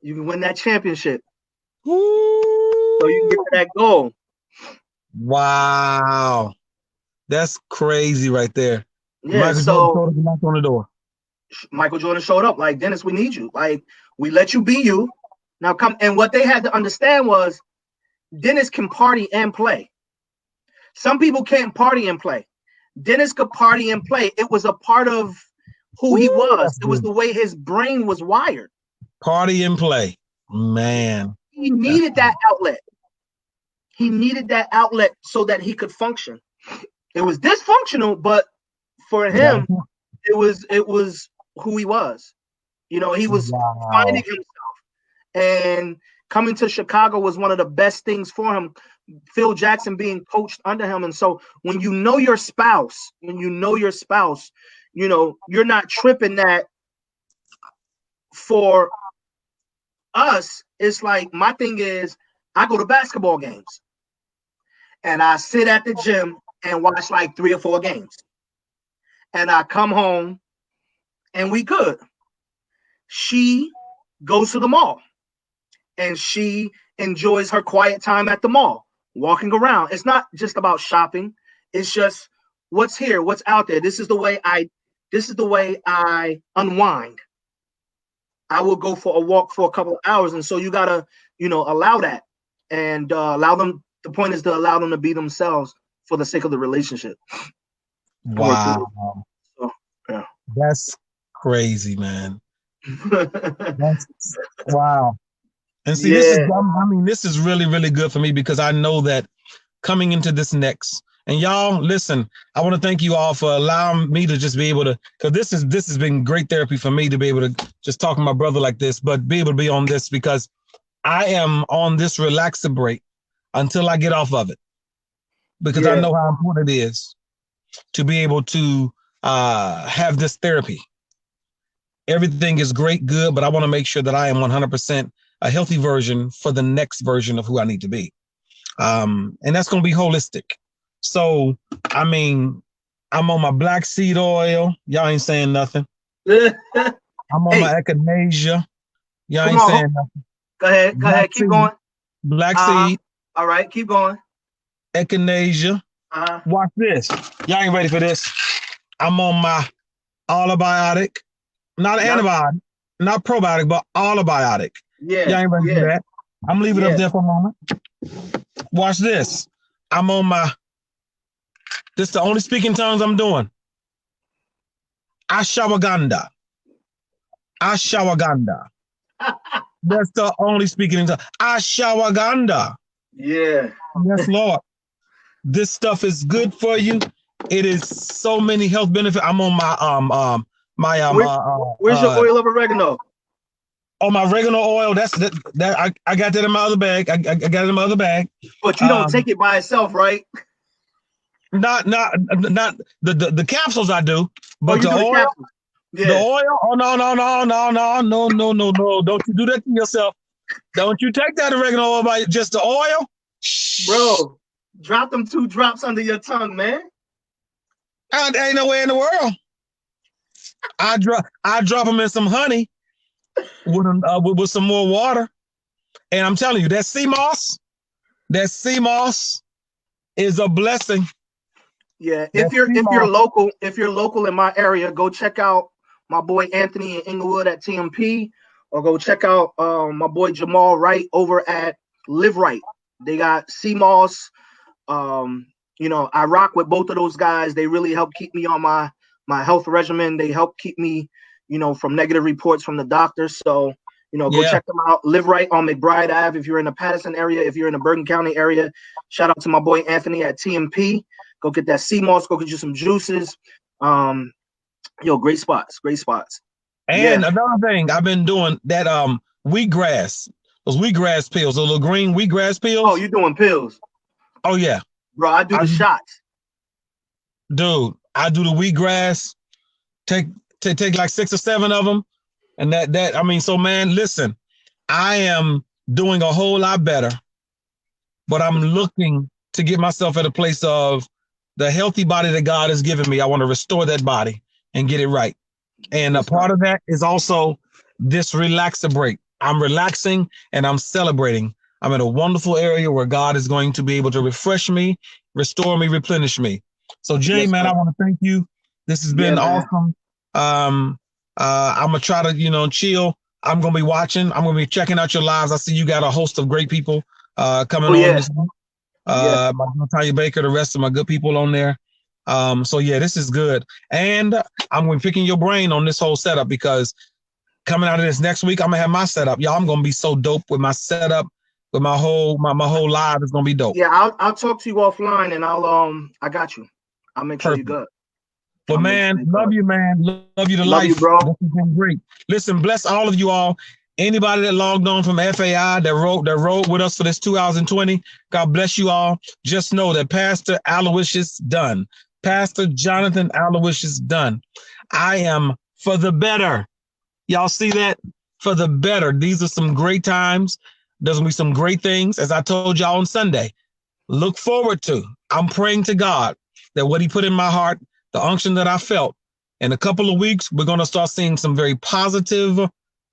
you can win that championship. So you can get to that goal. Wow. That's crazy right there. Yeah, Michael Jordan knocked on the door. Michael Jordan showed up like, Dennis, we need you. Like, we let you be you. Now come. And what they had to understand was Dennis can party and play. Some people can't party and play. Dennis could party and play. It was a part of who he was. It was the way his brain was wired. Party and play. Man. He needed that outlet. He needed that outlet so that he could function. It was dysfunctional, but for him, it was who he was. You know, he was finding himself. And coming to Chicago was one of the best things for him. Phil Jackson being coached under him. And so when you know your spouse, you know, you're not tripping that. For us, it's like, my thing is, I go to basketball games and I sit at the gym and watch like 3 or 4 games. And I come home and we good. She goes to the mall and she enjoys her quiet time at the mall, walking around. It's not just about shopping. It's just what's here, what's out there. This is the way I unwind. I will go for a walk for a couple of hours. And so you gotta, allow that and allow them. The point is to allow them to be themselves for the sake of the relationship. Wow. So, yeah. That's crazy, man. Wow. And see, this is really, really good for me because I know that coming into this next, and y'all listen, I want to thank you all for allowing me to just be able to, because this has been great therapy for me to be able to just talk to my brother like this, but be able to be on this because I am on this relaxer break until I get off of it. Because I know how important it is to be able to have this therapy. Everything is great, good, but I want to make sure that I am 100% a healthy version for the next version of who I need to be. And that's going to be holistic. So, I mean, I'm on my black seed oil. Y'all ain't saying nothing. I'm on my echinacea. Y'all ain't saying nothing. Go ahead. Keep going. Black seed. All right, keep going. Echinacea. Watch this. Y'all ain't ready for this. I'm on my allobiotic. Not antibiotic, not probiotic, but allobiotic. Yeah. Y'all ain't ready for that. I'm leaving it up there for a moment. Watch this. I'm on my, this is the only speaking tongues I'm doing. Ashwagandha. That's the only speaking tongue. Ashwagandha. Yeah. Yes, Lord. This stuff is good for you. It is so many health benefits. I'm on my where's your oil of oregano? Oh, my oregano oil. That's that. I got that in my other bag. I got it in my other bag. But you don't take it by itself, right? Not the capsules I do, but the oil. Yeah. The oil. Oh no. Don't you do that to yourself. Don't you take that oregano oil by just the oil, bro. Drop them 2 drops under your tongue, man. Ain't no way in the world. I drop them in some honey with some more water, and I'm telling you that sea moss is a blessing. Yeah, if you're local in my area, go check out my boy Anthony in Inglewood at TMP, or go check out my boy Jamal Wright over at Live Right. They got sea moss. I rock with both of those guys. They really help keep me on my health regimen. They help keep me, from negative reports from the doctors. So, go check them out. Live Right on McBride Ave. If you're in the Patterson area, if you're in the Bergen County area, shout out to my boy Anthony at TMP. Go get that sea moss. Go get you some juices. Great spots. And another thing I've been doing that wheatgrass, those wheatgrass pills, those little green wheatgrass pills. Oh, you doing pills? Oh yeah, bro. I do the shots. Dude, I do the wheatgrass. Take like 6 or 7 of them, and that. I mean, so man, listen, I am doing a whole lot better, but I'm looking to get myself at a place of the healthy body that God has given me. I want to restore that body and get it right. And a part of that is also this relaxer break. I'm relaxing and I'm celebrating. I'm in a wonderful area where God is going to be able to refresh me, restore me, replenish me. So Jay, Yes, man, sir. I want to thank you. This has Yeah, been man. awesome. I'm gonna try to, chill. I'm gonna be watching. I'm gonna be checking out your lives. I see you got a host of great people coming Oh on yeah. this week. Yeah. My Natalia Baker, the rest of my good people on there. So yeah, this is good. And I'm gonna be picking your brain on this whole setup because coming out of this next week, I'm gonna have my setup. Y'all, I'm gonna be so dope with my setup, with my whole live is gonna be dope. Yeah, I'll talk to you offline and I got you. I'll make sure you're Perfect. good. Well, I'll make sure man, you're love good. you, man. Love you to Love you, life. bro. This has been great. Listen, bless all of you all. Anybody that logged on from FAI that rode with us for this 2020, God bless you all. Just know that Pastor Aloysius Dunn, Pastor Jonathan Aloysius Dunn, I am for the better. Y'all see that? For the better. These are some great times. There's gonna be some great things, as I told y'all on Sunday. Look forward to. I'm praying to God that what He put in my heart, the unction that I felt, in a couple of weeks, we're going to start seeing some very positive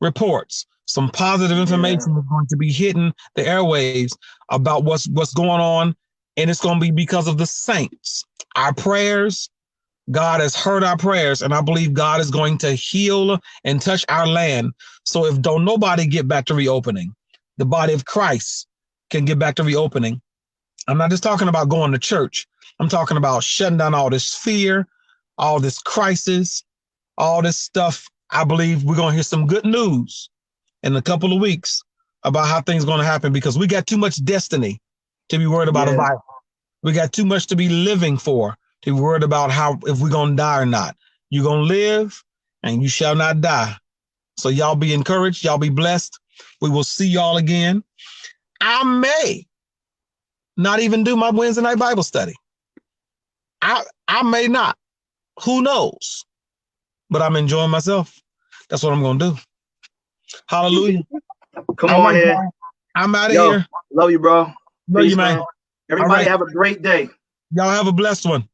reports. Some positive Yeah. information is going to be hitting the airwaves about what's going on, and it's going to be because of the saints. Our prayers, God has heard our prayers, and I believe God is going to heal and touch our land. So if don't nobody get back to reopening, the body of Christ can get back to reopening. I'm not just talking about going to church. I'm talking about shutting down all this fear, all this crisis, all this stuff. I believe we're going to hear some good news in a couple of weeks about how things are going to happen because we got too much destiny to be worried about a Yeah. virus. We got too much to be living for to be worried about how if we're going to die or not. You're going to live and you shall not die. So y'all be encouraged. Y'all be blessed. We will see y'all again. I may not even do my Wednesday night Bible study. I may not. Who knows? But I'm enjoying myself. That's what I'm going to do. Hallelujah. Come All on right, here. y'all. I'm out of Yo, here. love you, bro. Love you, Peace, man. man. All Everybody right. have a great day. Y'all have a blessed one.